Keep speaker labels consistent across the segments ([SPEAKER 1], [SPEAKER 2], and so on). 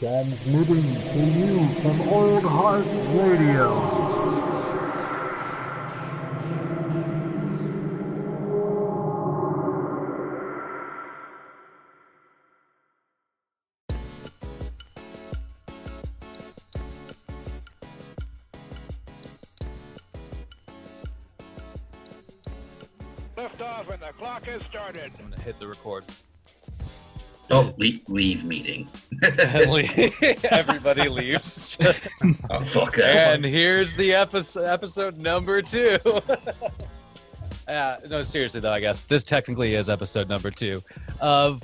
[SPEAKER 1] Transmitting to you from Old Heart Radio.
[SPEAKER 2] Lift off and the clock has started.
[SPEAKER 3] I'm gonna hit the record.
[SPEAKER 4] Oh, leave meeting.
[SPEAKER 3] Everybody leaves.
[SPEAKER 4] Oh, fuck that.
[SPEAKER 3] And here's the episode number 2. No, seriously though, I guess this technically is episode number 2 of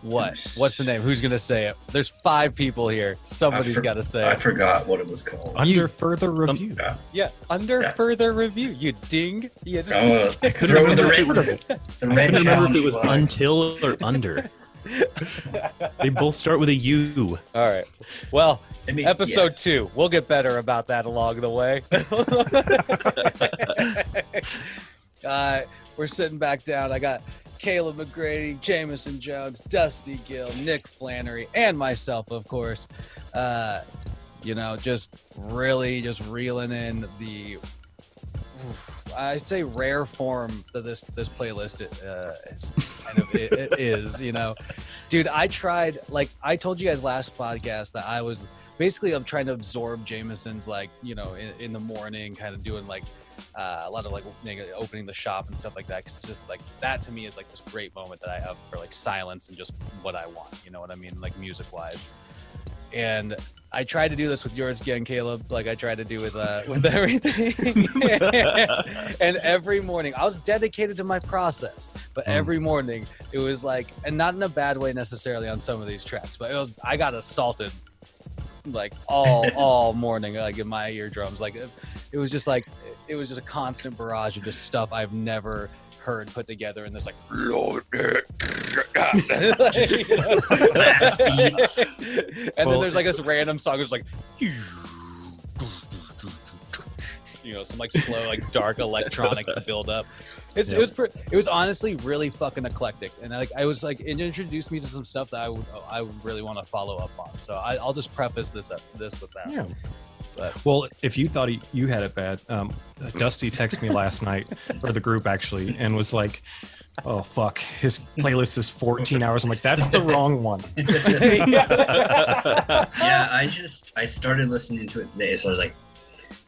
[SPEAKER 3] what? What's the name? Who's gonna say it? There's 5 people here. Somebody's got to say
[SPEAKER 4] I
[SPEAKER 3] it.
[SPEAKER 4] forgot what it was called.
[SPEAKER 5] Under further review.
[SPEAKER 3] Further review. You ding. You just
[SPEAKER 4] I couldn't remember if
[SPEAKER 5] it was until or under. They both start with a U.
[SPEAKER 3] All right. Well, episode 2. We'll get better about that along the way. We're sitting back down. I got Caleb McGrady, Jameson Jones, Dusty Gill, Nick Flannery, and myself, of course. Just reeling in the, I'd say, rare form that this playlist is. Dude, I tried, like I told you guys last podcast that I'm trying to absorb Jameson's, in the morning, kind of doing a lot of opening the shop and stuff like that, because it's just that to me is this great moment that I have for silence and just what I want, you know what I mean, music wise. And I tried to do this with yours again, Caleb, like I tried to do with everything. And every morning I was dedicated to my process, but every morning it was and not in a bad way necessarily on some of these tracks, but I got assaulted all morning, in my eardrums. It was just a constant barrage of just stuff I've never heard put together in this and then there's this random song that's some slow dark electronic build up. It was honestly really fucking eclectic, and it introduced me to some stuff that I would really want to follow up on. So I'll just preface this with that.
[SPEAKER 5] Yeah. Well, if you thought you had it bad, Dusty texted me last night, or the group actually, and was like, "Oh fuck, his playlist is 14 hours." I'm like, "That's the wrong one."
[SPEAKER 4] Yeah, I started listening to it today, so I was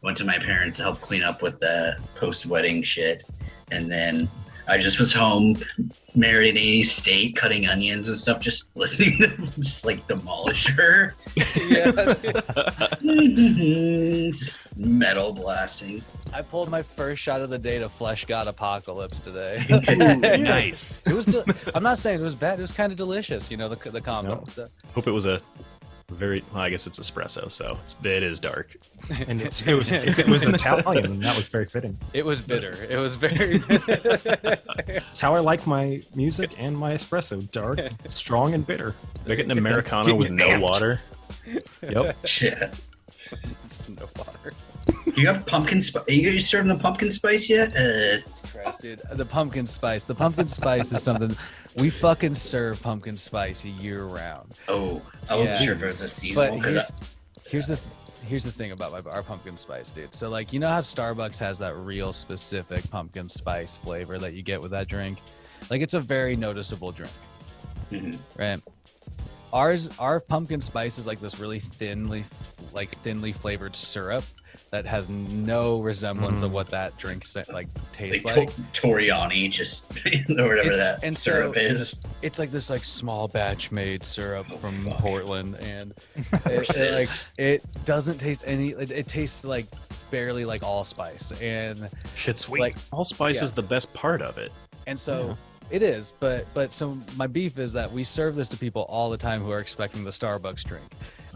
[SPEAKER 4] went to my parents to help clean up with the post-wedding shit, and then I just was home marinating steak, cutting onions and stuff, just listening to just Demolisher. Just metal blasting.
[SPEAKER 3] I pulled my first shot of the day to Flesh God Apocalypse today.
[SPEAKER 5] Nice.
[SPEAKER 3] It was. I'm not saying it was bad. It was kind of delicious, the combo.
[SPEAKER 5] Nope.
[SPEAKER 3] So.
[SPEAKER 5] Hope it was a very. Well, I guess it's espresso, so it is dark. And it was Italian. That was very fitting.
[SPEAKER 3] It was bitter. It was very.
[SPEAKER 5] It's how I like my music and my espresso: dark, strong, and bitter.
[SPEAKER 6] Make it an Americano with no water.
[SPEAKER 5] Yep.
[SPEAKER 4] Shit.
[SPEAKER 3] Just no water.
[SPEAKER 4] Do you have pumpkin spice? Are you serving the pumpkin spice yet?
[SPEAKER 3] Jesus Christ, dude. The pumpkin spice. The pumpkin spice is something we fucking serve pumpkin spice year round.
[SPEAKER 4] Oh, I wasn't sure if it was a seasonal.
[SPEAKER 3] But here's the thing about our pumpkin spice, dude. So how Starbucks has that real specific pumpkin spice flavor that you get with that drink? It's a very noticeable drink, right? Our pumpkin spice is this really thinly flavored syrup that has no resemblance of what that drink tastes like.
[SPEAKER 4] Toriani, just or whatever that syrup is.
[SPEAKER 3] It's this small batch made syrup from Portland, and it doesn't taste any. It tastes barely like allspice, and
[SPEAKER 5] shit's sweet.
[SPEAKER 6] Allspice is the best part of it.
[SPEAKER 3] And so it is, but so my beef is that we serve this to people all the time who are expecting the Starbucks drink.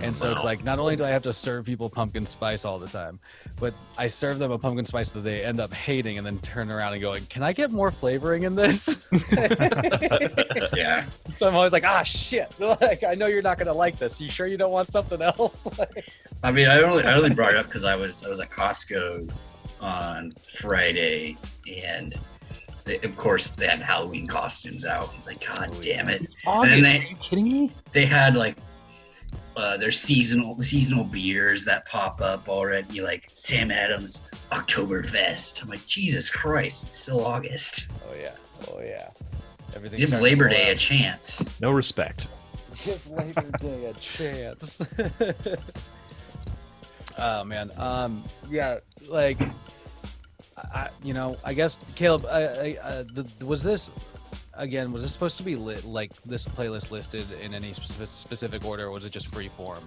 [SPEAKER 3] And so it's not only do I have to serve people pumpkin spice all the time, but I serve them a pumpkin spice that they end up hating and then turn around and going, "Can I get more flavoring in this?"
[SPEAKER 4] Yeah.
[SPEAKER 3] So I'm always shit. I know you're not going to like this. You sure you don't want something else?
[SPEAKER 4] I mean, I only brought it up because I was at Costco on Friday, and of course they had Halloween costumes out. God damn it.
[SPEAKER 5] It's August.
[SPEAKER 4] And
[SPEAKER 5] are you kidding me?
[SPEAKER 4] They had there's seasonal beers that pop up already, like Sam Adams Oktoberfest. I'm like, Jesus Christ, it's still August.
[SPEAKER 3] Oh yeah. Everything's
[SPEAKER 4] Give
[SPEAKER 3] starting to
[SPEAKER 4] Labor
[SPEAKER 3] roll
[SPEAKER 4] Day a
[SPEAKER 3] out.
[SPEAKER 4] chance.
[SPEAKER 6] No respect.
[SPEAKER 3] Give Labor Day a chance. Oh man. Yeah. Like, I guess Caleb. Was this supposed to be like this playlist listed in any specific order, or was it just free form?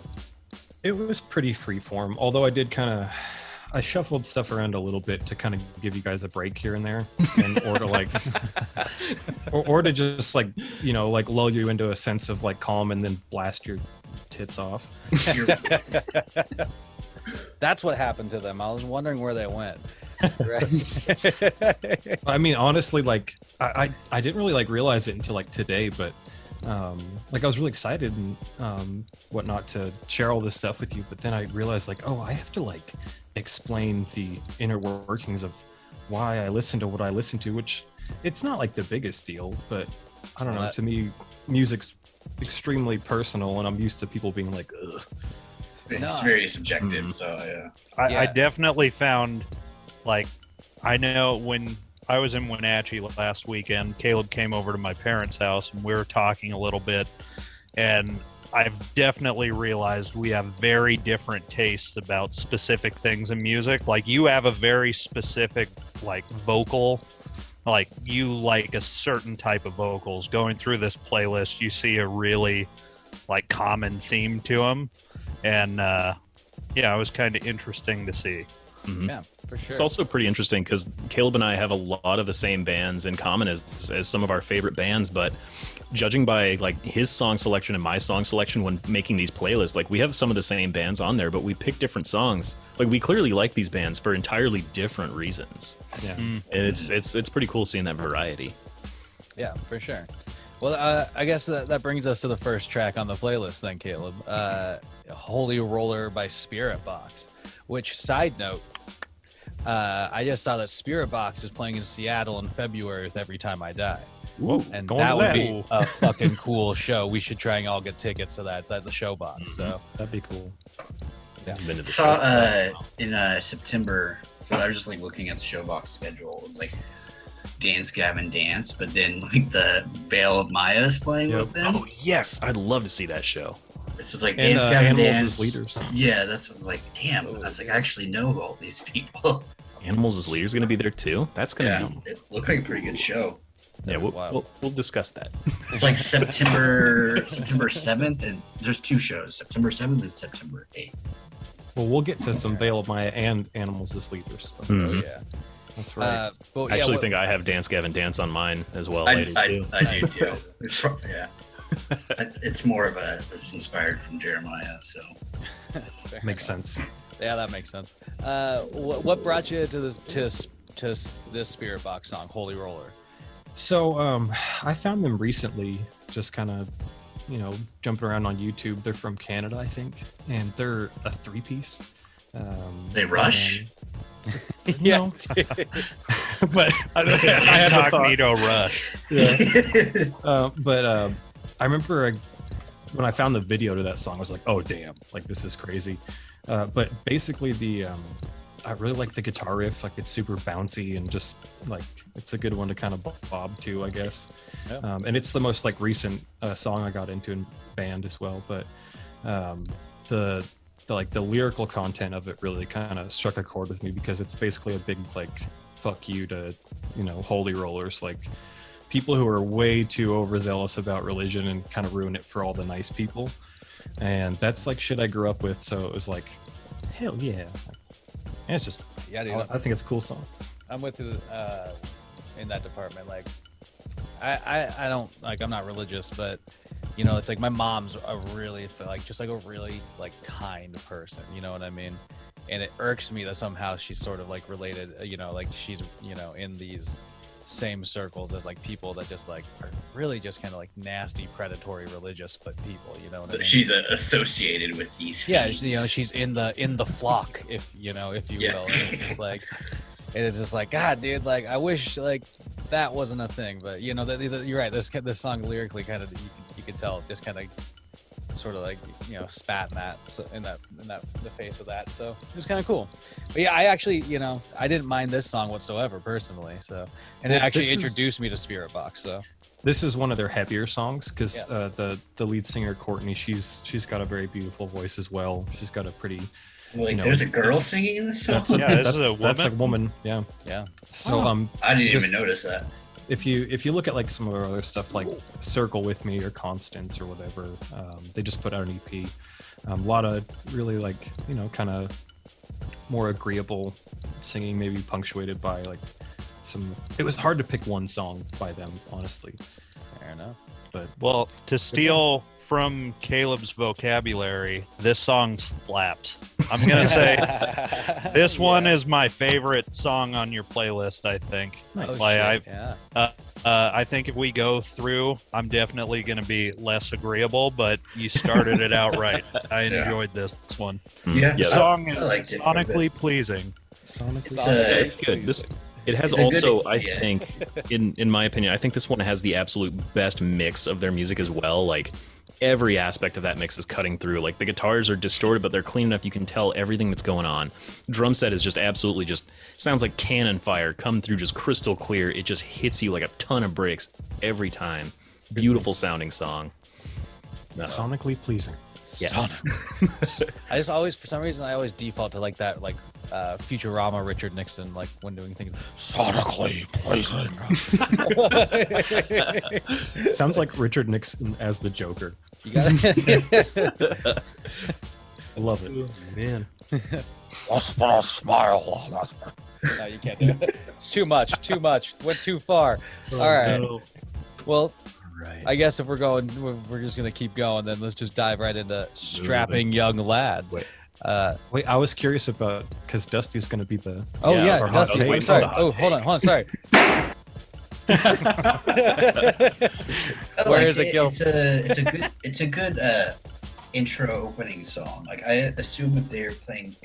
[SPEAKER 5] It was pretty freeform, although I did I shuffled stuff around a little bit to kind of give you guys a break here and there, or to like, or to just like, like lull you into a sense of like calm and then blast your tits off.
[SPEAKER 3] That's what happened to them. I was wondering where they went. Right.
[SPEAKER 5] I mean, honestly, like I didn't really like realize it until like today, but like I was really excited and whatnot to share all this stuff with you. But then I realized like, oh, I have to like explain the inner workings of why I listen to what I listen to, which it's not like the biggest deal, but I don't know. To me, music's extremely personal, and I'm used to people being like, ugh.
[SPEAKER 4] It's very subjective, so yeah.
[SPEAKER 7] I definitely found, like, I know when I was in Wenatchee last weekend, Caleb came over to my parents' house and we were talking a little bit, and I've definitely realized we have very different tastes about specific things in music. Like, you have a very specific, like, vocal, like, you like a certain type of vocals. Going through this playlist, you see a really, like, common theme to them. And it was kind of interesting to see.
[SPEAKER 6] Mm-hmm.
[SPEAKER 3] Yeah, for sure.
[SPEAKER 6] It's also pretty interesting because Caleb and I have a lot of the same bands in common as some of our favorite bands, but judging by like his song selection and my song selection when making these playlists, like we have some of the same bands on there, but we pick different songs. Like we clearly like these bands for entirely different reasons.
[SPEAKER 5] Yeah,
[SPEAKER 6] and it's pretty cool seeing that variety.
[SPEAKER 3] Yeah, for sure. Well, I guess that brings us to the first track on the playlist then, Caleb. Holy Roller by Spirit Box, which, side note, I just saw that Spirit Box is playing in Seattle in February with Every Time I Die.
[SPEAKER 5] Whoa,
[SPEAKER 3] And
[SPEAKER 5] going
[SPEAKER 3] that
[SPEAKER 5] to
[SPEAKER 3] would
[SPEAKER 5] that.
[SPEAKER 3] be a fucking cool show. We should try and all get tickets to that. It's at the Showbox. So
[SPEAKER 5] That'd be cool.
[SPEAKER 3] yeah.
[SPEAKER 6] Been to the
[SPEAKER 4] Saw
[SPEAKER 6] show.
[SPEAKER 4] in September. So I was just like looking at the Showbox schedule. It was like Dance Gavin Dance, but then like the Veil of Maya is playing
[SPEAKER 5] Yep.
[SPEAKER 4] with them.
[SPEAKER 6] Oh yes, I'd love to see that show.
[SPEAKER 4] It's just like
[SPEAKER 5] And
[SPEAKER 4] Dance Gavin
[SPEAKER 5] Animals
[SPEAKER 4] Dance.
[SPEAKER 5] as leaders.
[SPEAKER 4] Yeah, that's what I was like. Damn, I was like, I actually know all these people.
[SPEAKER 6] Animals as leaders going to be there too. That's going
[SPEAKER 4] Yeah,
[SPEAKER 6] to be
[SPEAKER 4] it looked like a pretty good show.
[SPEAKER 6] yeah.
[SPEAKER 3] Wow.
[SPEAKER 6] We'll discuss that.
[SPEAKER 4] It's like September 7th, and there's two shows: September 7th and September 8th.
[SPEAKER 5] Well, we'll get to some Veil of Maya and Animals as leaders. So
[SPEAKER 6] Mhm.
[SPEAKER 3] Yeah.
[SPEAKER 5] that's right.
[SPEAKER 3] But
[SPEAKER 6] I
[SPEAKER 3] yeah,
[SPEAKER 6] actually think I have Dance Gavin Dance on mine as well.
[SPEAKER 4] I
[SPEAKER 6] Ladies too.
[SPEAKER 4] do too. Yeah, it's more of it's inspired from Jeremiah. So
[SPEAKER 5] Makes sense.
[SPEAKER 3] Yeah, that makes sense. What brought you to this Spirit Box song, Holy Roller?
[SPEAKER 5] So I found them recently, just kind of, jumping around on YouTube. They're from Canada, I think, and they're a 3-piece.
[SPEAKER 4] they Rush.
[SPEAKER 3] Yeah.
[SPEAKER 5] No. But I had a thought.
[SPEAKER 7] Incognito Rush.
[SPEAKER 5] But I remember when I found the video to that song, I was like, oh damn, like this is crazy. But basically I really like the guitar riff. Like it's super bouncy and just like it's a good one to kind of bob to, I guess.
[SPEAKER 3] Yeah.
[SPEAKER 5] And it's the most like recent song I got into in band as well. But the lyrical content of it really kind of struck a chord with me because it's basically a big like fuck you to holy rollers, like people who are way too overzealous about religion and kind of ruin it for all the nice people. And that's like shit I grew up with, so it was like hell yeah. And it's just
[SPEAKER 3] Yeah, dude.
[SPEAKER 5] I think it's a cool song.
[SPEAKER 3] I'm with you in that department. Like, I don't like. I'm not religious, but it's like my mom's a really really like kind person. You know what I mean? And it irks me that somehow she's sort of like related. Like she's in these same circles as like people that just like are really just kind of like nasty, predatory, religious people. You know what I mean?
[SPEAKER 4] She's associated with these.
[SPEAKER 3] Yeah,
[SPEAKER 4] fiends.
[SPEAKER 3] she's in the flock, if you will. And it's just like, God, dude, like I wish like that wasn't a thing, but you're right. This song lyrically kind of you could tell just kind of sort of like spat in that the face of that. So it was kind of cool. But yeah, I actually I didn't mind this song whatsoever personally. So and it actually introduced me to Spirit Box. So
[SPEAKER 5] this is one of their heavier songs because the lead singer Courtney, she's got a very beautiful voice as well. She's got a pretty
[SPEAKER 4] there's a girl singing in this song.
[SPEAKER 5] That's a woman. Yeah. So
[SPEAKER 4] I didn't even notice that.
[SPEAKER 5] If you look at like some of our other stuff like Circle With Me or Constance or whatever, they just put out an EP. A lot of really like kind of more agreeable singing, maybe punctuated by like some. It was hard to pick one song by them, honestly.
[SPEAKER 3] Fair enough.
[SPEAKER 5] But
[SPEAKER 7] Well, to steal from Caleb's vocabulary, this song slaps. I'm gonna say this one is my favorite song on your playlist. I think.
[SPEAKER 3] Nice.
[SPEAKER 7] I think if we go through, I'm definitely gonna be less agreeable. But you started it out right. I enjoyed this one.
[SPEAKER 4] Yeah,
[SPEAKER 7] The song is
[SPEAKER 4] I liked it quite a bit.
[SPEAKER 7] sonically pleasing.
[SPEAKER 6] It's good. It has
[SPEAKER 4] It's a
[SPEAKER 6] also,
[SPEAKER 4] good-
[SPEAKER 6] I think, in my opinion, I think this one has the absolute best mix of their music as well. Like every aspect of that mix is cutting through. Like the guitars are distorted, but they're clean enough you can tell everything that's going on. Drum set is just absolutely sounds like cannon fire come through, just crystal clear. It just hits you like a ton of bricks every time. Beautiful sounding song.
[SPEAKER 5] sonically pleasing.
[SPEAKER 6] Yes.
[SPEAKER 3] I just always, for some reason, I always default to like that, like Futurama Richard Nixon, like when doing things sonically pleasing.
[SPEAKER 5] Sounds like Richard Nixon as the Joker.
[SPEAKER 3] You got it.
[SPEAKER 5] I love it. Man.
[SPEAKER 1] Let's put a smile on us.
[SPEAKER 3] No, you can't do it. It's too much. Went too far. All right. Well,
[SPEAKER 6] Right.
[SPEAKER 3] I guess if we're just gonna keep going, then let's just dive right into Strapping Young Lad.
[SPEAKER 6] Wait.
[SPEAKER 5] Wait, I was curious about because Dusty's going to be the.
[SPEAKER 3] Oh
[SPEAKER 6] Yeah,
[SPEAKER 3] yeah,
[SPEAKER 6] for hot
[SPEAKER 3] Dusty.
[SPEAKER 6] take.
[SPEAKER 3] I'm sorry.
[SPEAKER 6] For the hot
[SPEAKER 3] Oh, hold on. Sorry.
[SPEAKER 4] I
[SPEAKER 3] Where
[SPEAKER 4] like
[SPEAKER 3] is it, Gil?
[SPEAKER 4] It's a good intro opening song. Like I assume if they're playing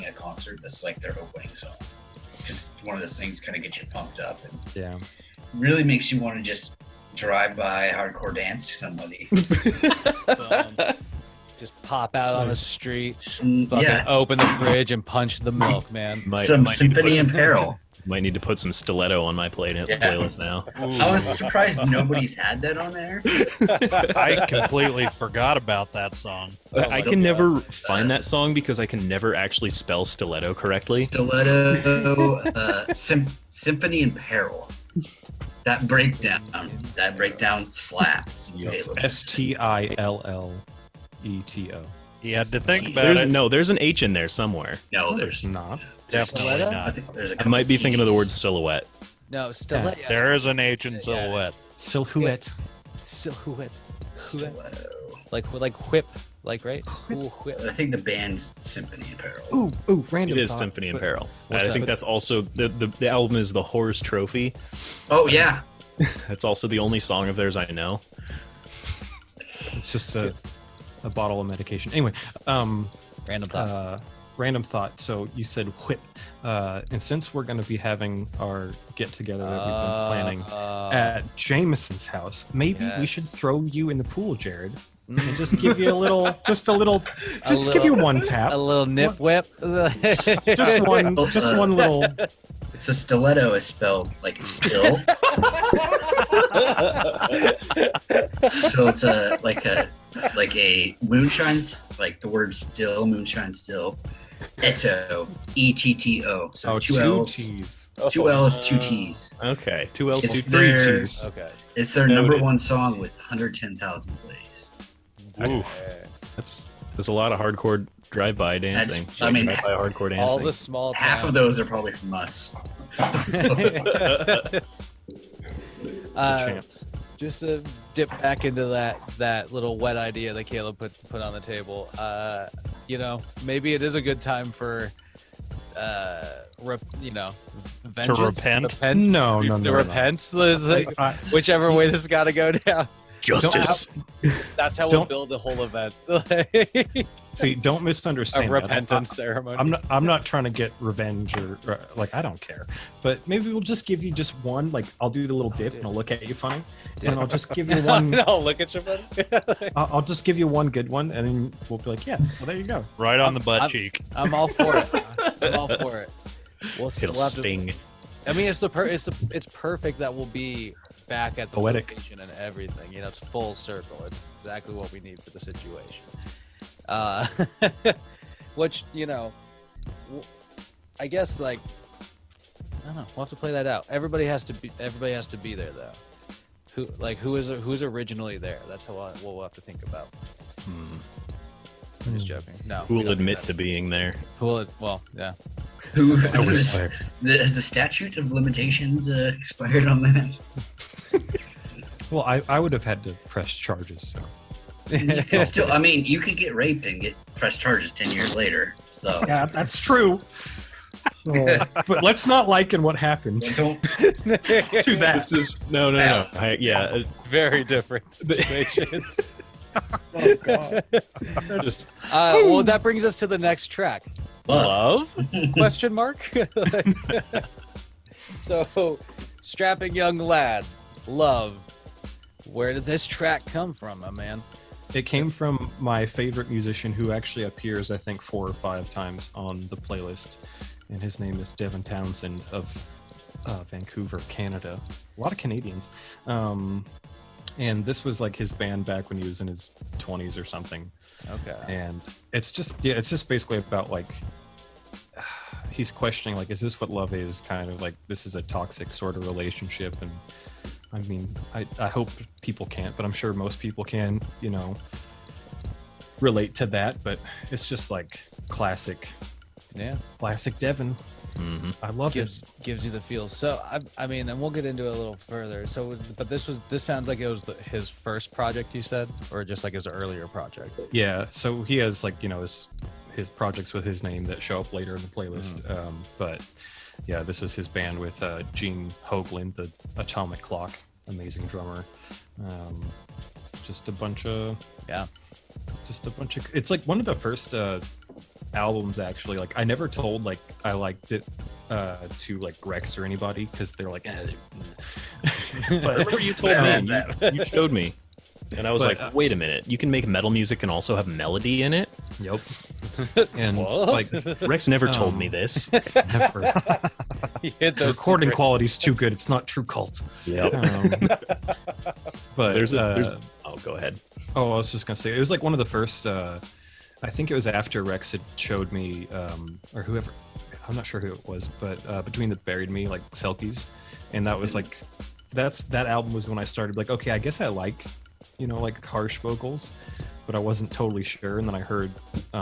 [SPEAKER 4] a concert, that's like their opening song. Just one of those things kind of gets you pumped up and
[SPEAKER 5] Yeah.
[SPEAKER 4] really makes you want to just drive by, hardcore dance to somebody.
[SPEAKER 3] Just pop out on the street,
[SPEAKER 4] Some,
[SPEAKER 3] fucking
[SPEAKER 4] yeah,
[SPEAKER 3] open the fridge and punch the milk, man.
[SPEAKER 4] some Symphony in Peril.
[SPEAKER 6] Might need to put some Stiletto on my playlist now.
[SPEAKER 4] I was surprised nobody's had that on there.
[SPEAKER 7] I completely forgot about that song.
[SPEAKER 6] I can never find that song because I can never actually spell Stiletto correctly.
[SPEAKER 4] Stiletto, Symphony in Peril. That breakdown slaps.
[SPEAKER 5] It's
[SPEAKER 4] Caleb.
[SPEAKER 5] Stilleto.
[SPEAKER 7] You had to think about
[SPEAKER 6] There's
[SPEAKER 7] it.
[SPEAKER 6] there's an H in there somewhere.
[SPEAKER 4] No,
[SPEAKER 5] There's
[SPEAKER 4] there's
[SPEAKER 5] not.
[SPEAKER 7] Definitely
[SPEAKER 3] Stiletto?
[SPEAKER 4] I
[SPEAKER 7] not.
[SPEAKER 4] think there's a
[SPEAKER 6] I
[SPEAKER 4] couple
[SPEAKER 6] might be thinking of the
[SPEAKER 4] Ts.
[SPEAKER 6] word silhouette.
[SPEAKER 3] No, Stiletto.
[SPEAKER 7] There is an H in silhouette.
[SPEAKER 5] Silhouette.
[SPEAKER 3] Silhouette.
[SPEAKER 4] Stiletto.
[SPEAKER 3] Like whip, like right? Ooh, whip.
[SPEAKER 4] I think the band's Symphony in Peril.
[SPEAKER 5] Ooh, random.
[SPEAKER 6] It is
[SPEAKER 5] thought,
[SPEAKER 6] Symphony in
[SPEAKER 5] but-
[SPEAKER 6] Peril.
[SPEAKER 3] What's
[SPEAKER 6] I
[SPEAKER 3] that?
[SPEAKER 6] think that's also the album is the Horror's Trophy.
[SPEAKER 4] Oh yeah,
[SPEAKER 6] That's also the only song of theirs I know.
[SPEAKER 5] It's just a bottle of medication. Anyway,
[SPEAKER 3] Random thought.
[SPEAKER 5] random thought. So you said whip, and since we're going to be having our get together that we've been planning at Jameson's house, maybe we should
[SPEAKER 3] yes.
[SPEAKER 5] throw you in the pool, Jared, and just give you just give
[SPEAKER 3] little-
[SPEAKER 5] you one tap,
[SPEAKER 3] a little nip whip.
[SPEAKER 5] just one little.
[SPEAKER 4] so Stiletto is spelled like still. So it's like a moonshine, like the word still, moonshine still. Etto, E-T-T-O. So
[SPEAKER 5] Oh,
[SPEAKER 4] two L's,
[SPEAKER 5] T's.
[SPEAKER 4] two L's, two T's.
[SPEAKER 6] Okay, 2 L's,
[SPEAKER 4] It's
[SPEAKER 6] 2
[SPEAKER 5] Three
[SPEAKER 4] their-
[SPEAKER 5] T's.
[SPEAKER 3] Okay.
[SPEAKER 4] It's their
[SPEAKER 6] Noted.
[SPEAKER 4] number one song with 110,000 plays.
[SPEAKER 6] There's a lot of hardcore drive-by dancing.
[SPEAKER 4] I mean,
[SPEAKER 6] drive-by hardcore dancing.
[SPEAKER 3] All the small
[SPEAKER 4] Half of
[SPEAKER 3] towns.
[SPEAKER 4] those are probably from us.
[SPEAKER 5] Chance.
[SPEAKER 3] Just to dip back into that little wet idea that Caleb put on the table. Maybe it is a good time for vengeance.
[SPEAKER 7] repent?
[SPEAKER 3] Repent?
[SPEAKER 5] No.
[SPEAKER 3] To repent. It's like,
[SPEAKER 5] I-
[SPEAKER 3] whichever way this has got to go down.
[SPEAKER 6] Justice.
[SPEAKER 3] That's how we'll
[SPEAKER 5] Don't-
[SPEAKER 3] build the whole event.
[SPEAKER 5] See, don't
[SPEAKER 3] A
[SPEAKER 5] misunderstand. that.
[SPEAKER 3] repentance ceremony.
[SPEAKER 5] I'm not trying to get revenge or like I don't care. But maybe we'll just give you just one. Like I'll do the little dip and I'll look at you funny, and I'll just give you one.
[SPEAKER 3] No, look at your buddy.
[SPEAKER 5] I'll just give you one good one, and then we'll be like, yeah. So there you go.
[SPEAKER 7] Right on the butt cheek.
[SPEAKER 3] I'm all for it. I'm all for it.
[SPEAKER 6] It'll
[SPEAKER 3] We'll have to-
[SPEAKER 6] sting.
[SPEAKER 3] I mean, it's perfect that we'll be back at the
[SPEAKER 5] Poetic.
[SPEAKER 3] location and everything. You know, it's full circle. It's exactly what we need for the situation. Which I guess like I don't know. We'll have to play that out. Everybody has to be there though. Who's originally there? That's what we'll have to think about. I'm just joking. No.
[SPEAKER 6] Who
[SPEAKER 3] we
[SPEAKER 6] will
[SPEAKER 3] don't do
[SPEAKER 6] admit
[SPEAKER 3] that.
[SPEAKER 6] to being there?
[SPEAKER 3] Well, yeah.
[SPEAKER 4] Who
[SPEAKER 5] I was there.
[SPEAKER 4] has the statute of limitations expired on that?
[SPEAKER 5] Well, I would have had to press charges. So
[SPEAKER 4] You could still, I mean, you could get raped and get press charges 10 years later. So
[SPEAKER 5] yeah, that's true. But let's not liken what happened
[SPEAKER 4] don't.
[SPEAKER 5] to that.
[SPEAKER 6] This is no.
[SPEAKER 3] Very different situations.
[SPEAKER 5] Oh god.
[SPEAKER 3] Well, that brings us to the next track.
[SPEAKER 4] Love.
[SPEAKER 3] Question mark. So, strapping young lad, love. Where did this track come from, my man?
[SPEAKER 5] It came from my favorite musician who actually appears, I think, 4 or 5 times on the playlist. And his name is Devin Townsend of Vancouver, Canada. A lot of Canadians. And this was like his band back when he was in his 20s or something.
[SPEAKER 3] Okay.
[SPEAKER 5] And it's just basically about like, he's questioning like, is this what love is? Kind of like, this is a toxic sort of relationship. And I mean, I hope people can't, but I'm sure most people can, relate to that. But it's just like classic Devin.
[SPEAKER 6] Mm-hmm.
[SPEAKER 5] I love it.
[SPEAKER 3] Gives you the feels. So I mean, and we'll get into it a little further. So, but this sounds like it was his first project, you said, or just like his earlier project.
[SPEAKER 5] Yeah. So he has like, his projects with his name that show up later in the playlist. But yeah, this was his band with Gene Hoglan, the Atomic Clock, amazing drummer. Just a bunch of it's like one of the first albums actually. Like I never told like I liked it to like Rex or anybody because they're like
[SPEAKER 6] But I remember you told me, you showed me, and I was
[SPEAKER 5] But,
[SPEAKER 6] like, wait a minute, you can make metal music and also have melody in it?
[SPEAKER 5] Yep. And
[SPEAKER 3] What?
[SPEAKER 5] like
[SPEAKER 6] Rex never told me this.
[SPEAKER 5] never.
[SPEAKER 3] He hid
[SPEAKER 5] The
[SPEAKER 3] those
[SPEAKER 5] recording
[SPEAKER 3] secrets.
[SPEAKER 5] quality's too good. It's not true cult.
[SPEAKER 6] Yep.
[SPEAKER 5] But
[SPEAKER 6] There's oh, go ahead.
[SPEAKER 5] I was just gonna say it was like one of the first. I think it was after Rex had showed me, or whoever. I'm not sure who it was, but Between the Buried Me, like Selkies, and that was like, that album was when I started like, okay, I guess I like, like harsh vocals, but I wasn't totally sure. And then I heard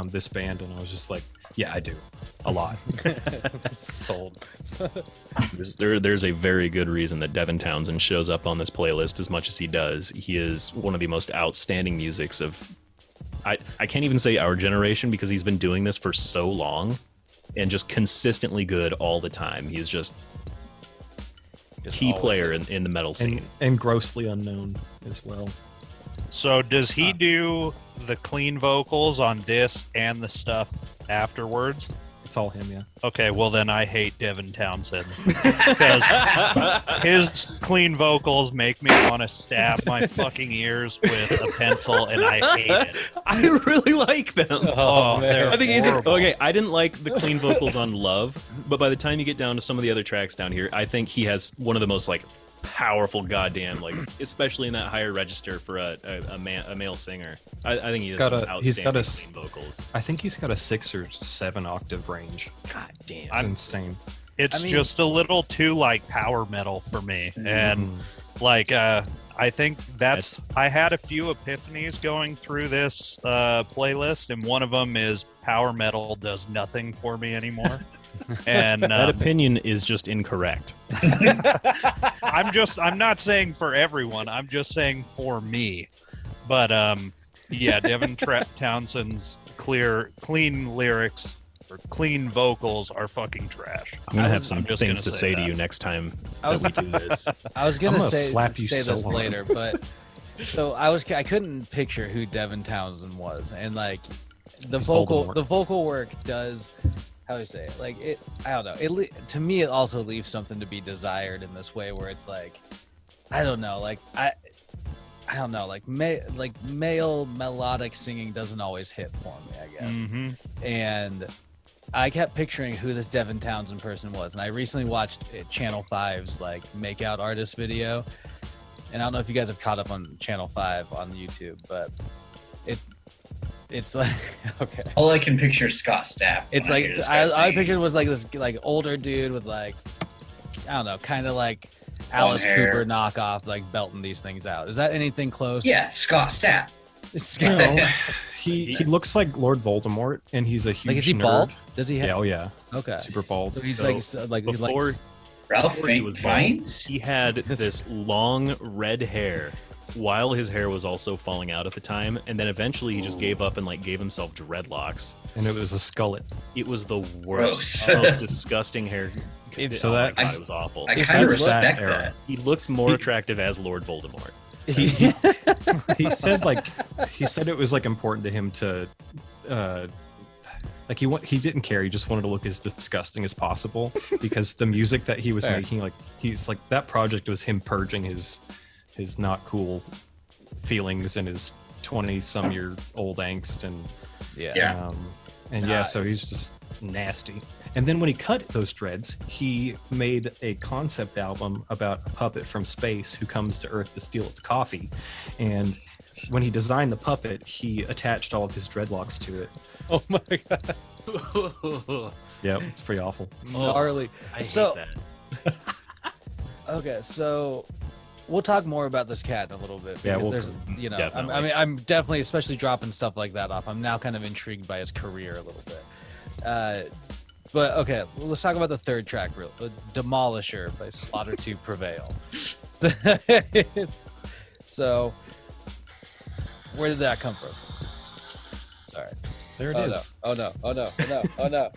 [SPEAKER 5] this band, and I was just like, yeah, I do a lot.
[SPEAKER 3] Sold.
[SPEAKER 6] There's a very good reason that Devin Townsend shows up on this playlist as much as he does. He is one of the most outstanding musics of, I can't even say our generation because he's been doing this for so long and just consistently good all the time. He's just key
[SPEAKER 3] always
[SPEAKER 6] player in the metal scene.
[SPEAKER 5] and grossly unknown as well.
[SPEAKER 7] So does he do the clean vocals on this and the stuff afterwards?
[SPEAKER 5] It's all him, yeah.
[SPEAKER 7] Okay, well then I hate Devin Townsend because his clean vocals make me want to stab my fucking ears with a pencil, and I hate it.
[SPEAKER 6] I really like them.
[SPEAKER 7] Oh, they're
[SPEAKER 6] I think he's
[SPEAKER 7] horrible.
[SPEAKER 6] okay. I didn't like the clean vocals on Love, but by the time you get down to some of the other tracks down here, I think he has one of the most like powerful goddamn, like especially in that higher register for a male singer. I think he has some outstanding clean vocals.
[SPEAKER 5] I think he's got a 6 or 7 octave range.
[SPEAKER 6] God damn.
[SPEAKER 5] It's insane.
[SPEAKER 7] It's
[SPEAKER 3] I mean-
[SPEAKER 7] just a little too like power metal for me, and like I think I had a few epiphanies going through this playlist, and one of them is power metal does nothing for me anymore. And
[SPEAKER 6] That opinion is just incorrect.
[SPEAKER 7] I'm not saying for everyone, I'm just saying for me. But yeah, Devin Townsend's clean lyrics or clean vocals are fucking trash.
[SPEAKER 6] I'm gonna have
[SPEAKER 7] I'm
[SPEAKER 6] some
[SPEAKER 7] just
[SPEAKER 6] things
[SPEAKER 7] gonna
[SPEAKER 6] to
[SPEAKER 7] say
[SPEAKER 6] say to
[SPEAKER 7] that.
[SPEAKER 6] you next time
[SPEAKER 3] I was-
[SPEAKER 6] that we do this.
[SPEAKER 3] I was gonna
[SPEAKER 5] I'm gonna
[SPEAKER 3] say
[SPEAKER 5] slap you
[SPEAKER 3] say
[SPEAKER 5] so
[SPEAKER 3] this
[SPEAKER 5] hard.
[SPEAKER 3] later, but So I couldn't picture who Devin Townsend was, and like the
[SPEAKER 5] He's
[SPEAKER 3] vocal
[SPEAKER 5] Voldemort.
[SPEAKER 3] the vocal work does, how do I say it? Like it, I don't know. To me it also leaves something to be desired in this way where it's like, I don't know, like I don't know, like male melodic singing doesn't always hit for me, I guess. And I kept picturing who this Devin Townsend person was, and I recently watched Channel 5's like makeout artist video, and I don't know if you guys have caught up on Channel 5 on YouTube, but it's like okay.
[SPEAKER 4] All I can picture is Scott Stapp.
[SPEAKER 3] It's
[SPEAKER 4] when
[SPEAKER 3] like
[SPEAKER 4] hear this guy
[SPEAKER 3] I
[SPEAKER 4] sing.
[SPEAKER 3] pictured was like this like older dude with like, I don't know, kind of like Alice
[SPEAKER 4] hair.
[SPEAKER 3] Cooper knockoff, like belting these things out. Is that anything close?
[SPEAKER 4] Yeah, Scott Stapp.
[SPEAKER 5] No, he looks like Lord Voldemort, and he's a huge
[SPEAKER 3] Like, is he
[SPEAKER 5] nerd.
[SPEAKER 3] bald? Does he have?
[SPEAKER 5] Yeah, oh yeah,
[SPEAKER 3] Okay.
[SPEAKER 5] super bald.
[SPEAKER 3] So he's
[SPEAKER 6] So,
[SPEAKER 3] like
[SPEAKER 6] Before,
[SPEAKER 4] Ralph
[SPEAKER 6] before he was bald,
[SPEAKER 4] Fiennes?
[SPEAKER 6] he had this long red hair while his hair was also falling out at the time, and then eventually he just gave up and like gave himself dreadlocks.
[SPEAKER 5] And it was a skullet.
[SPEAKER 6] It was the worst,
[SPEAKER 4] Gross.
[SPEAKER 6] most disgusting hair.
[SPEAKER 5] So
[SPEAKER 6] oh my
[SPEAKER 5] that's-
[SPEAKER 6] God, it was awful.
[SPEAKER 4] I
[SPEAKER 5] If
[SPEAKER 4] kind of
[SPEAKER 5] that's that
[SPEAKER 4] respect
[SPEAKER 5] era.
[SPEAKER 4] that.
[SPEAKER 6] He looks more attractive as Lord Voldemort.
[SPEAKER 5] He said it was like important to him to like he didn't care, he just wanted to look as disgusting as possible because the music that he was
[SPEAKER 3] Fair.
[SPEAKER 5] making, like he's like, that project was him purging his not cool feelings and his 20-some year old angst, and
[SPEAKER 3] yeah.
[SPEAKER 5] yeah, so he's just nasty. And then when he cut those dreads, he made a concept album about a puppet from space who comes to Earth to steal its coffee. And when he designed the puppet, he attached all of his dreadlocks to it.
[SPEAKER 3] Oh my god.
[SPEAKER 5] Yep, it's pretty awful.
[SPEAKER 3] Gnarly.
[SPEAKER 6] I hate
[SPEAKER 3] So-
[SPEAKER 6] that.
[SPEAKER 3] Okay, so we'll talk more about this cat in a little bit.
[SPEAKER 5] Yeah,
[SPEAKER 3] Because
[SPEAKER 5] we'll-
[SPEAKER 3] there's, you know,
[SPEAKER 6] Definitely.
[SPEAKER 3] I mean, I'm definitely, especially dropping stuff like that off. I'm now kind of intrigued by his career a little bit. But okay, let's talk about the third track, real Demolisher by Slaughter to Prevail. So, where did that come from? Sorry.
[SPEAKER 5] There it
[SPEAKER 3] Oh
[SPEAKER 5] is.
[SPEAKER 3] no! Oh no! Oh no! Oh no! Oh no!
[SPEAKER 6] I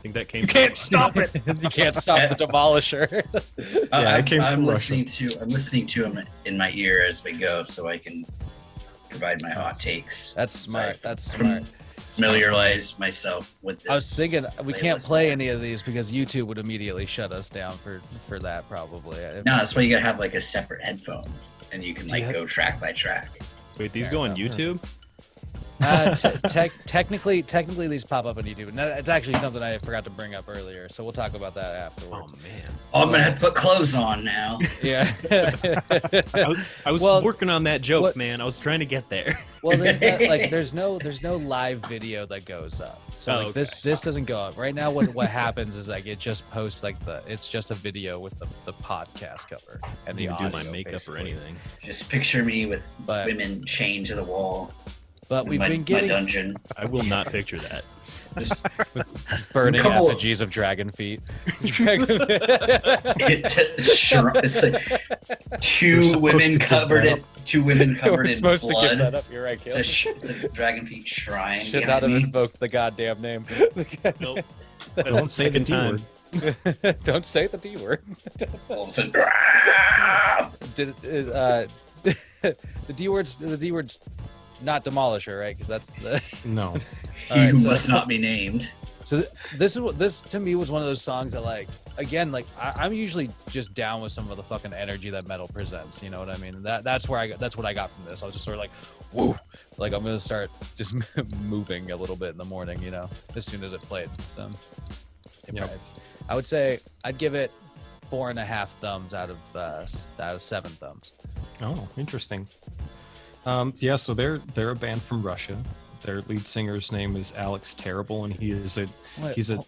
[SPEAKER 6] think that came.
[SPEAKER 5] You can't stop it.
[SPEAKER 3] You can't stop the Demolisher.
[SPEAKER 5] Yeah, I
[SPEAKER 4] I'm,
[SPEAKER 5] came
[SPEAKER 4] I'm
[SPEAKER 5] from
[SPEAKER 4] listening to him in my ear as we go, so I can provide my hot takes.
[SPEAKER 3] That's smart.
[SPEAKER 4] Sorry.
[SPEAKER 3] That's smart.
[SPEAKER 4] Familiarize myself with this.
[SPEAKER 3] I was thinking we can't
[SPEAKER 4] playlist.
[SPEAKER 3] play any of these because YouTube would immediately shut us down for that probably.
[SPEAKER 4] No, that's why you gotta have like a separate headphone, and you can
[SPEAKER 3] Do you
[SPEAKER 4] like
[SPEAKER 3] have-
[SPEAKER 4] go track by track.
[SPEAKER 6] Wait, these
[SPEAKER 3] Fair
[SPEAKER 6] go on
[SPEAKER 3] enough.
[SPEAKER 6] YouTube?
[SPEAKER 3] Technically these pop up on YouTube. And it's actually something I forgot to bring up earlier, so we'll talk about that
[SPEAKER 6] Oh
[SPEAKER 3] afterwards.
[SPEAKER 6] man,
[SPEAKER 4] Oh, I'm gonna have to put clothes on now.
[SPEAKER 3] Yeah.
[SPEAKER 6] I was
[SPEAKER 3] Well,
[SPEAKER 6] working on that joke,
[SPEAKER 3] what-
[SPEAKER 6] man. I was trying to get there.
[SPEAKER 3] Well, there's no live video that goes up. So
[SPEAKER 6] Oh,
[SPEAKER 3] like
[SPEAKER 6] okay.
[SPEAKER 3] this doesn't go up. Right now what happens is like it just posts like it's just a video with the podcast cover and the
[SPEAKER 6] Didn't even do
[SPEAKER 3] audio,
[SPEAKER 6] my makeup
[SPEAKER 3] basically.
[SPEAKER 6] or anything.
[SPEAKER 4] Just picture me with
[SPEAKER 3] But-
[SPEAKER 4] women chained to the wall.
[SPEAKER 3] But
[SPEAKER 4] in
[SPEAKER 3] we've
[SPEAKER 4] my,
[SPEAKER 3] been
[SPEAKER 4] my
[SPEAKER 3] getting
[SPEAKER 4] dungeon.
[SPEAKER 6] I will not picture that.
[SPEAKER 4] Just
[SPEAKER 3] burning
[SPEAKER 4] couple-
[SPEAKER 3] effigies of dragon feet.
[SPEAKER 4] it's like two
[SPEAKER 5] supposed to
[SPEAKER 4] women
[SPEAKER 5] give
[SPEAKER 4] covered
[SPEAKER 5] that
[SPEAKER 4] in two women covered
[SPEAKER 3] We're
[SPEAKER 4] in
[SPEAKER 3] supposed to give
[SPEAKER 4] blood.
[SPEAKER 3] that up. You're right,
[SPEAKER 4] It's
[SPEAKER 3] Caleb.
[SPEAKER 4] it's a dragon feet shrine
[SPEAKER 3] Should
[SPEAKER 4] behind
[SPEAKER 3] not have
[SPEAKER 4] me.
[SPEAKER 3] invoked the goddamn name.
[SPEAKER 6] Nope.
[SPEAKER 5] Don't say the D word.
[SPEAKER 3] Don't say the D word.
[SPEAKER 4] All of a sudden,
[SPEAKER 3] Did, the D word's not demolisher, right? Because that's the.
[SPEAKER 5] No.
[SPEAKER 4] he
[SPEAKER 3] All right,
[SPEAKER 4] who
[SPEAKER 3] so-
[SPEAKER 4] must not be named.
[SPEAKER 3] So this to me was one of those songs that like again like I'm usually just down with some of the fucking energy that metal presents. You know what I mean? That's what I got from this. I was just sort of like, whoa, like I'm gonna start just moving a little bit in the morning. You know, as soon as it played. So
[SPEAKER 5] Yep.
[SPEAKER 3] I would say I'd give it 4.5 thumbs out of 7 thumbs.
[SPEAKER 5] Oh, interesting. Yeah, so they're a band from Russia. Their lead singer's name is Alex Terrible, and he is he's a
[SPEAKER 3] hold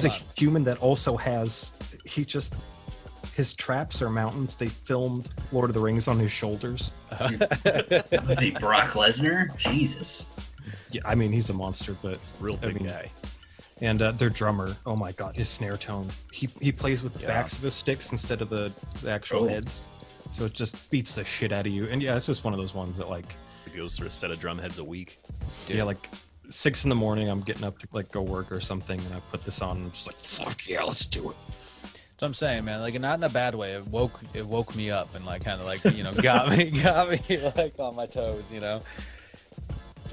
[SPEAKER 3] on.
[SPEAKER 5] human that also has his traps are mountains. They filmed Lord of the Rings on his shoulders.
[SPEAKER 4] Was he Brock Lesnar? Jesus.
[SPEAKER 5] Yeah, I mean he's a monster, but
[SPEAKER 6] Real
[SPEAKER 5] I
[SPEAKER 6] big
[SPEAKER 5] mean,
[SPEAKER 6] guy.
[SPEAKER 5] And their drummer, oh my god, his snare tone. He plays with the
[SPEAKER 6] Yeah.
[SPEAKER 5] backs of his sticks instead of the actual
[SPEAKER 4] Oh.
[SPEAKER 5] heads, so it just beats the shit out of you. And yeah, it's just one of those ones that like.
[SPEAKER 6] He goes through a set of drum heads a week.
[SPEAKER 5] Yeah, like 6 a.m, I'm getting up to like go work or something, and I put this on. And I'm just like, fuck yeah, let's do it.
[SPEAKER 3] what I'm saying, man. Like, not in a bad way. It woke me up and like kind of like, you know, got me like on my toes, you know.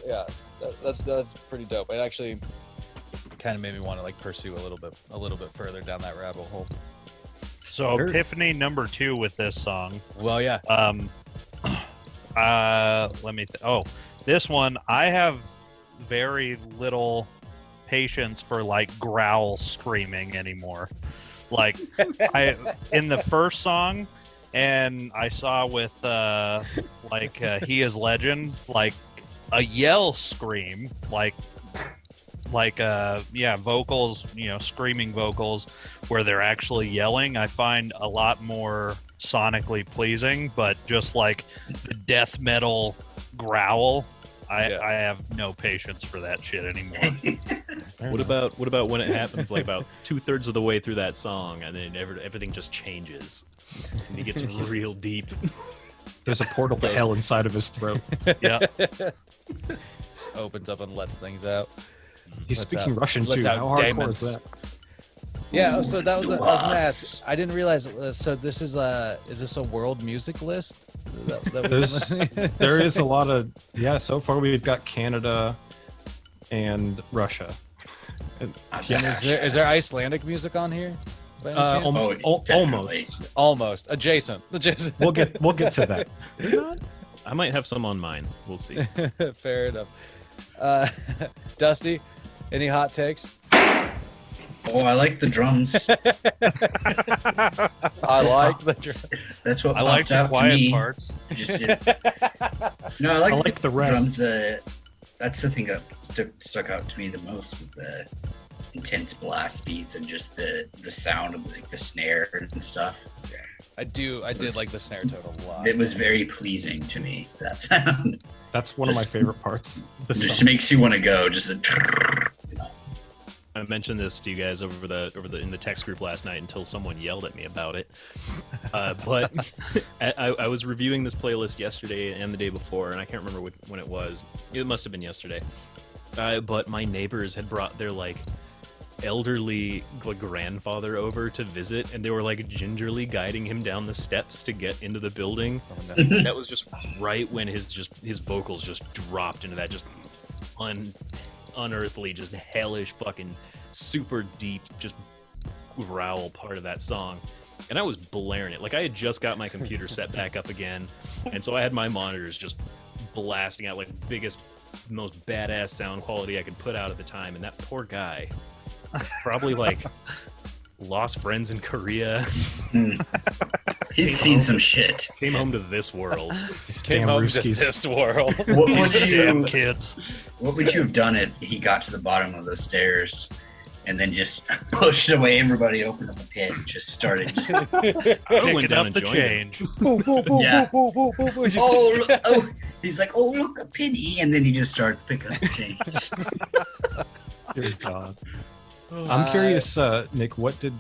[SPEAKER 3] Yeah, that's pretty dope. It actually kind of made me want to like pursue a little bit further down that rabbit hole.
[SPEAKER 7] So epiphany number 2 with this song.
[SPEAKER 3] Well, yeah.
[SPEAKER 7] Let me. This one I have very little patience for like growl screaming anymore. Like in the first song, and I saw with He Is Legend, like a yell scream, vocals, you know, screaming vocals where they're actually yelling, I find a lot more sonically pleasing. But just like the death metal growl, I have no patience for that shit anymore.
[SPEAKER 6] What about when it happens like about 2/3 of the way through that song, and then everything just changes, and he gets real deep.
[SPEAKER 5] There's a portal to hell inside of his throat.
[SPEAKER 7] Yeah.
[SPEAKER 3] Just opens up and lets things out.
[SPEAKER 5] He's speaking Russian too.
[SPEAKER 3] Lets out
[SPEAKER 5] How hardcore
[SPEAKER 3] demons.
[SPEAKER 5] is that?
[SPEAKER 3] Yeah, so that was I was gonna ask. I didn't realize. So this is this a world music list?
[SPEAKER 5] There is a lot of So far we've got Canada and Russia. And
[SPEAKER 3] is there Icelandic music on here? by any chance?
[SPEAKER 5] Almost.
[SPEAKER 3] Almost adjacent.
[SPEAKER 5] We'll get to that.
[SPEAKER 6] I might have some on mine. We'll see.
[SPEAKER 3] Fair enough. Dusty, any hot takes?
[SPEAKER 4] Oh, I like the drums.
[SPEAKER 3] I like the drum.
[SPEAKER 4] That's what
[SPEAKER 7] I like
[SPEAKER 4] popped
[SPEAKER 7] the
[SPEAKER 4] out to
[SPEAKER 7] quiet
[SPEAKER 4] me.
[SPEAKER 7] parts.
[SPEAKER 4] Just, no, I like
[SPEAKER 5] the rest.
[SPEAKER 4] drums. That's the thing that stuck out to me the most, was the intense blast beats and just the sound of like the snare and stuff.
[SPEAKER 3] I did like the snare tone a lot.
[SPEAKER 4] It was very pleasing to me, that sound.
[SPEAKER 5] That's one of my favorite parts.
[SPEAKER 4] It just makes you want to go. Just
[SPEAKER 6] I mentioned this to you guys over the in the text group last night until someone yelled at me about it. But I was reviewing this playlist yesterday and the day before, and I can't remember when it was. It must have been yesterday. But my neighbors had brought their like elderly grandfather over to visit, and they were like gingerly guiding him down the steps to get into the building. Oh, no. That was just right when his vocals just dropped into that just unearthly, just hellish, fucking super deep, just growl part of that song. And I was blaring it. Like, I had just got my computer set back up again, and so I had my monitors just blasting out like biggest, most badass sound quality I could put out at the time. And that poor guy probably like lost friends in Korea.
[SPEAKER 4] He's seen some shit.
[SPEAKER 6] Came home to this world.
[SPEAKER 3] Came home to this world.
[SPEAKER 4] What would
[SPEAKER 7] Damn
[SPEAKER 4] you
[SPEAKER 7] kids.
[SPEAKER 4] What would you have done if he got to the bottom of the stairs and then just pushed away everybody, opened up a pit, and just started just
[SPEAKER 6] Went
[SPEAKER 7] Picking
[SPEAKER 6] down
[SPEAKER 7] up
[SPEAKER 6] and
[SPEAKER 7] the
[SPEAKER 6] joined
[SPEAKER 7] change.
[SPEAKER 4] Yeah.
[SPEAKER 3] Just-
[SPEAKER 4] oh, he's like, oh, look, a penny, and then he just starts picking up the change.
[SPEAKER 5] Good God. I'm curious, Nick. What did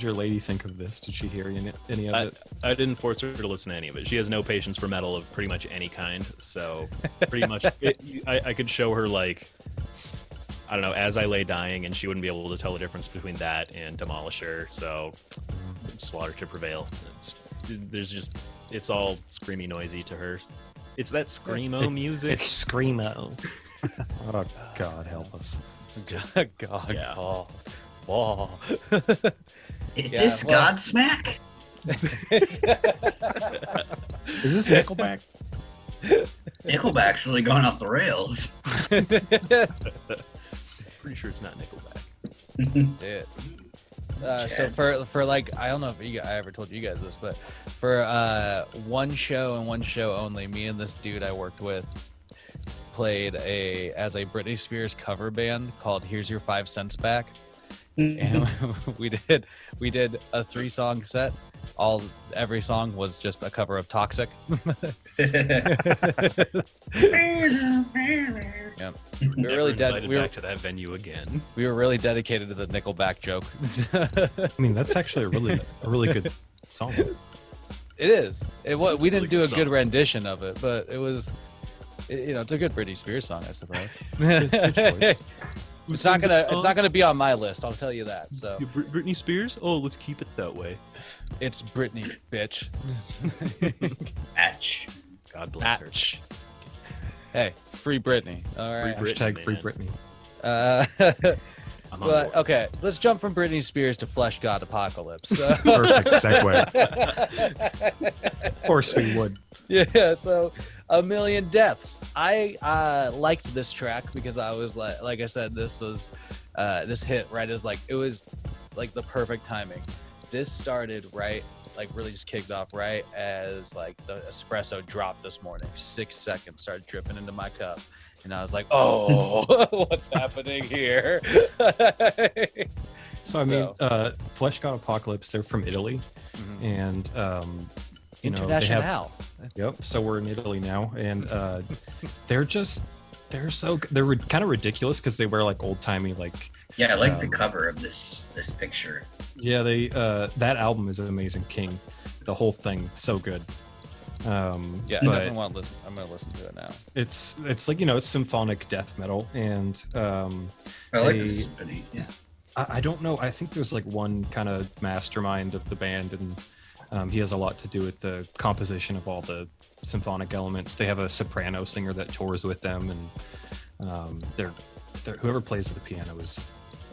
[SPEAKER 5] your lady think of this? Did she hear any of it?
[SPEAKER 6] I didn't force her to listen to any of it. She has no patience for metal of pretty much any kind. So pretty much, I could show her like, I don't know, As I Lay Dying, and she wouldn't be able to tell the difference between that and Demolisher. So Slaughter to Prevail. It's all screamy, noisy to her. It's that screamo music.
[SPEAKER 5] It's screamo. Oh God, help us!
[SPEAKER 3] God,
[SPEAKER 6] Yeah.
[SPEAKER 3] Paul.
[SPEAKER 4] Is
[SPEAKER 3] Yeah,
[SPEAKER 4] this
[SPEAKER 3] well-
[SPEAKER 4] Godsmack?
[SPEAKER 5] Is this Nickelback?
[SPEAKER 4] Nickelback's really going off the rails.
[SPEAKER 6] Pretty sure it's not Nickelback.
[SPEAKER 3] Dude. So for like, I don't know if I ever told you guys this, but for one show and one show only, me and this dude I worked with played as a Britney Spears cover band called Here's Your 5 Cents Back. And we did a 3-song set. Every song was just a cover of Toxic. Yeah. We were really
[SPEAKER 6] invited back to that venue again.
[SPEAKER 3] We were really dedicated to the Nickelback joke.
[SPEAKER 5] I mean, that's actually a really good song.
[SPEAKER 3] It is. We didn't
[SPEAKER 6] really
[SPEAKER 3] do a
[SPEAKER 6] good
[SPEAKER 3] good
[SPEAKER 6] song.
[SPEAKER 3] rendition of it, but it was. It's a good Britney Spears song, I suppose.
[SPEAKER 5] Good choice.
[SPEAKER 3] It's not gonna be on my list. I'll tell you that. So
[SPEAKER 6] Britney Spears. Oh, let's keep it that way.
[SPEAKER 3] it's Britney, bitch.
[SPEAKER 4] Atch.
[SPEAKER 6] God bless her.
[SPEAKER 3] Atch. Hey, free Britney. All right.
[SPEAKER 6] Free
[SPEAKER 5] Hashtag
[SPEAKER 6] Britney,
[SPEAKER 5] free
[SPEAKER 6] man.
[SPEAKER 5] Britney.
[SPEAKER 6] I'm on
[SPEAKER 3] But
[SPEAKER 6] board.
[SPEAKER 3] okay, let's jump from Britney Spears to Flesh God Apocalypse.
[SPEAKER 5] Perfect segue. Of course we would.
[SPEAKER 3] Yeah, so A Million Deaths. I liked this track because I was like I said, this was this hit right as like it was like the perfect timing. This started right, like really just kicked off right as like the espresso dropped this morning. 6 seconds started dripping into my cup. And I was like, oh, what's happening here?
[SPEAKER 5] So I mean, Flesh God Apocalypse, they're from Italy, and you know, they have,
[SPEAKER 3] International.
[SPEAKER 5] yep. So we're in Italy now, and they're kind of ridiculous because they wear like old timey like.
[SPEAKER 4] Yeah, I like the cover of this picture.
[SPEAKER 5] Yeah, they that album is amazing. King, the whole thing, so good.
[SPEAKER 3] Yeah, I
[SPEAKER 5] but
[SPEAKER 3] definitely want to listen. I'm gonna listen to it now.
[SPEAKER 5] it's like, you know, it's symphonic death metal, and
[SPEAKER 4] I like
[SPEAKER 5] they-
[SPEAKER 4] the symphony. Yeah.
[SPEAKER 5] I don't know. I think there's like one kind of mastermind of the band, and he has a lot to do with the composition of all the symphonic elements. They have a soprano singer that tours with them, and they're whoever plays the piano is.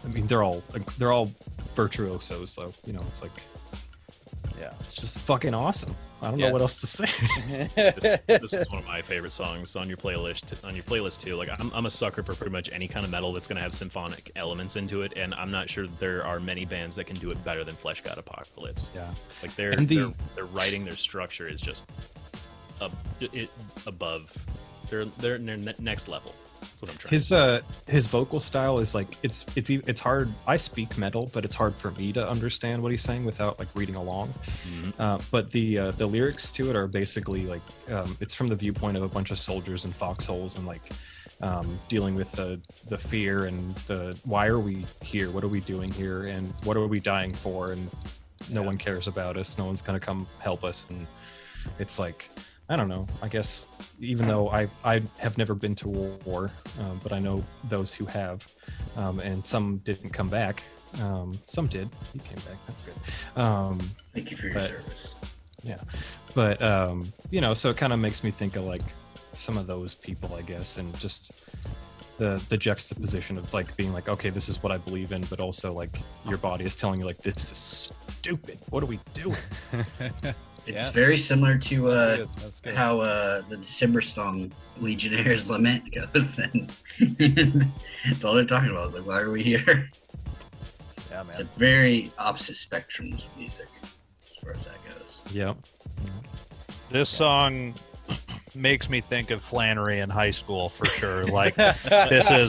[SPEAKER 5] I mean, they're all virtuosos. So, you know, it's like,
[SPEAKER 3] Yeah.
[SPEAKER 5] it's just fucking awesome. I don't
[SPEAKER 3] Yeah.
[SPEAKER 5] know what else to say.
[SPEAKER 6] This is one of my favorite songs on your playlist too. Like I'm a sucker for pretty much any kind of metal that's going to have symphonic elements into it, and I'm not sure there are many bands that can do it better than Flesh God Apocalypse.
[SPEAKER 5] Yeah.
[SPEAKER 6] Like their writing, their structure is just above. They're next level. That's what I'm trying.
[SPEAKER 5] His vocal style is like it's hard. I speak metal, but it's hard for me to understand what he's saying without like reading along. But the lyrics to it are basically like it's from the viewpoint of a bunch of soldiers in foxholes, and like dealing with the fear and the why are we here? What are we doing here? And what are we dying for? And no one cares about us. No one's gonna come help us. And it's like, I don't know. I guess even though I have never been to war, but I know those who have, and some didn't come back. Some did. He came back. That's good.
[SPEAKER 4] Thank you for your service.
[SPEAKER 5] Yeah, but you know, so it kind of makes me think of like some of those people, I guess, and just the juxtaposition of like being like, okay, this is what I believe in, but also like your body is telling you like, this is stupid. What are we doing?
[SPEAKER 4] It's very similar to
[SPEAKER 3] That's good.
[SPEAKER 4] how the December song Legionnaire's Lament goes. And that's all they're talking about. I was like, why are we here?
[SPEAKER 3] Yeah,
[SPEAKER 4] It's a
[SPEAKER 3] man.
[SPEAKER 4] very opposite spectrum of music as far as that goes.
[SPEAKER 5] Yep.
[SPEAKER 7] This song makes me think of Flannery in high school for sure. Like this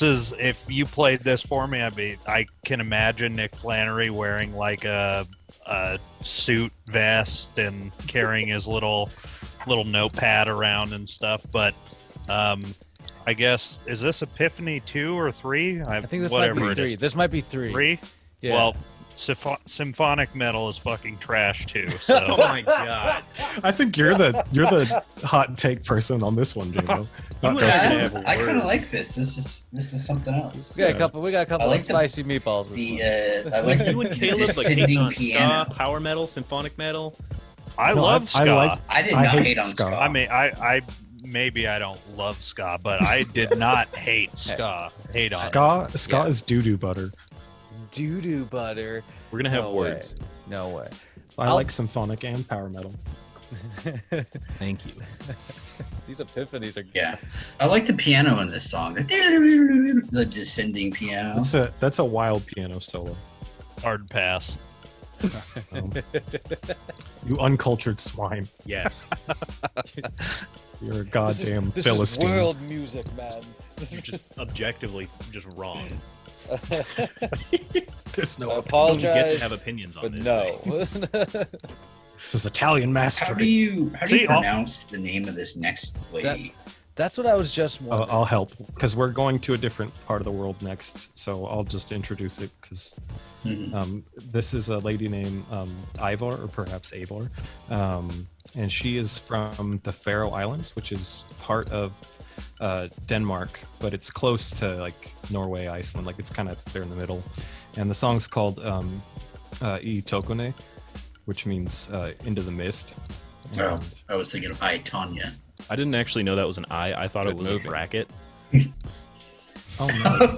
[SPEAKER 7] is if you played this for me, I can imagine Nick Flannery wearing like a suit vest and carrying his little notepad around and stuff. But I guess, is this Epiphany 2 or 3?
[SPEAKER 3] I think this might be 3. This might be 3.
[SPEAKER 7] 3?
[SPEAKER 3] Yeah.
[SPEAKER 7] Well, symphonic metal is fucking trash too. So
[SPEAKER 6] Oh my god!
[SPEAKER 5] I think you're the hot take person on this one, J-Lo. Not
[SPEAKER 6] would
[SPEAKER 5] Dusty.
[SPEAKER 6] have to
[SPEAKER 4] I kind of like
[SPEAKER 6] words.
[SPEAKER 4] this. This is something else.
[SPEAKER 3] we got a couple.
[SPEAKER 4] I
[SPEAKER 3] of
[SPEAKER 4] like
[SPEAKER 3] spicy meatballs. This
[SPEAKER 4] The
[SPEAKER 3] one.
[SPEAKER 4] I like the,
[SPEAKER 6] You and
[SPEAKER 4] the
[SPEAKER 6] Caleb like
[SPEAKER 4] descending
[SPEAKER 6] hating on
[SPEAKER 4] piano.
[SPEAKER 6] ska, power metal, symphonic metal.
[SPEAKER 7] I
[SPEAKER 5] No,
[SPEAKER 7] love
[SPEAKER 5] I
[SPEAKER 7] ska.
[SPEAKER 5] like-
[SPEAKER 4] I did
[SPEAKER 5] I
[SPEAKER 4] not
[SPEAKER 5] hate
[SPEAKER 4] hate on
[SPEAKER 5] ska.
[SPEAKER 4] ska.
[SPEAKER 7] I mean, I maybe I don't love ska, but I did not hate ska. Hate on it.
[SPEAKER 5] Ska
[SPEAKER 3] Yeah.
[SPEAKER 5] is doo-doo butter.
[SPEAKER 3] Doo-doo butter.
[SPEAKER 6] We're gonna have
[SPEAKER 3] No
[SPEAKER 6] words.
[SPEAKER 3] way. No way.
[SPEAKER 5] I
[SPEAKER 3] I'll-
[SPEAKER 5] like symphonic and power metal.
[SPEAKER 6] Thank you.
[SPEAKER 3] These epiphanies are.
[SPEAKER 4] Yeah, I like the piano in this song. The descending piano.
[SPEAKER 5] That's a wild piano solo.
[SPEAKER 7] Hard pass.
[SPEAKER 5] You uncultured swine.
[SPEAKER 6] Yes.
[SPEAKER 5] You're a goddamn
[SPEAKER 3] This
[SPEAKER 5] Philistine.
[SPEAKER 3] is world music, man.
[SPEAKER 6] You're just objectively just wrong.
[SPEAKER 5] There's no.
[SPEAKER 3] I
[SPEAKER 6] You
[SPEAKER 3] apologize,
[SPEAKER 6] don't get to have opinions on
[SPEAKER 3] but
[SPEAKER 6] this.
[SPEAKER 3] no.
[SPEAKER 6] thing.
[SPEAKER 5] This is Italian
[SPEAKER 4] How do
[SPEAKER 5] mastery.
[SPEAKER 4] you
[SPEAKER 7] See, I'll-
[SPEAKER 4] pronounce the name of this next lady?
[SPEAKER 3] That's what I was just wondering.
[SPEAKER 5] I'll help because we're going to a different part of the world next. So I'll just introduce it because
[SPEAKER 4] Mhm.
[SPEAKER 5] this is a lady named Ivor, or perhaps Avor, and she is from the Faroe Islands, which is part of Denmark, but it's close to like Norway, Iceland. Like it's kind of there in the middle. And the song's called I Tokone, which means Into the Mist.
[SPEAKER 4] Oh, I was thinking of I, Tanya.
[SPEAKER 6] I didn't actually know that was an I. I thought it was
[SPEAKER 3] movie.
[SPEAKER 6] a bracket.
[SPEAKER 5] Oh no.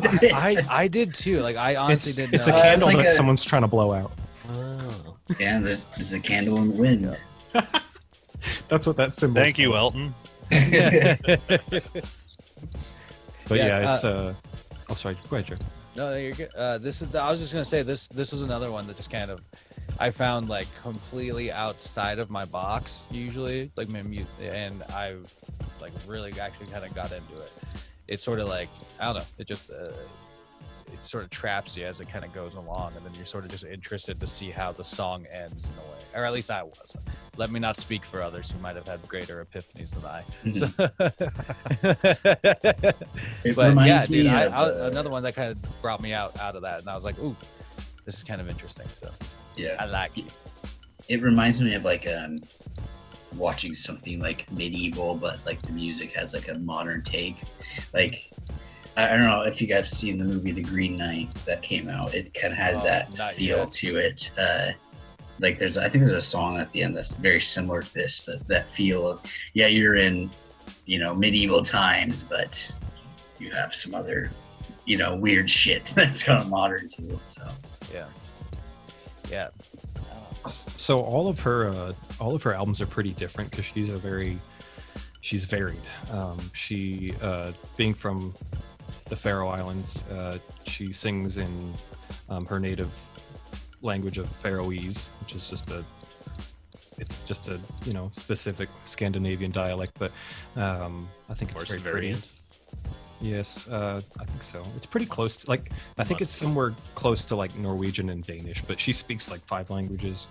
[SPEAKER 3] I did too. Like I honestly didn't
[SPEAKER 5] It's
[SPEAKER 3] know.
[SPEAKER 5] a candle
[SPEAKER 4] It's like
[SPEAKER 5] that
[SPEAKER 4] a-
[SPEAKER 5] someone's trying to blow out.
[SPEAKER 6] Oh.
[SPEAKER 4] Yeah, there's a candle in the wind.
[SPEAKER 5] That's what that symbol.
[SPEAKER 7] Thank you, Elton.
[SPEAKER 5] But
[SPEAKER 3] Yeah,
[SPEAKER 5] yeah, it's oh sorry, go ahead, Joe.
[SPEAKER 3] No, you're good. This is. I was just gonna say this. This was another one that just kind of, I found like completely outside of my box usually, like and I, like really actually kind of got into it. It's sort of like I don't know. It just it sort of traps you as it kind of goes along, and then you're sort of just interested to see how the song ends in a way, or at least I was. Let me not speak for others who might have had greater epiphanies than I.
[SPEAKER 4] It
[SPEAKER 3] But yeah,
[SPEAKER 4] reminds
[SPEAKER 3] dude,
[SPEAKER 4] me
[SPEAKER 3] I,
[SPEAKER 4] of,
[SPEAKER 3] another one that kind of brought me out of that, and I was like, ooh, this is kind of interesting. So
[SPEAKER 4] Yeah.
[SPEAKER 3] I like it.
[SPEAKER 4] It reminds me of like watching something like medieval, but like the music has like a modern take. Like I don't know if you guys have seen the movie The Green Knight that came out. It kind of has
[SPEAKER 3] Oh,
[SPEAKER 4] that
[SPEAKER 3] not
[SPEAKER 4] feel
[SPEAKER 3] yet.
[SPEAKER 4] to it. Like I think there's a song at the end that's very similar to this. That feel of you're in medieval times, but you have some other weird shit that's kind of modern too. So
[SPEAKER 3] Yeah.
[SPEAKER 5] So all of her albums are pretty different because she's varied. She being from the Faroe Islands, she sings in her native language of Faroese, which is just a specific Scandinavian dialect, but I think it's
[SPEAKER 6] Horse
[SPEAKER 5] very pretty.
[SPEAKER 6] variants.
[SPEAKER 5] Yes, I think so. It's pretty close to I think it's somewhere close to like Norwegian and Danish, but she speaks like 5 languages.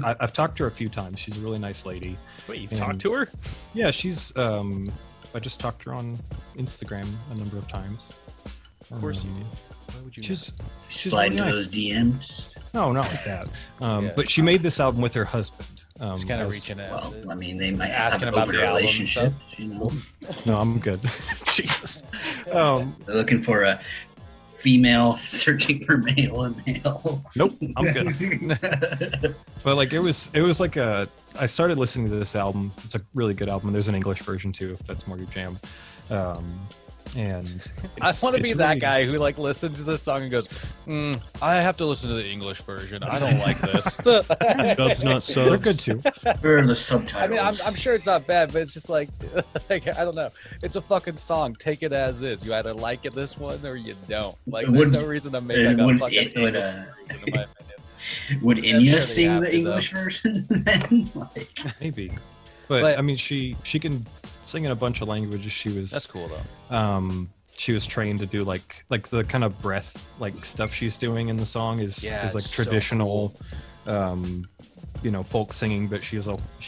[SPEAKER 5] I've talked to her a few times. She's a really nice lady.
[SPEAKER 6] Wait, you've
[SPEAKER 5] And-
[SPEAKER 6] talked to her?
[SPEAKER 5] Yeah, she's I just talked to her on Instagram a number of times.
[SPEAKER 6] Of course you did. Why would you?
[SPEAKER 5] She's
[SPEAKER 4] slide into
[SPEAKER 5] really
[SPEAKER 4] those DMs.
[SPEAKER 5] no, not like that.
[SPEAKER 3] Yeah.
[SPEAKER 5] But she made this album with her husband.
[SPEAKER 3] Just kind of
[SPEAKER 5] as-
[SPEAKER 3] reaching out.
[SPEAKER 4] Well, I mean, they might
[SPEAKER 3] Asking
[SPEAKER 4] have
[SPEAKER 3] about
[SPEAKER 4] an
[SPEAKER 3] the
[SPEAKER 4] open
[SPEAKER 3] album and
[SPEAKER 4] relationship.
[SPEAKER 3] stuff.
[SPEAKER 5] No, I'm good. Jesus.
[SPEAKER 4] They're looking for a female searching for male and male.
[SPEAKER 5] Nope, I'm good. But like it was like I started listening to this album. It's a really good album. There's an English version too, if that's more your jam. And
[SPEAKER 3] I want to be that
[SPEAKER 5] really-
[SPEAKER 3] guy who like listens to this song and goes, I have to listen to the English version. I don't like this.
[SPEAKER 6] Dubs not subs.
[SPEAKER 5] They're good too.
[SPEAKER 4] Where are the
[SPEAKER 3] I
[SPEAKER 4] subtitles?
[SPEAKER 3] mean, I'm sure it's not bad, but it's just like, I don't know. It's a fucking song. Take it as is. You either like it this one or you don't. Like,
[SPEAKER 4] It
[SPEAKER 3] there's
[SPEAKER 4] would-
[SPEAKER 3] no reason to make like a
[SPEAKER 4] would-
[SPEAKER 3] fucking
[SPEAKER 4] it would,
[SPEAKER 3] English version, in my opinion.
[SPEAKER 4] Would
[SPEAKER 3] I'm
[SPEAKER 4] Inya
[SPEAKER 3] sure they
[SPEAKER 4] sing
[SPEAKER 3] have
[SPEAKER 4] the
[SPEAKER 3] to, though.
[SPEAKER 4] English version then? Like,
[SPEAKER 5] Maybe. But
[SPEAKER 3] But-
[SPEAKER 5] I mean, she can sing in a bunch of languages.
[SPEAKER 3] That's cool though.
[SPEAKER 5] She was trained to do like the kind of breath like stuff she's doing in the song is
[SPEAKER 3] Yeah,
[SPEAKER 5] like
[SPEAKER 3] it's so
[SPEAKER 5] traditional folk singing, but she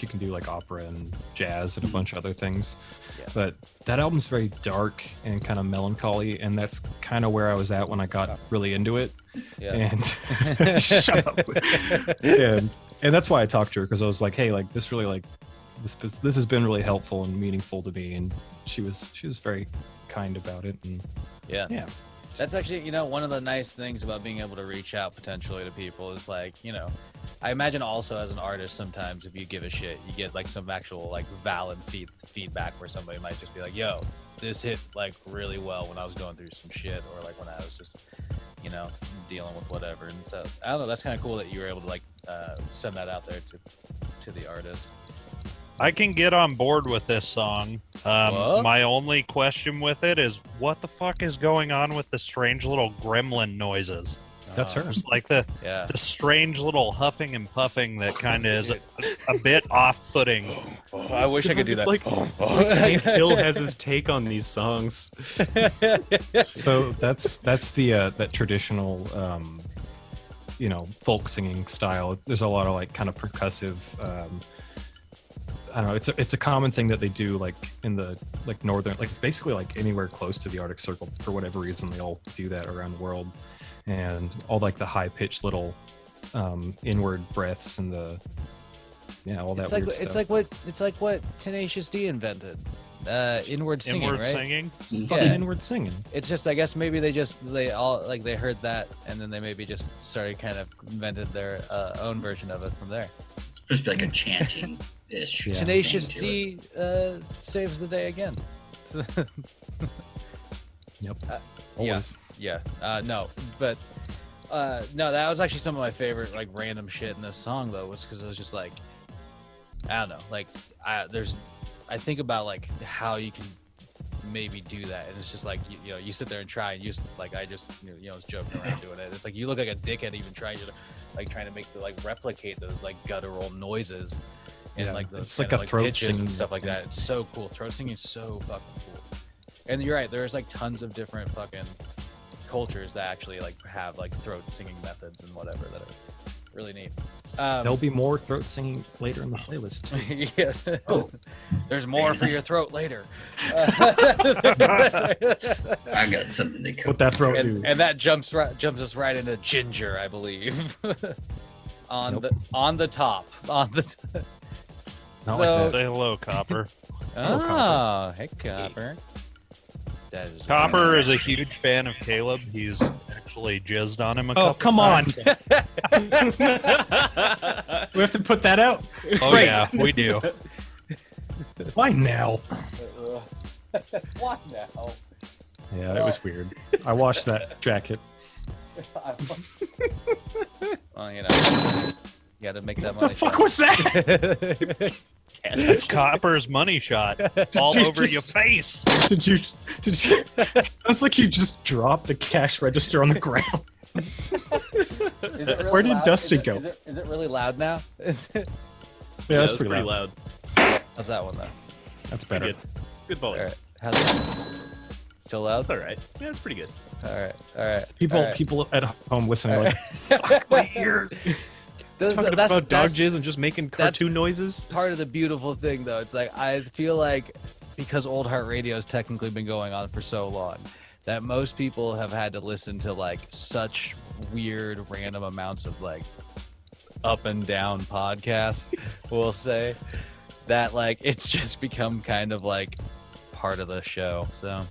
[SPEAKER 5] can do like opera and jazz and a bunch of other things.
[SPEAKER 3] Yeah.
[SPEAKER 5] But that album's very dark and kind of melancholy, and that's kind of where I was at when I got really into it.
[SPEAKER 3] Yeah.
[SPEAKER 5] And shut up. And that's why I talked to her, because I was like, hey, like this really like this has been really helpful and meaningful to me, and she was very kind about it. And
[SPEAKER 3] Yeah.
[SPEAKER 5] yeah,
[SPEAKER 3] That's actually, one of the nice things about being able to reach out potentially to people is like, I imagine also as an artist, sometimes if you give a shit, you get like some actual like valid feedback where somebody might just be like, yo, this hit like really well when I was going through some shit, or like when I was just, dealing with whatever. And so I don't know, that's kind of cool that you were able to like send that out there to the artist.
[SPEAKER 7] I can get on board with this song.
[SPEAKER 3] What?
[SPEAKER 7] My only question with it is, what the fuck is going on with the strange little gremlin noises?
[SPEAKER 5] that's her.
[SPEAKER 7] Just like the
[SPEAKER 3] Yeah.
[SPEAKER 7] strange little huffing and puffing that kind of is a bit off-putting.
[SPEAKER 3] I wish I could do
[SPEAKER 6] It's
[SPEAKER 3] that.
[SPEAKER 6] like Hill has his take on these songs.
[SPEAKER 5] So that's the that traditional folk singing style. There's a lot of like kind of percussive I don't know, it's a common thing that they do like in the like northern, like basically like anywhere close to the Arctic Circle. For whatever reason, they all do that around the world, and all like the high pitched little inward breaths and all that
[SPEAKER 3] It's
[SPEAKER 5] weird
[SPEAKER 3] like
[SPEAKER 5] stuff.
[SPEAKER 3] it's like what Tenacious D invented. Inward singing,
[SPEAKER 7] Inward
[SPEAKER 3] right?
[SPEAKER 7] singing.
[SPEAKER 5] It's fucking
[SPEAKER 3] Yeah.
[SPEAKER 5] inward singing.
[SPEAKER 3] It's just, I guess maybe they all like they heard that and then they maybe just started kind of invented their own version of it from there.
[SPEAKER 4] Just like a chanting ish.
[SPEAKER 5] Yeah.
[SPEAKER 3] Tenacious D saves the day again.
[SPEAKER 5] Yep.
[SPEAKER 3] Yeah.
[SPEAKER 5] Always.
[SPEAKER 3] Yeah. No, but no, that was actually some of my favorite like random shit in this song though, was because it was just like, I don't know, like I think about like how you can maybe do that, and it's just like you know you sit there and try and you just like I just you know was joking around doing it. It's like you look like a dickhead even trying to make the like replicate those like guttural noises and
[SPEAKER 5] Yeah,
[SPEAKER 3] like those
[SPEAKER 5] it's
[SPEAKER 3] kind
[SPEAKER 5] like
[SPEAKER 3] of,
[SPEAKER 5] a throat
[SPEAKER 3] pitches
[SPEAKER 5] singing
[SPEAKER 3] and stuff like that. It's so cool. Throat singing is so fucking cool. And you're right, there's like tons of different fucking cultures that actually like have like throat singing methods and whatever that are really neat.
[SPEAKER 5] There'll be more throat singing later in the playlist too.
[SPEAKER 3] Yes.
[SPEAKER 4] Oh.
[SPEAKER 3] There's more for your throat later.
[SPEAKER 4] I got something to cover.
[SPEAKER 5] What that throat do?
[SPEAKER 3] and that jumps us right into Ginger, I believe. on
[SPEAKER 5] Nope.
[SPEAKER 3] the top.
[SPEAKER 5] Not like
[SPEAKER 3] So
[SPEAKER 5] that.
[SPEAKER 7] Say hello, Copper.
[SPEAKER 3] oh, hey Copper. That is
[SPEAKER 7] Copper is a huge fan of Caleb. He's actually jizzed on him a
[SPEAKER 5] Oh,
[SPEAKER 7] couple
[SPEAKER 5] come on.
[SPEAKER 7] times.
[SPEAKER 5] We have to put that out.
[SPEAKER 7] Oh
[SPEAKER 5] Great.
[SPEAKER 7] yeah, we do.
[SPEAKER 5] Why now?
[SPEAKER 3] What now?
[SPEAKER 5] Yeah, it was weird. I washed that jacket.
[SPEAKER 3] Well, you know, you got to make that
[SPEAKER 5] The
[SPEAKER 3] money.
[SPEAKER 5] fuck was that?
[SPEAKER 7] It's Copper's money shot all
[SPEAKER 5] You
[SPEAKER 7] over
[SPEAKER 5] just-
[SPEAKER 7] your face.
[SPEAKER 5] Did you? Sounds like you just dropped the cash register on the ground.
[SPEAKER 3] Is it really
[SPEAKER 5] Where did
[SPEAKER 3] loud?
[SPEAKER 5] Dusty
[SPEAKER 3] Is it-
[SPEAKER 5] go?
[SPEAKER 3] Is it really loud now? Is it?
[SPEAKER 5] Yeah, that's
[SPEAKER 6] that's
[SPEAKER 5] pretty
[SPEAKER 6] pretty
[SPEAKER 5] loud.
[SPEAKER 6] loud.
[SPEAKER 3] How's that one though?
[SPEAKER 5] That's better.
[SPEAKER 6] Good. Good volume.
[SPEAKER 3] All right. How's that? Still loud?
[SPEAKER 6] That's all right. Yeah, it's pretty good.
[SPEAKER 3] All right.
[SPEAKER 5] People,
[SPEAKER 3] All right.
[SPEAKER 5] people at home listening,
[SPEAKER 3] All
[SPEAKER 5] like, fuck my ears.
[SPEAKER 6] Talking
[SPEAKER 3] That's
[SPEAKER 6] about dog jizz and just making
[SPEAKER 3] that's-
[SPEAKER 6] cartoon noises.
[SPEAKER 3] part of the beautiful thing, though. It's like I feel like because Old Heart Radio has technically been going on for so long, that most people have had to listen to like such weird, random amounts of like up and down podcasts. We'll say that like it's just become kind of like part of the show. So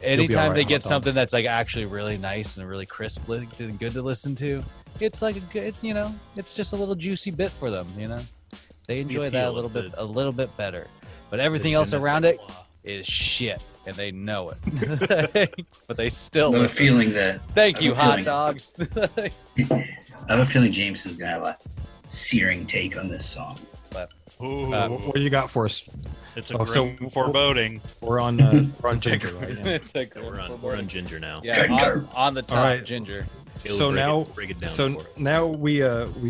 [SPEAKER 3] anytime
[SPEAKER 5] alright,
[SPEAKER 3] they
[SPEAKER 5] hot
[SPEAKER 3] get something
[SPEAKER 5] dogs.
[SPEAKER 3] that's like actually really nice and really crisp and good to listen to, it's like a good, you know, it's just a little juicy bit for them, you know. They
[SPEAKER 6] It's the
[SPEAKER 3] enjoy that
[SPEAKER 6] appeal,
[SPEAKER 3] a little bit better, but everything else around it is shit, and they know it. But they still
[SPEAKER 4] I have a
[SPEAKER 3] listen.
[SPEAKER 4] feeling that
[SPEAKER 3] Thank you,
[SPEAKER 4] I have a
[SPEAKER 3] hot
[SPEAKER 4] feeling-
[SPEAKER 3] dogs.
[SPEAKER 4] I have a feeling Jameson's gonna have a searing take on this song.
[SPEAKER 7] Ooh,
[SPEAKER 5] What do you got for us?
[SPEAKER 7] it's a
[SPEAKER 5] oh, so-
[SPEAKER 7] grim foreboding.
[SPEAKER 5] We're on Ginger right now.
[SPEAKER 3] It's a
[SPEAKER 6] Yeah, we're on Ginger now.
[SPEAKER 3] yeah,
[SPEAKER 4] Ginger.
[SPEAKER 3] on the top,
[SPEAKER 5] Alright.
[SPEAKER 3] Ginger.
[SPEAKER 5] So now,
[SPEAKER 6] break it down
[SPEAKER 5] so
[SPEAKER 6] for us.
[SPEAKER 5] now we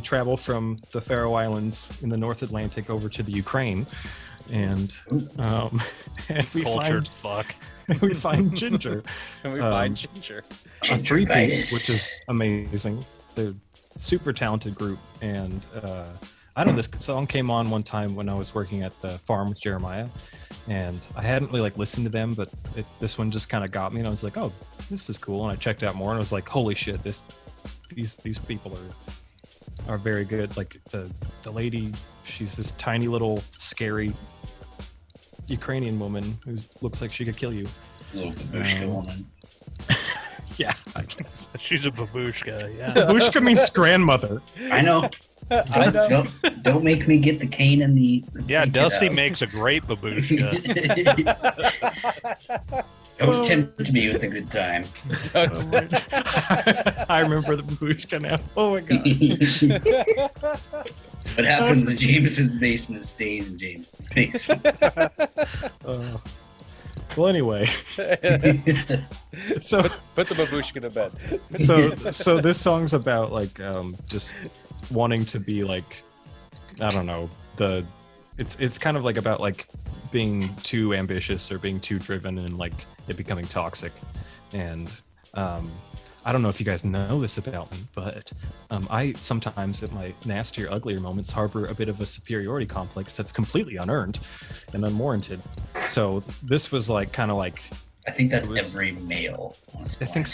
[SPEAKER 5] travel from the Faroe Islands in the North Atlantic over to the Ukraine, and and we
[SPEAKER 7] Cultured fuck.
[SPEAKER 5] find Ginger,
[SPEAKER 3] And we
[SPEAKER 5] Um,
[SPEAKER 3] find Ginger.
[SPEAKER 5] a three-piece,
[SPEAKER 4] Gingivitis.
[SPEAKER 5] which is amazing. They're a super talented group, and I don't know, this song came on one time when I was working at the farm with Jeremiah, and I hadn't really like listened to them, but this one just kind of got me, and I was like, oh, this is cool, and I checked out more, and I was like, holy shit, these people are very good. Like the lady, she's this tiny little scary Ukrainian woman who looks like she could kill you.
[SPEAKER 4] Little babushka
[SPEAKER 5] Um,
[SPEAKER 4] woman.
[SPEAKER 5] Yeah, I guess.
[SPEAKER 7] She's a babushka, yeah.
[SPEAKER 5] Babushka means grandmother.
[SPEAKER 4] I know.
[SPEAKER 3] I know.
[SPEAKER 4] Don't make me get the cane and the
[SPEAKER 7] Yeah,
[SPEAKER 4] get
[SPEAKER 7] Dusty
[SPEAKER 4] out.
[SPEAKER 7] makes a great babushka.
[SPEAKER 4] Don't tempt me with a good time.
[SPEAKER 5] I remember the babushka now. Oh my god.
[SPEAKER 4] What happens in Jameson's basement stays in Jameson's basement.
[SPEAKER 5] Well, anyway, so
[SPEAKER 3] Put the babushka to bed.
[SPEAKER 5] so this song's about like just wanting to be like, I don't know, it's kind of like about like being too ambitious or being too driven and like it becoming toxic. And I don't know if you guys know this about me, but I sometimes at my nastier, uglier moments harbor a bit of a superiority complex that's completely unearned and unwarranted. So this was like kind of like,
[SPEAKER 4] I think that's
[SPEAKER 5] It was-
[SPEAKER 4] every male on this
[SPEAKER 5] I think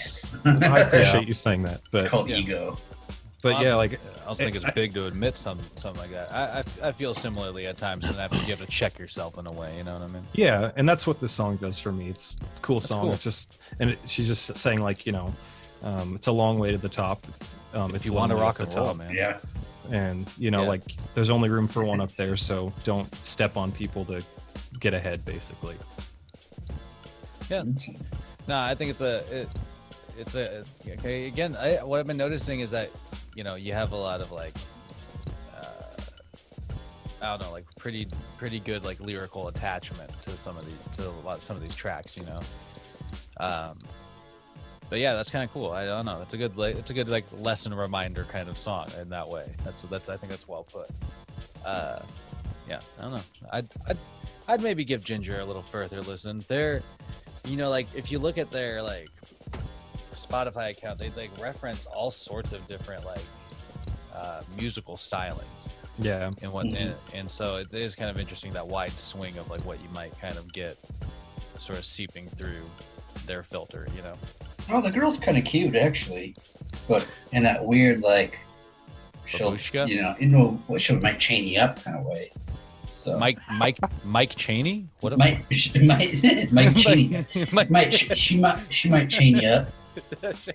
[SPEAKER 4] planet.
[SPEAKER 5] I appreciate you saying that,
[SPEAKER 4] It's
[SPEAKER 5] but
[SPEAKER 4] called ego.
[SPEAKER 5] But yeah, like
[SPEAKER 3] I also think it's big to admit something like that. I feel similarly at times, and you have to check yourself in a way. You know what I mean?
[SPEAKER 5] yeah, and that's what this song does for me. It's a cool song.
[SPEAKER 3] cool.
[SPEAKER 5] It's just, and she's just saying like, it's a long way to the top.
[SPEAKER 3] If you want to rock and roll, man.
[SPEAKER 4] Yeah.
[SPEAKER 5] And
[SPEAKER 3] Yeah.
[SPEAKER 5] like there's only room for one up there, so don't step on people to get ahead, basically.
[SPEAKER 3] Yeah. No, I think it's okay. Again, what I've been noticing is that you have a lot of like I don't know, like pretty good like lyrical attachment to some of these tracks, But yeah, that's kind of cool. I don't know. It's a good like lesson reminder kind of song in that way. That's I think that's well put. Yeah, I don't know. I'd maybe give Ginger a little further listen. They're, like if you look at their like Spotify account, they like reference all sorts of different like musical stylings.
[SPEAKER 5] Yeah.
[SPEAKER 3] And what and so it is kind of interesting, that wide swing of like what you might kind of get sort of seeping through their filter,
[SPEAKER 4] Oh, the girl's kind of cute, actually, but in that weird like,
[SPEAKER 3] Babushka?
[SPEAKER 4] What she might chain you up kind of way. So
[SPEAKER 3] Mike Chaney? What
[SPEAKER 4] Mike Cheney. She might chain you up.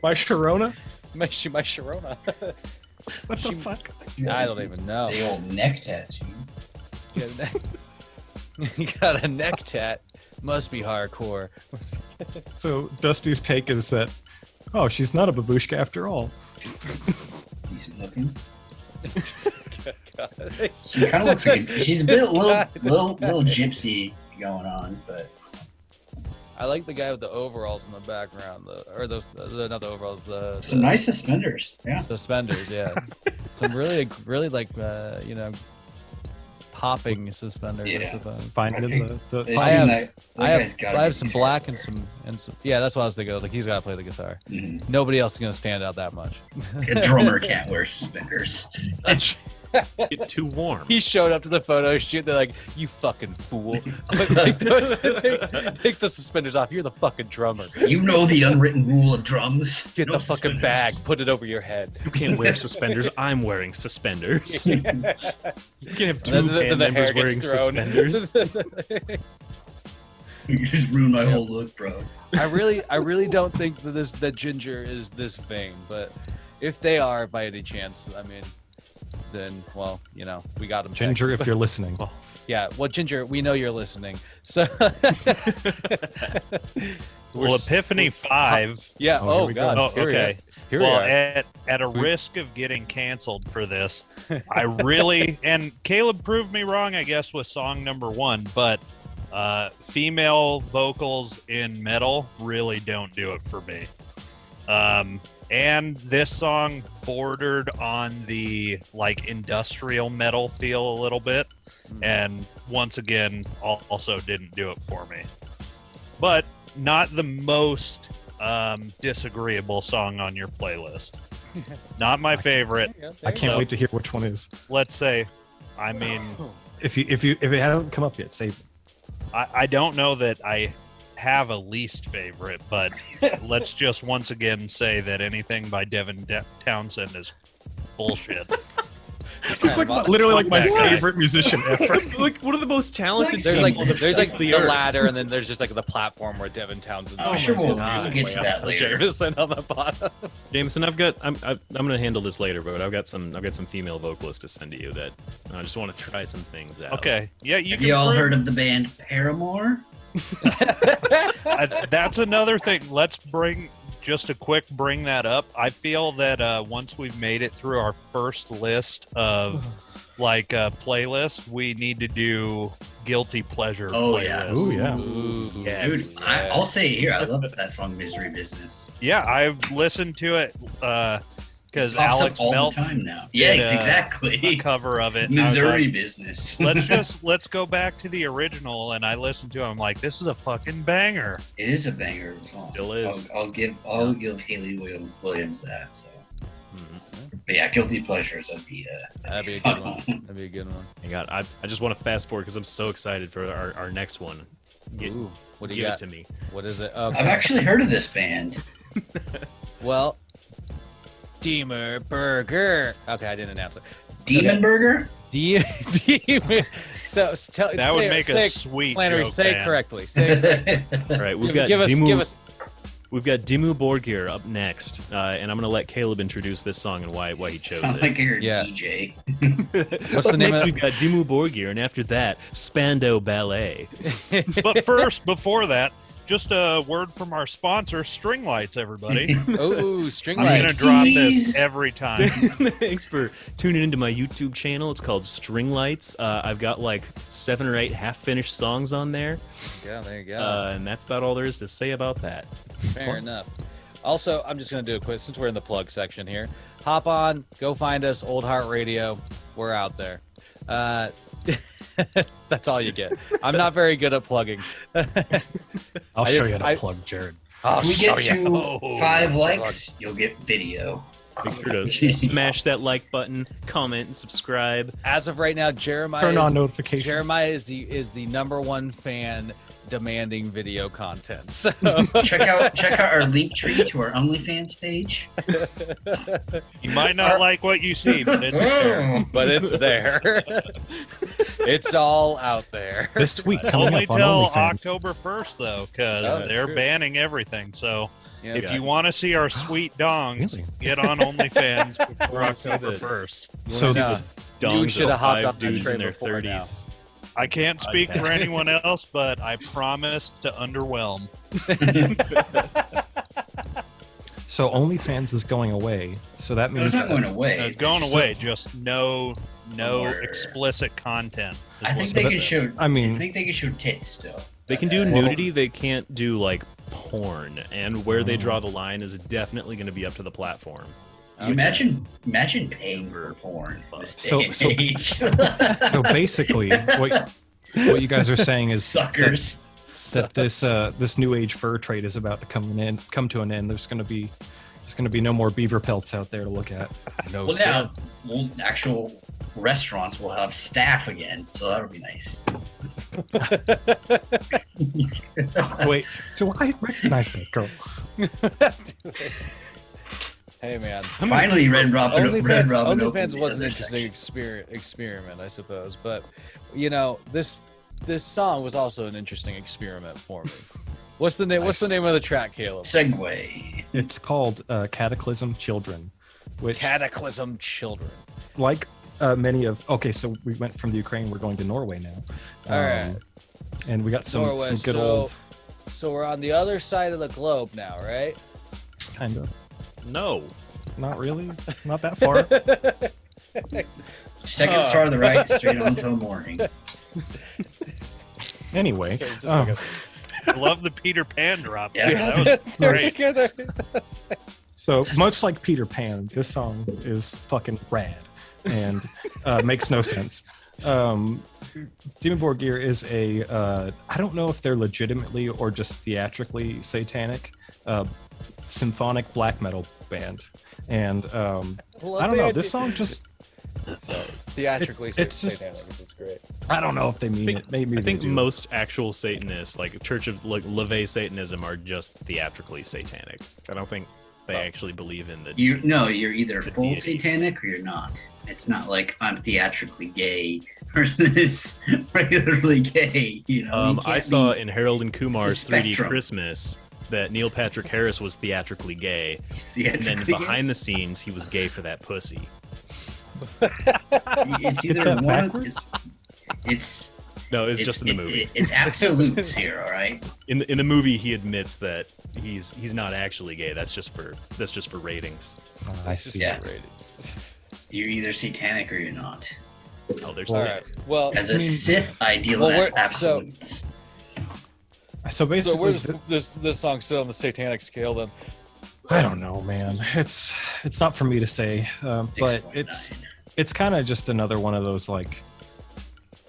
[SPEAKER 5] My Sharona?
[SPEAKER 3] My Sharona.
[SPEAKER 5] What the fuck?
[SPEAKER 3] I don't even know.
[SPEAKER 4] The old neck tattoo.
[SPEAKER 3] You got a neck tat. Must be hardcore.
[SPEAKER 5] So Dusty's take is that, oh, she's not a babushka after all.
[SPEAKER 4] Decent looking.
[SPEAKER 3] God.
[SPEAKER 4] She kind of looks like she's a little gypsy going on, but
[SPEAKER 3] I like the guy with the overalls in the background, not the overalls,
[SPEAKER 4] some nice suspenders. Yeah,
[SPEAKER 3] suspenders. Yeah, some really like popping suspenders.
[SPEAKER 4] Yeah.
[SPEAKER 3] I suppose.
[SPEAKER 5] Finding the
[SPEAKER 3] I have some black and some. Yeah, that's what I was thinking. I was like, he's got to play the guitar.
[SPEAKER 4] Mm-hmm.
[SPEAKER 3] Nobody else is gonna stand out that much.
[SPEAKER 4] A drummer can't wear suspenders.
[SPEAKER 6] Get too warm.
[SPEAKER 3] He showed up to the photo shoot. They're like, "You fucking fool! take the suspenders off. You're the fucking drummer.
[SPEAKER 4] You know the unwritten rule of drums.
[SPEAKER 3] Get
[SPEAKER 4] No
[SPEAKER 3] the fucking
[SPEAKER 4] suspenders.
[SPEAKER 3] bag. Put it over your head."
[SPEAKER 6] You can't wear suspenders. I'm wearing suspenders. You can't have two
[SPEAKER 3] Then
[SPEAKER 6] band
[SPEAKER 3] the
[SPEAKER 6] members
[SPEAKER 3] hair
[SPEAKER 6] wearing
[SPEAKER 3] gets thrown.
[SPEAKER 6] suspenders.
[SPEAKER 4] You just ruined my whole look, bro.
[SPEAKER 3] I really don't think that Ginger is this vain, but if they are by any chance, I mean, then we got him.
[SPEAKER 5] Ginger, if you're listening.
[SPEAKER 3] Yeah, well, Ginger, we know you're listening. So
[SPEAKER 7] Well, Epiphany 5.
[SPEAKER 3] yeah.
[SPEAKER 5] Oh, here
[SPEAKER 3] Oh
[SPEAKER 5] we
[SPEAKER 3] God.
[SPEAKER 7] Oh,
[SPEAKER 3] Here we
[SPEAKER 7] okay.
[SPEAKER 3] are. Here we
[SPEAKER 7] Well,
[SPEAKER 3] are.
[SPEAKER 7] at a risk of getting canceled for this, I really, and Caleb proved me wrong, I guess, with song number 1, but female vocals in metal really don't do it for me. And this song bordered on the like industrial metal feel a little bit, and once again also didn't do it for me. But not the most disagreeable song on your playlist. Not my favorite.
[SPEAKER 5] I can't wait to hear which one is.
[SPEAKER 7] Let's say, I mean,
[SPEAKER 5] If it hasn't come up yet, save it.
[SPEAKER 7] I don't know that I have a least favorite, but let's just once again say that anything by Devin Townsend is bullshit.
[SPEAKER 5] It's like literally like my
[SPEAKER 7] That guy.
[SPEAKER 5] favorite musician ever.
[SPEAKER 6] Like one of the most talented.
[SPEAKER 3] There's like
[SPEAKER 6] people on the
[SPEAKER 3] the
[SPEAKER 6] face of the earth.
[SPEAKER 3] ladder, and then there's just like the platform where Devin Townsend.
[SPEAKER 4] Oh, sure, we'll
[SPEAKER 3] God.
[SPEAKER 4] get to that later.
[SPEAKER 3] Jameson on the bottom.
[SPEAKER 6] Jameson, I'm gonna handle this later, but I've got some female vocalists to send to you that I just want to try some things out.
[SPEAKER 7] Okay, yeah, you
[SPEAKER 4] Have
[SPEAKER 7] can
[SPEAKER 4] you all
[SPEAKER 7] prove-
[SPEAKER 4] heard of the band Paramore?
[SPEAKER 7] That's another thing. Let's bring that up. I feel that once we've made it through our first list of like playlists, we need to do guilty pleasure
[SPEAKER 4] Oh, yeah.
[SPEAKER 7] playlists.
[SPEAKER 5] Ooh, yeah.
[SPEAKER 3] Ooh,
[SPEAKER 6] Yes.
[SPEAKER 4] Dude, I'll say it here. I love that song, Misery Business.
[SPEAKER 7] Yeah, I've listened to it because
[SPEAKER 4] Pops up
[SPEAKER 7] Alex
[SPEAKER 4] all
[SPEAKER 7] Melton
[SPEAKER 4] the time now. Yes,
[SPEAKER 7] did a
[SPEAKER 4] exactly.
[SPEAKER 7] cover of it. and I was
[SPEAKER 4] Missouri
[SPEAKER 7] like,
[SPEAKER 4] Business.
[SPEAKER 7] let's go back to the original, and I listened to it. I'm like, this is a fucking banger.
[SPEAKER 4] It is a banger song.
[SPEAKER 6] Still is.
[SPEAKER 4] I'll give Haley Williams that. So,
[SPEAKER 6] Mhm.
[SPEAKER 4] but yeah, guilty pleasures. That'd be
[SPEAKER 3] That'd be a good one. That'd be a good one.
[SPEAKER 6] Hang on, I just want to fast forward because I'm so excited for our next one.
[SPEAKER 3] Ooh, what do you
[SPEAKER 6] Give
[SPEAKER 3] got?
[SPEAKER 6] it to me.
[SPEAKER 3] What is it?
[SPEAKER 4] I've actually heard of this band.
[SPEAKER 3] Well, Steamer Burger. Okay, I didn't announce it.
[SPEAKER 4] Demon Burger?
[SPEAKER 3] Demon. So tell,
[SPEAKER 7] That would make
[SPEAKER 3] say,
[SPEAKER 7] a sweet
[SPEAKER 3] Flannery,
[SPEAKER 7] joke,
[SPEAKER 3] say
[SPEAKER 7] man.
[SPEAKER 3] it correctly. Say it correctly.
[SPEAKER 6] All right, we've got
[SPEAKER 3] give us.
[SPEAKER 6] We've got Dimmu Borgir up next, and I'm going to let Caleb introduce this song and why he chose
[SPEAKER 4] Sound
[SPEAKER 6] it.
[SPEAKER 4] like you're a
[SPEAKER 3] Yeah.
[SPEAKER 4] DJ.
[SPEAKER 3] What's the name
[SPEAKER 6] Next,
[SPEAKER 3] of
[SPEAKER 6] we've got Dimmu Borgir, and after that, Spando Ballet.
[SPEAKER 7] But first, before that, just a word from our sponsor, String Lights, everybody.
[SPEAKER 3] Oh, string
[SPEAKER 7] I'm going to
[SPEAKER 3] lights.
[SPEAKER 7] drop
[SPEAKER 4] Jeez.
[SPEAKER 7] this every time.
[SPEAKER 6] Thanks for tuning into my YouTube channel. It's called String Lights. I've got like 7 or 8 half-finished songs on there,
[SPEAKER 3] Yeah, there you go.
[SPEAKER 6] and that's about all there is to say about that.
[SPEAKER 3] Fair enough. Also, I'm just going to do a quick, since we're in the plug section here, hop on, go find us, Old Heart Radio. We're out there. That's all you get. I'm not very good at plugging.
[SPEAKER 5] I'll
[SPEAKER 3] I
[SPEAKER 5] show
[SPEAKER 3] just-
[SPEAKER 5] you how to
[SPEAKER 3] I-
[SPEAKER 5] plug, Jared.
[SPEAKER 3] I'll
[SPEAKER 4] We
[SPEAKER 3] show
[SPEAKER 4] get
[SPEAKER 3] you.
[SPEAKER 4] to 5 likes, you'll get video.
[SPEAKER 6] Make sure to smash that like button, comment, and subscribe.
[SPEAKER 3] As of right now, Jeremiah
[SPEAKER 5] Turn on
[SPEAKER 3] is,
[SPEAKER 5] notifications.
[SPEAKER 3] Jeremiah is the #1 fan demanding video content. So
[SPEAKER 4] check out our link tree to our OnlyFans page.
[SPEAKER 7] You might not like what you see, but it's there.
[SPEAKER 3] but it's there. It's all out there.
[SPEAKER 5] This week coming
[SPEAKER 7] Only
[SPEAKER 5] up on
[SPEAKER 7] till
[SPEAKER 5] OnlyFans.
[SPEAKER 7] October 1st, though, because
[SPEAKER 3] Oh,
[SPEAKER 7] they're
[SPEAKER 3] true.
[SPEAKER 7] banning everything. So
[SPEAKER 3] Yeah,
[SPEAKER 7] if
[SPEAKER 3] yeah.
[SPEAKER 7] you want to see our sweet dongs,
[SPEAKER 5] Really?
[SPEAKER 7] get on OnlyFans before
[SPEAKER 6] Wanna see
[SPEAKER 7] October
[SPEAKER 6] the-
[SPEAKER 7] 1st.
[SPEAKER 5] So
[SPEAKER 3] Yeah.
[SPEAKER 6] Dongs
[SPEAKER 3] You shoulda
[SPEAKER 6] of
[SPEAKER 3] hopped
[SPEAKER 6] 5
[SPEAKER 3] on that
[SPEAKER 6] dudes
[SPEAKER 3] train
[SPEAKER 6] in their
[SPEAKER 3] before now.
[SPEAKER 6] 30s.
[SPEAKER 7] I can't speak for anyone else, but I promise to underwhelm.
[SPEAKER 5] So OnlyFans is going away. So that
[SPEAKER 4] No,
[SPEAKER 5] means
[SPEAKER 4] it's not going away.
[SPEAKER 7] It's going away, just no
[SPEAKER 4] Or-
[SPEAKER 7] explicit content. is
[SPEAKER 4] I
[SPEAKER 7] what
[SPEAKER 4] think
[SPEAKER 7] it
[SPEAKER 4] they
[SPEAKER 7] is.
[SPEAKER 4] can show.
[SPEAKER 5] I mean-
[SPEAKER 4] I think they can show tits still.
[SPEAKER 6] They can do
[SPEAKER 4] But,
[SPEAKER 6] nudity, they can't do like porn, and where they draw the line is definitely going to be up to the platform.
[SPEAKER 4] You imagine paying for porn this day
[SPEAKER 5] So-
[SPEAKER 4] and
[SPEAKER 5] so-
[SPEAKER 4] age.
[SPEAKER 5] so basically what you guys are saying is
[SPEAKER 4] Suckers.
[SPEAKER 5] that this new age fur trade is about to come to an end. There's going to be no more beaver pelts out there to look at.
[SPEAKER 3] No,
[SPEAKER 4] Well,
[SPEAKER 3] sir.
[SPEAKER 4] now, actual restaurants will have staff again, so that'll be nice.
[SPEAKER 5] Wait, so I recognize that girl.
[SPEAKER 3] Hey, man.
[SPEAKER 4] Finally, Red Robin.
[SPEAKER 3] OnlyFans
[SPEAKER 4] opened
[SPEAKER 3] was
[SPEAKER 4] the
[SPEAKER 3] an
[SPEAKER 4] other
[SPEAKER 3] interesting
[SPEAKER 4] section.
[SPEAKER 3] experiment, I suppose. But, you know, this song was also an interesting experiment for me. What's the name? What's the name of the track, Caleb?
[SPEAKER 4] Segue.
[SPEAKER 5] It's called Cataclysm Children, which
[SPEAKER 3] Cataclysm Children.
[SPEAKER 5] like many of so we went from the Ukraine, we're going to Norway now.
[SPEAKER 3] All right.
[SPEAKER 5] And we got some
[SPEAKER 3] Norway.
[SPEAKER 5] good old
[SPEAKER 3] So we're on the other side of the globe now, right?
[SPEAKER 5] kind of
[SPEAKER 6] No.
[SPEAKER 5] not really, not that far.
[SPEAKER 4] Second star to the right, straight on till morning.
[SPEAKER 5] Anyway,
[SPEAKER 3] Okay, just
[SPEAKER 5] um,
[SPEAKER 3] like
[SPEAKER 7] I love the Peter Pan drop.
[SPEAKER 4] Yeah.
[SPEAKER 7] That was great.
[SPEAKER 5] so much like Peter Pan, this song is fucking rad and makes no sense. Demon Borgir is a I don't know if they're legitimately or just theatrically satanic symphonic black metal band, and I don't know, this song just
[SPEAKER 3] So theatrically,
[SPEAKER 5] it's just-
[SPEAKER 3] satanic, which is great.
[SPEAKER 5] I don't know if they mean it. Maybe
[SPEAKER 6] I
[SPEAKER 5] they
[SPEAKER 6] think
[SPEAKER 5] do.
[SPEAKER 6] most actual Satanists, like Church of like LaVey Satanism, are just theatrically satanic. I don't think they actually believe in the.
[SPEAKER 4] You're either
[SPEAKER 6] The
[SPEAKER 4] full
[SPEAKER 6] deity.
[SPEAKER 4] satanic or you're not. It's not like I'm theatrically gay versus regularly gay. You know, you
[SPEAKER 6] I
[SPEAKER 4] can't
[SPEAKER 6] saw
[SPEAKER 4] be
[SPEAKER 6] in Harold and Kumar's
[SPEAKER 4] It's a
[SPEAKER 6] 3D
[SPEAKER 4] spectrum.
[SPEAKER 6] Christmas that Neil Patrick Harris was theatrically gay, and then
[SPEAKER 4] theatrically
[SPEAKER 6] behind the scenes he was gay for that pussy.
[SPEAKER 4] gay. It's either
[SPEAKER 5] that
[SPEAKER 4] one.
[SPEAKER 5] backwards?
[SPEAKER 6] No, it's just in the movie.
[SPEAKER 4] It's absolutes here, all right.
[SPEAKER 6] In the movie, he admits that he's not actually gay. That's just for ratings.
[SPEAKER 5] I see.
[SPEAKER 4] Yeah. You're either satanic or you're not.
[SPEAKER 6] Oh, there's
[SPEAKER 3] All right. Well,
[SPEAKER 4] As a Sith, I deal
[SPEAKER 3] Well,
[SPEAKER 4] in
[SPEAKER 3] we're-
[SPEAKER 4] absolutes.
[SPEAKER 5] So
[SPEAKER 3] so
[SPEAKER 5] basically,
[SPEAKER 3] where's this song sit on the satanic scale then?
[SPEAKER 5] I don't know, man. It's not for me to say, but
[SPEAKER 4] 6.9.
[SPEAKER 5] it's kind of just another one of those like.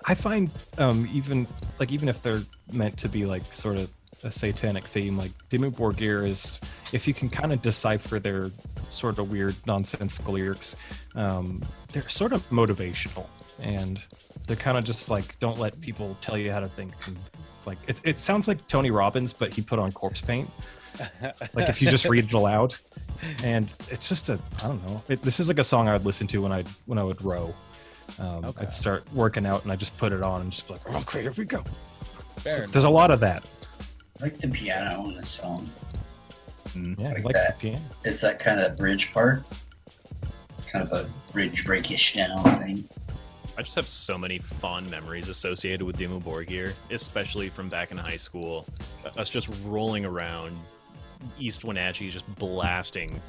[SPEAKER 5] I find even if they're meant to be like sort of a satanic theme, like Dimmu Borgir is, if you can kind of decipher their sort of weird nonsensical lyrics, they're sort of motivational, and they're kind of just like, don't let people tell you how to think. And like it sounds like Tony Robbins, but he put on corpse paint. Like if you just read it aloud, and it's just I don't know. This is like a song I would listen to when I would row.
[SPEAKER 3] Okay.
[SPEAKER 5] I'd start working out and I just put it on and just be like, okay, here we go.
[SPEAKER 3] Fair
[SPEAKER 5] There's a lot of that.
[SPEAKER 4] I like the piano in this song.
[SPEAKER 5] Yeah, he
[SPEAKER 4] Like
[SPEAKER 5] likes
[SPEAKER 4] that.
[SPEAKER 5] the piano.
[SPEAKER 4] It's that kind of bridge part. Kind of a bridge breakish down thing.
[SPEAKER 6] I just have so many fond memories associated with Dimmu Borgir, especially from back in high school. Us just rolling around East Wenatchee, just blasting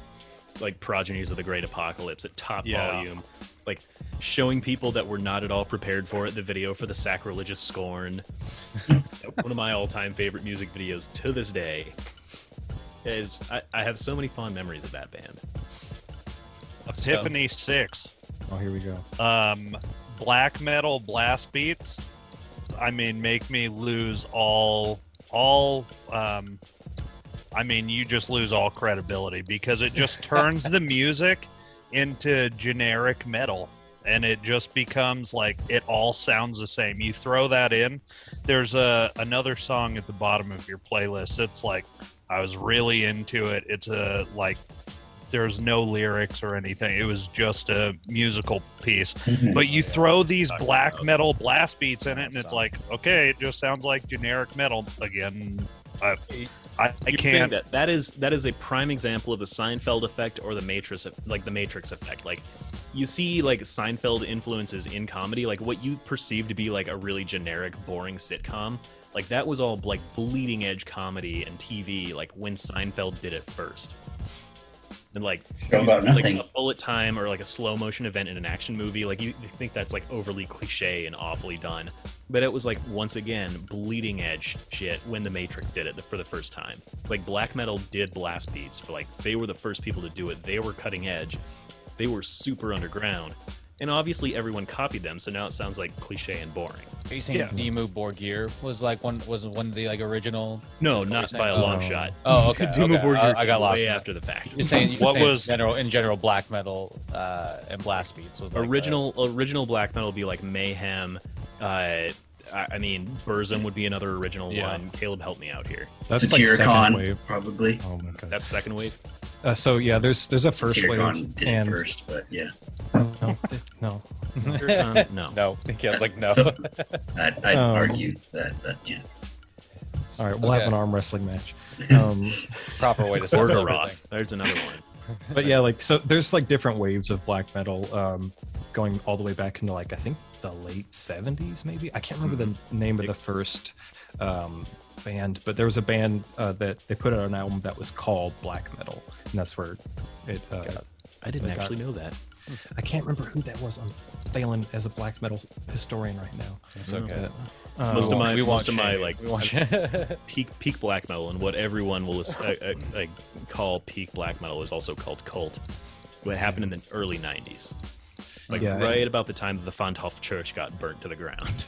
[SPEAKER 6] like Progenies of the Great Apocalypse at top volume, like showing people that were not at all prepared for it. The video for the Sacrilegious Scorn, one of my all-time favorite music videos to this day. I have so many fond memories of that band.
[SPEAKER 7] Epiphany 6.
[SPEAKER 5] Oh, here we go.
[SPEAKER 7] Black metal blast beats. I mean, make me lose all. I mean, you just lose all credibility because it just turns the music into generic metal, and it just becomes like it all sounds the same. You throw that in. There's another song at the bottom of your playlist. It's like I was really into it. It's like. There's no lyrics or anything. It was just a musical piece. But you throw these black metal blast beats in it, and it's like, okay, it just sounds like generic metal again. I can't.
[SPEAKER 6] That is a prime example of the Seinfeld effect or the Matrix effect. Like, you see like Seinfeld influences in comedy, like what you perceive to be like a really generic, boring sitcom. Like that was all like bleeding edge comedy and TV. Like when Seinfeld did it first. And like, like a bullet time or like a slow motion event in an action movie, like you think that's like overly cliche and awfully done, but it was like once again bleeding edge shit when the Matrix did it for the first time. Like black metal did blast beats for like they were the first people to do it. They were cutting edge. They were super underground, and obviously everyone copied them. So now it sounds like cliche and boring.
[SPEAKER 3] Are you saying Dimmu Borgir was one of the like original?
[SPEAKER 6] No, not by a long shot.
[SPEAKER 3] Oh, okay.
[SPEAKER 6] Dimmu
[SPEAKER 3] Okay.
[SPEAKER 6] Borgir
[SPEAKER 3] I got lost
[SPEAKER 6] way
[SPEAKER 3] in that.
[SPEAKER 6] after the fact.
[SPEAKER 3] You're saying
[SPEAKER 7] What was-
[SPEAKER 3] in general black metal and blast beats was like
[SPEAKER 6] original black metal would be like Mayhem. I mean, Burzum would be another original one. Caleb, help me out here.
[SPEAKER 5] That's like second
[SPEAKER 4] Satyricon,
[SPEAKER 5] wave.
[SPEAKER 4] probably.
[SPEAKER 5] Oh my god.
[SPEAKER 6] That's second wave.
[SPEAKER 5] So yeah, there's a first
[SPEAKER 4] Satyricon
[SPEAKER 5] wave
[SPEAKER 4] did
[SPEAKER 5] and
[SPEAKER 4] it first, but yeah.
[SPEAKER 5] no.
[SPEAKER 6] No.
[SPEAKER 3] no. Caleb's like no.
[SPEAKER 4] So, I'd argue that, but yeah.
[SPEAKER 5] All right, we'll have an arm wrestling match.
[SPEAKER 3] Proper way to say everything.
[SPEAKER 6] Orgaroth. There's another one.
[SPEAKER 5] But yeah, like so there's like different waves of black metal going all the way back into like I think the late 70s maybe. I can't remember the name of the first band, but there was a band that they put out an album that was called black metal, and that's where it
[SPEAKER 6] I didn't actually know that.
[SPEAKER 5] I can't remember who that was. I'm failing as a black metal historian right now.
[SPEAKER 3] It's okay.
[SPEAKER 6] Most of my
[SPEAKER 3] we won't
[SPEAKER 6] like
[SPEAKER 3] shame you. We won't shame-
[SPEAKER 6] peak black metal and what everyone will like call peak black metal is also called cult. What happened in the early 90s, like right about the time that the Fanthof Church got burnt to the ground.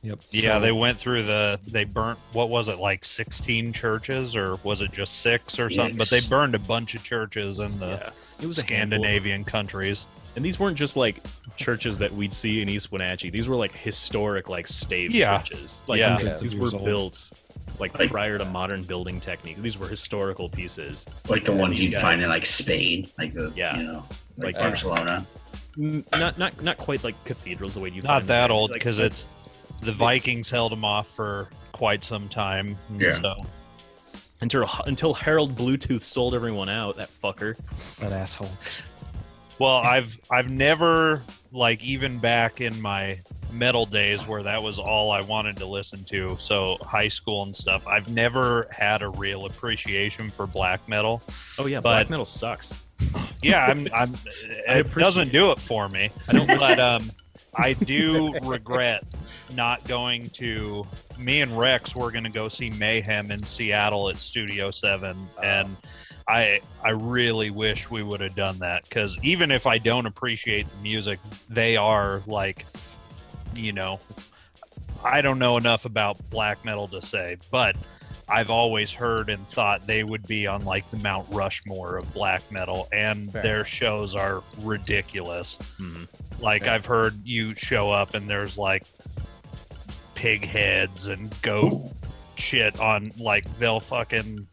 [SPEAKER 5] Yep.
[SPEAKER 7] Yeah,
[SPEAKER 5] So-
[SPEAKER 7] they went through they burnt, what was it, like 16 churches, or was it just 6 or something? But they burned a bunch of churches in the
[SPEAKER 6] It was a
[SPEAKER 7] Scandinavian countries.
[SPEAKER 6] And these weren't just like churches that we'd see in East Wenatchee. These were like historic, like stave churches. Like these were built like prior to modern building technique. These were historical pieces.
[SPEAKER 4] Like the ones you'd
[SPEAKER 6] guys-
[SPEAKER 4] find in like Spain, like the you know, like
[SPEAKER 6] Like,
[SPEAKER 4] Barcelona.
[SPEAKER 6] Not quite like cathedrals the way you
[SPEAKER 7] Not
[SPEAKER 6] find
[SPEAKER 7] that
[SPEAKER 6] them.
[SPEAKER 7] old,
[SPEAKER 6] Like,
[SPEAKER 7] because it's the Vikings held them off for quite some time.
[SPEAKER 4] Yeah.
[SPEAKER 7] So
[SPEAKER 6] until Harold Bluetooth sold everyone out, that fucker.
[SPEAKER 5] That asshole.
[SPEAKER 7] well, I've never, like, even back in my metal days where that was all I wanted to listen to, so high school and stuff, I've never had a real appreciation for black metal.
[SPEAKER 6] Oh yeah,
[SPEAKER 7] But-
[SPEAKER 6] black metal sucks.
[SPEAKER 7] Yeah, it doesn't do it for me.
[SPEAKER 6] I don't listen
[SPEAKER 7] But I do regret not going to. Me and Rex were going to go see Mayhem in Seattle at Studio 7, and I really wish we would have done that, because even if I don't appreciate the music, they are like, you know, I don't know enough about black metal to say, but I've always heard and thought they would be on like the Mount Rushmore of black metal, and their shows are ridiculous. Like I've heard you show up and there's like pig heads and goat shit on, like they'll fucking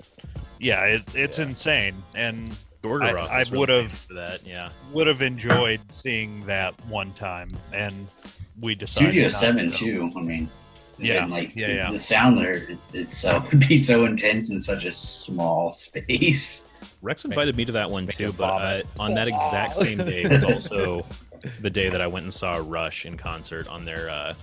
[SPEAKER 7] Yeah, it's insane, and
[SPEAKER 6] Gorgoroth
[SPEAKER 7] I
[SPEAKER 6] was really
[SPEAKER 7] would have
[SPEAKER 6] famous for that. Yeah.
[SPEAKER 7] enjoyed seeing that one time, and we decided
[SPEAKER 4] Studio
[SPEAKER 7] not to
[SPEAKER 4] 7
[SPEAKER 7] go.
[SPEAKER 4] too. I mean,
[SPEAKER 7] Yeah,
[SPEAKER 4] and like
[SPEAKER 7] yeah.
[SPEAKER 4] the sound there, it's so would be so intense in such a small space.
[SPEAKER 6] Rex invited me to that one too,
[SPEAKER 3] him
[SPEAKER 6] but
[SPEAKER 3] vomit.
[SPEAKER 6] on that exact same day was also the day that I went and saw Rush in concert on their.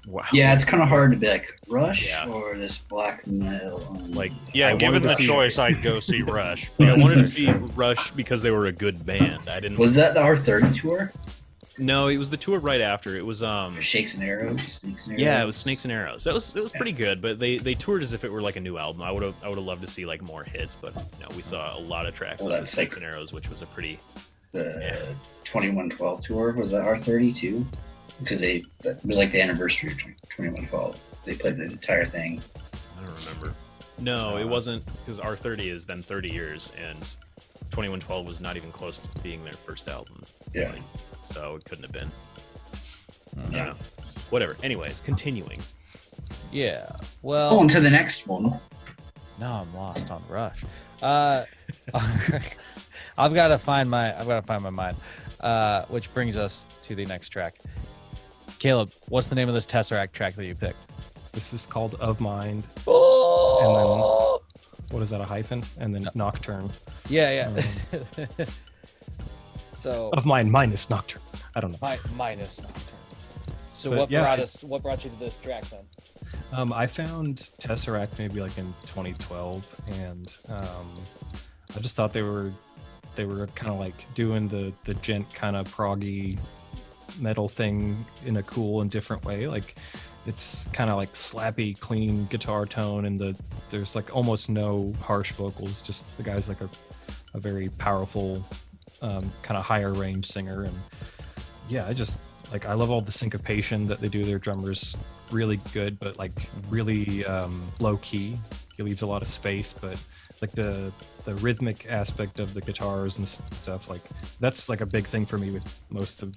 [SPEAKER 6] Wow.
[SPEAKER 4] Yeah, it's kind of hard to be like Rush
[SPEAKER 6] Yeah.
[SPEAKER 4] or this black metal.
[SPEAKER 6] Like,
[SPEAKER 7] Yeah,
[SPEAKER 6] I
[SPEAKER 7] given
[SPEAKER 6] wanted
[SPEAKER 7] the
[SPEAKER 6] to see-
[SPEAKER 7] choice, I'd go see Rush.
[SPEAKER 6] Like, I wanted to see Rush because they were a good band. I didn't.
[SPEAKER 4] Was that the R30 tour?
[SPEAKER 6] No, it was the tour right after. It was
[SPEAKER 4] Shakes and Arrows, Snakes and Arrows.
[SPEAKER 6] Yeah, it was Snakes and Arrows. It was pretty good, but they toured as if it were like a new album. I would have loved to see like more hits, but no, we saw a lot of tracks
[SPEAKER 4] Well,
[SPEAKER 6] of the
[SPEAKER 4] that's
[SPEAKER 6] Snakes
[SPEAKER 4] like-
[SPEAKER 6] and Arrows, which was a pretty.
[SPEAKER 4] The 2112 tour, was that R30 too? Because that was like the anniversary of 2112. They played the entire thing.
[SPEAKER 6] I don't remember. No, it wasn't, because R30 is then 30 years, and 2112 was not even close to being their first album.
[SPEAKER 4] Yeah.
[SPEAKER 6] So it couldn't have been.
[SPEAKER 3] Hmm.
[SPEAKER 6] I don't know. Whatever. Anyways, continuing.
[SPEAKER 3] Yeah. Well,
[SPEAKER 4] On to the next one.
[SPEAKER 3] now I'm lost on Rush. I've got to find my mind. Which brings us to the next track. Caleb, what's the name of this Tesseract track that you picked?
[SPEAKER 5] This is called Of Mind.
[SPEAKER 3] Oh,
[SPEAKER 5] What is that, a hyphen? And then Nocturne.
[SPEAKER 3] yeah. So
[SPEAKER 5] Of Mind minus Nocturne. I don't know.
[SPEAKER 3] minus Nocturne. So
[SPEAKER 5] But
[SPEAKER 3] what
[SPEAKER 5] yeah,
[SPEAKER 3] what brought you to this track then?
[SPEAKER 5] I found Tesseract maybe like in 2012, and I just thought they were kind of like doing the gent kind of proggy metal thing in a cool and different way. Like it's kind of like slappy, clean guitar tone, and there's like almost no harsh vocals. Just the guy's like a very powerful, kind of higher range singer, and yeah, I love all the syncopation that they do. Their drummer's really good, but like really low key. He leaves a lot of space, but like the rhythmic aspect of the guitars and stuff, like that's like a big thing for me with most of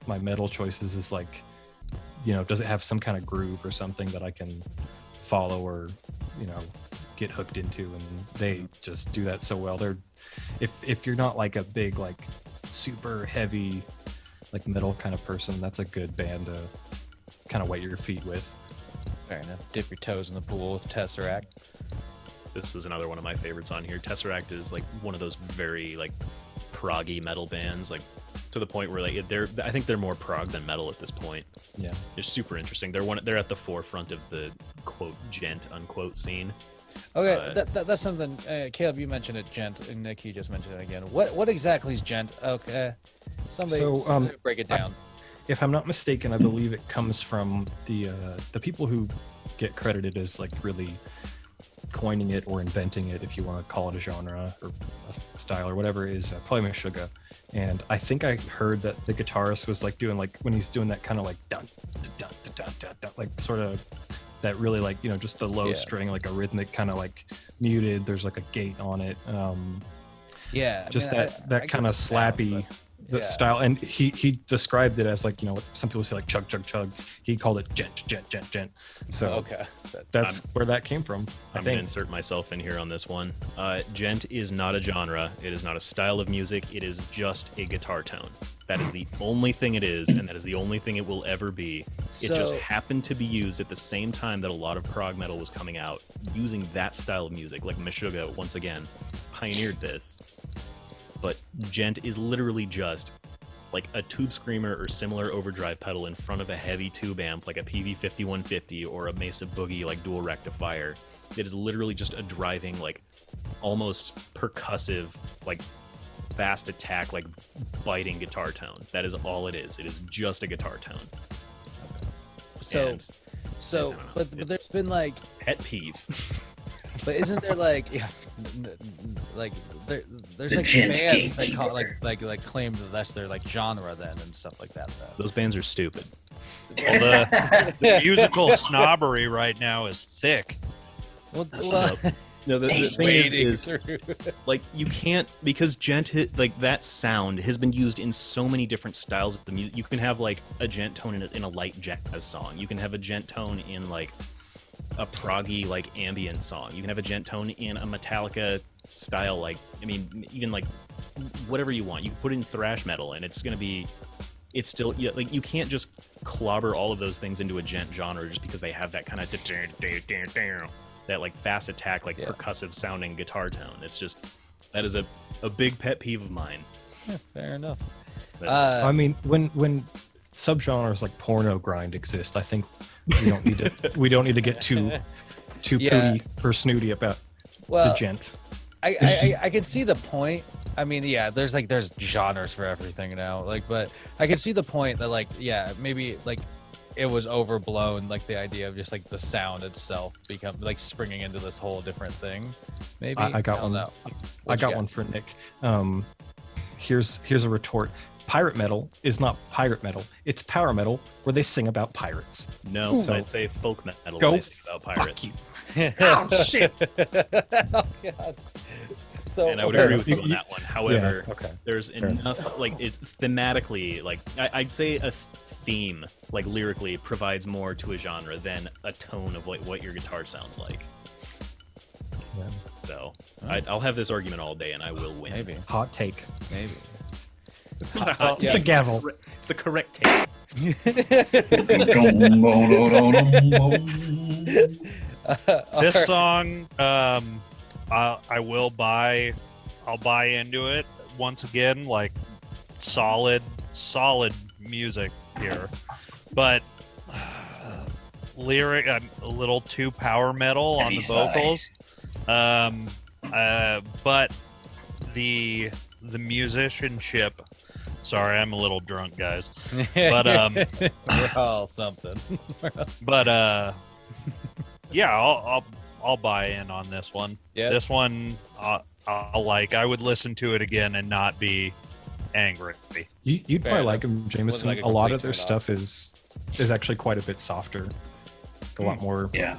[SPEAKER 5] my metal choices, is like, you know, does it have some kind of groove or something that I can follow or, you know, get hooked into? And they just do that so well. They're if you're not like a big like super heavy like metal kind of person, that's a good band to kind of wet your feet with.
[SPEAKER 3] Fair enough. Dip your toes in the pool with Tesseract.
[SPEAKER 6] This was another one of my favorites on here. Tesseract is like one of those very like proggy metal bands, like to the point where like I think they're more prog than metal at this point.
[SPEAKER 5] Yeah.
[SPEAKER 6] They're super interesting. They're at the forefront of the quote gent unquote scene.
[SPEAKER 3] Okay, that's something. Caleb, you mentioned it, gent, and Nick, you just mentioned it again. What exactly is gent? Okay, somebody break it down.
[SPEAKER 5] If I'm not mistaken, I believe it comes from the people who get credited as like really coining it or inventing it, if you want to call it a genre or a style or whatever, is probably Meshuggah. And I think I heard that the guitarist was like doing like when he's doing that kind of like dun dun dun dun dun dun, like sort of that really like, you know, just the low string, like a rhythmic kind of like muted. There's like a gate on it. Just that kind of slappy style. And he described it as like, you know, some people say like chug chug chug. He called it gent. So
[SPEAKER 3] Okay,
[SPEAKER 5] that's where that came from.
[SPEAKER 6] I'm going to insert myself in here on this one. Gent is not a genre. It is not a style of music. It is just a guitar tone. That is the only thing it is, and that is the only thing it will ever be. It just happened to be used at the same time that a lot of prog metal was coming out, using that style of music. Like Meshuggah, once again, pioneered this. But gent is literally just like a tube screamer or similar overdrive pedal in front of a heavy tube amp like a PV5150 or a Mesa Boogie like dual rectifier. It is literally just a driving, like almost percussive, like fast attack, like biting guitar tone. That is all it is. It is just a guitar tone.
[SPEAKER 3] But there's been like
[SPEAKER 6] pet peeve.
[SPEAKER 3] But isn't there like like there's like
[SPEAKER 4] gent
[SPEAKER 3] bands that
[SPEAKER 4] gatekeeper.
[SPEAKER 3] call like claim that that's their like genre then and stuff like that though.
[SPEAKER 6] Those bands are stupid.
[SPEAKER 7] Well, the musical snobbery right now is thick.
[SPEAKER 3] Well,
[SPEAKER 6] No, the thing is like you can't, because gent like that sound has been used in so many different styles of the music. You can have like a gent tone in a light jazz song. You can have a gent tone in like a proggy like ambient song. You can have a gent tone in a Metallica style, like, I mean, even like whatever you want. You can put in thrash metal, and it's still, yeah, like, you can't just clobber all of those things into a gent genre just because they have that kind of that like fast attack, like percussive sounding guitar tone. It's just, that is a big pet peeve of mine.
[SPEAKER 3] Yeah, fair enough.
[SPEAKER 5] I mean, when subgenres like porno grind exist, I think we don't need to get too pooty or snooty about the gent.
[SPEAKER 3] I can see the point. I mean, yeah, there's genres for everything now. Like, but I can see the point that, like, yeah, maybe like it was overblown, like the idea of just like the sound itself become like springing into this whole different thing. Maybe
[SPEAKER 5] I got one. I got one for Nick. Here's a retort. Pirate metal is not pirate metal. It's power metal where they sing about pirates.
[SPEAKER 6] No, so I'd say folk metal
[SPEAKER 5] Go
[SPEAKER 6] where they sing about pirates.
[SPEAKER 5] Fuck you. Oh shit!
[SPEAKER 3] Oh god. So,
[SPEAKER 6] and I would agree with you on that one. However, there's
[SPEAKER 5] Fair
[SPEAKER 6] enough, like, it's thematically, like, I'd say a theme, like, lyrically, provides more to a genre than a tone of what your guitar sounds like.
[SPEAKER 5] Yeah.
[SPEAKER 6] So I'll have this argument all day, and I will win.
[SPEAKER 3] Maybe.
[SPEAKER 5] Hot take.
[SPEAKER 3] Maybe.
[SPEAKER 6] It's not a hot take.
[SPEAKER 5] The gavel.
[SPEAKER 6] It's the correct take.
[SPEAKER 7] This song, I'll buy into it once again. Like, solid music here, but lyric a little too power metal on the vocals. But the musicianship. Sorry, I'm a little drunk, guys. But
[SPEAKER 3] we're all something.
[SPEAKER 7] But yeah, I'll buy in on this one.
[SPEAKER 3] Yeah.
[SPEAKER 7] This one, I'll like. I would listen to it again and not be angry.
[SPEAKER 5] You'd
[SPEAKER 3] Fair
[SPEAKER 5] probably
[SPEAKER 3] enough.
[SPEAKER 5] like them, Jameson.
[SPEAKER 3] Like a
[SPEAKER 5] a lot
[SPEAKER 3] complete
[SPEAKER 5] of their
[SPEAKER 3] turn
[SPEAKER 5] stuff is actually quite a bit softer, a lot more
[SPEAKER 4] Yeah.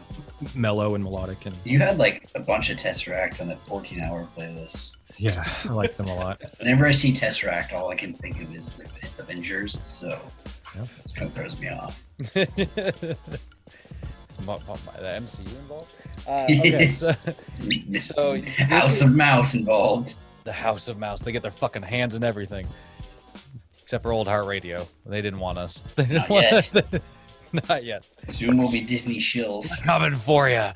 [SPEAKER 5] mellow and melodic. And
[SPEAKER 4] You had like a bunch of Tesseract on that 14-hour playlist.
[SPEAKER 5] yeah, I like them a lot.
[SPEAKER 4] Whenever I see Tesseract, all I can think of is the Avengers, so
[SPEAKER 5] Yeah.
[SPEAKER 4] it kind of throws me off.
[SPEAKER 3] The MCU involved? Okay, so
[SPEAKER 4] House of Mouse involved.
[SPEAKER 3] the House of Mouse, they get their fucking hands in everything. Except for Old Heart Radio. They didn't want us. They didn't
[SPEAKER 4] Not
[SPEAKER 3] want
[SPEAKER 4] yet.
[SPEAKER 3] us. Not yet.
[SPEAKER 4] Soon will be Disney shills.
[SPEAKER 3] Coming for ya.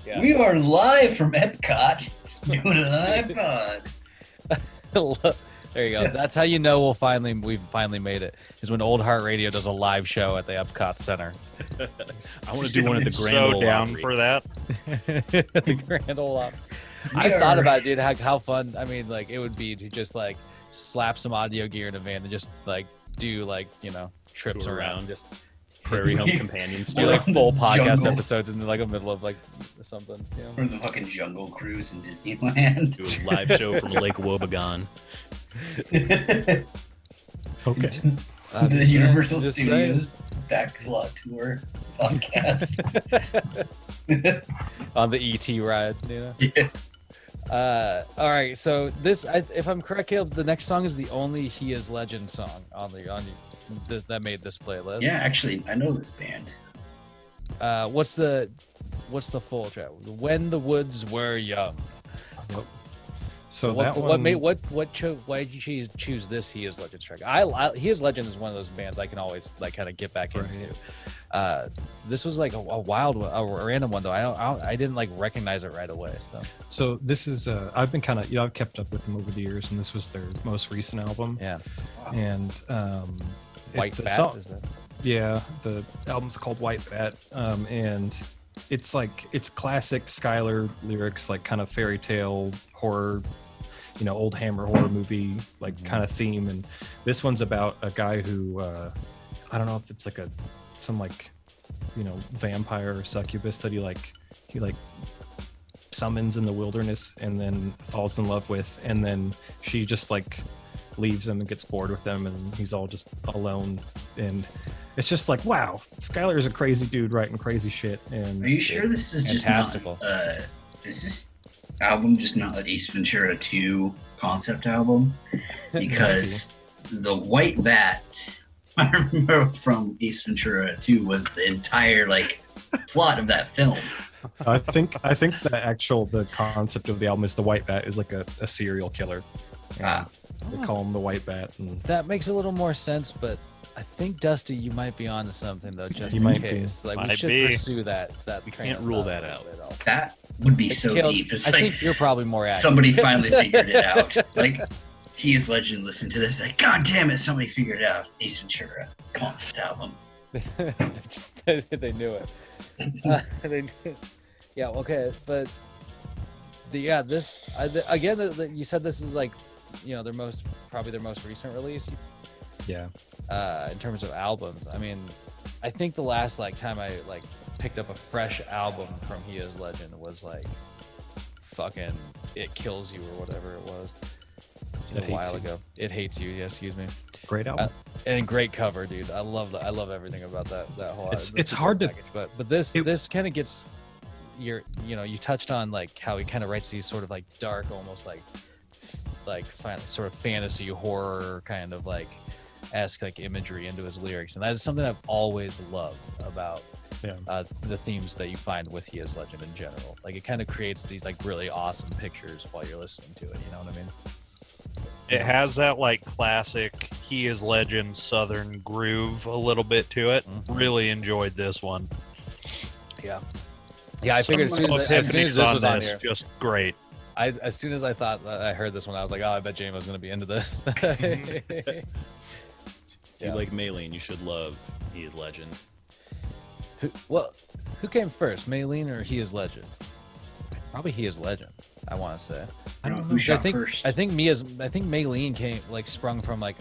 [SPEAKER 3] Yeah.
[SPEAKER 4] We are live from Epcot doing an iPod.
[SPEAKER 3] There you go. That's how you know we've finally made it. Is when Old Heart Radio does a live show at the Epcot Center.
[SPEAKER 6] I want to do one of the Grand
[SPEAKER 7] So
[SPEAKER 6] Ole
[SPEAKER 7] down
[SPEAKER 6] Opry.
[SPEAKER 7] for that.
[SPEAKER 3] The Grand Ole Opry. I thought about it, dude, how fun. I mean, like, it would be to just like slap some audio gear in a van and just like do like, you know, trips
[SPEAKER 6] Go
[SPEAKER 3] around,
[SPEAKER 6] around.
[SPEAKER 3] just
[SPEAKER 6] Prairie Home Companion
[SPEAKER 3] do
[SPEAKER 6] style.
[SPEAKER 3] like full podcast
[SPEAKER 4] Jungle.
[SPEAKER 3] episodes in like the middle of like something. You know?
[SPEAKER 4] From the fucking Jungle Cruise in Disneyland.
[SPEAKER 6] Do a live show from Lake Wobegon.
[SPEAKER 5] Okay.
[SPEAKER 3] I'm
[SPEAKER 4] The
[SPEAKER 3] just saying,
[SPEAKER 4] Universal
[SPEAKER 3] just
[SPEAKER 4] Studios Backlot Tour podcast.
[SPEAKER 3] on the ET ride, you know.
[SPEAKER 4] Yeah.
[SPEAKER 3] All right, so this, if I'm correct, Caleb, the next song is the only "He Is Legend" song that made this playlist.
[SPEAKER 4] Yeah, actually, I know this band.
[SPEAKER 3] What's the full track? When the Woods Were Young.
[SPEAKER 5] So
[SPEAKER 3] what,
[SPEAKER 5] that
[SPEAKER 3] what
[SPEAKER 5] one,
[SPEAKER 3] made why did you choose this He Is Legend track? He Is Legend is one of those bands I can always like kind of get back into. This was like a wild one, a random one though. I didn't like recognize it right away.
[SPEAKER 5] So this is I've been kind of I've kept up with them over the years, and this was their most recent album.
[SPEAKER 3] Yeah.
[SPEAKER 5] And
[SPEAKER 3] White
[SPEAKER 5] the
[SPEAKER 3] Bat
[SPEAKER 5] song-
[SPEAKER 3] is that?
[SPEAKER 5] Yeah, the album's called White Bat, and it's like it's classic Skylar lyrics, like kind of fairy tale horror, you know, old Hammer horror movie like kind of theme. And this one's about a guy who I don't know if it's like some like, you know, vampire or succubus that he summons in the wilderness and then falls in love with, and then she just like leaves him and gets bored with them, and he's all just alone. And it's just like, wow, Skylar is a crazy dude writing crazy shit. And
[SPEAKER 4] Are you sure this is just
[SPEAKER 3] Fantastical.
[SPEAKER 4] not, is this album just not an Ace Ventura 2 concept album? Because the White Bat I remember from Ace Ventura 2 was the entire like plot of that film.
[SPEAKER 5] I think the concept of the album is the white bat is like a serial killer.
[SPEAKER 4] Ah.
[SPEAKER 5] They call him the white bat. And
[SPEAKER 3] That makes a little more sense, but I think Dusty, you might be onto something though, just
[SPEAKER 5] You
[SPEAKER 3] in
[SPEAKER 5] might be.
[SPEAKER 3] case. Like we
[SPEAKER 7] Might
[SPEAKER 3] should
[SPEAKER 7] be.
[SPEAKER 3] pursue that. We
[SPEAKER 6] can't rule that out.
[SPEAKER 4] That would be so deep. It's
[SPEAKER 3] I
[SPEAKER 4] like
[SPEAKER 3] think you're probably more accurate.
[SPEAKER 4] somebody finally figured it out. Like he is legend. Listen to this. Like, God damn it! Somebody figured it out. It's Ace Ventura concept album.
[SPEAKER 3] They knew it. Yeah. Okay. But you said this is like, probably their most recent release.
[SPEAKER 5] yeah,
[SPEAKER 3] In terms of albums, I mean, I think the last like time I like picked up a fresh album from He Is Legend was like fucking It Kills You or whatever it was.
[SPEAKER 5] It
[SPEAKER 3] A
[SPEAKER 5] Hates
[SPEAKER 3] while
[SPEAKER 5] You.
[SPEAKER 3] ago. It Hates You. Yeah, excuse me.
[SPEAKER 5] great album.
[SPEAKER 3] And great cover, dude. I love everything about that whole.
[SPEAKER 5] It's hard to-
[SPEAKER 3] package. But this kind of gets you touched on like how he kind of writes these sort of like dark, almost like sort of fantasy horror kind of like like imagery into his lyrics, and that is something I've always loved about the themes that you find with He Is Legend in general. Like it kind of creates these like really awesome pictures while you're listening to it. You know what I mean?
[SPEAKER 7] It has that like classic He Is Legend Southern groove a little bit to it.
[SPEAKER 3] Mhm.
[SPEAKER 7] Really enjoyed this one.
[SPEAKER 3] Yeah. I figured as soon as this was on here,
[SPEAKER 7] just great.
[SPEAKER 3] as soon as I thought that I heard this one, I was like, oh, I bet James was going to be into this.
[SPEAKER 6] If
[SPEAKER 3] Yeah.
[SPEAKER 6] you like Maylene, you should love He Is Legend.
[SPEAKER 3] Who came first, Maylene or He Is Legend? Probably He Is Legend, I want to say.
[SPEAKER 4] I don't know who shot
[SPEAKER 3] I think
[SPEAKER 4] first.
[SPEAKER 3] I think Maylene came like sprung from like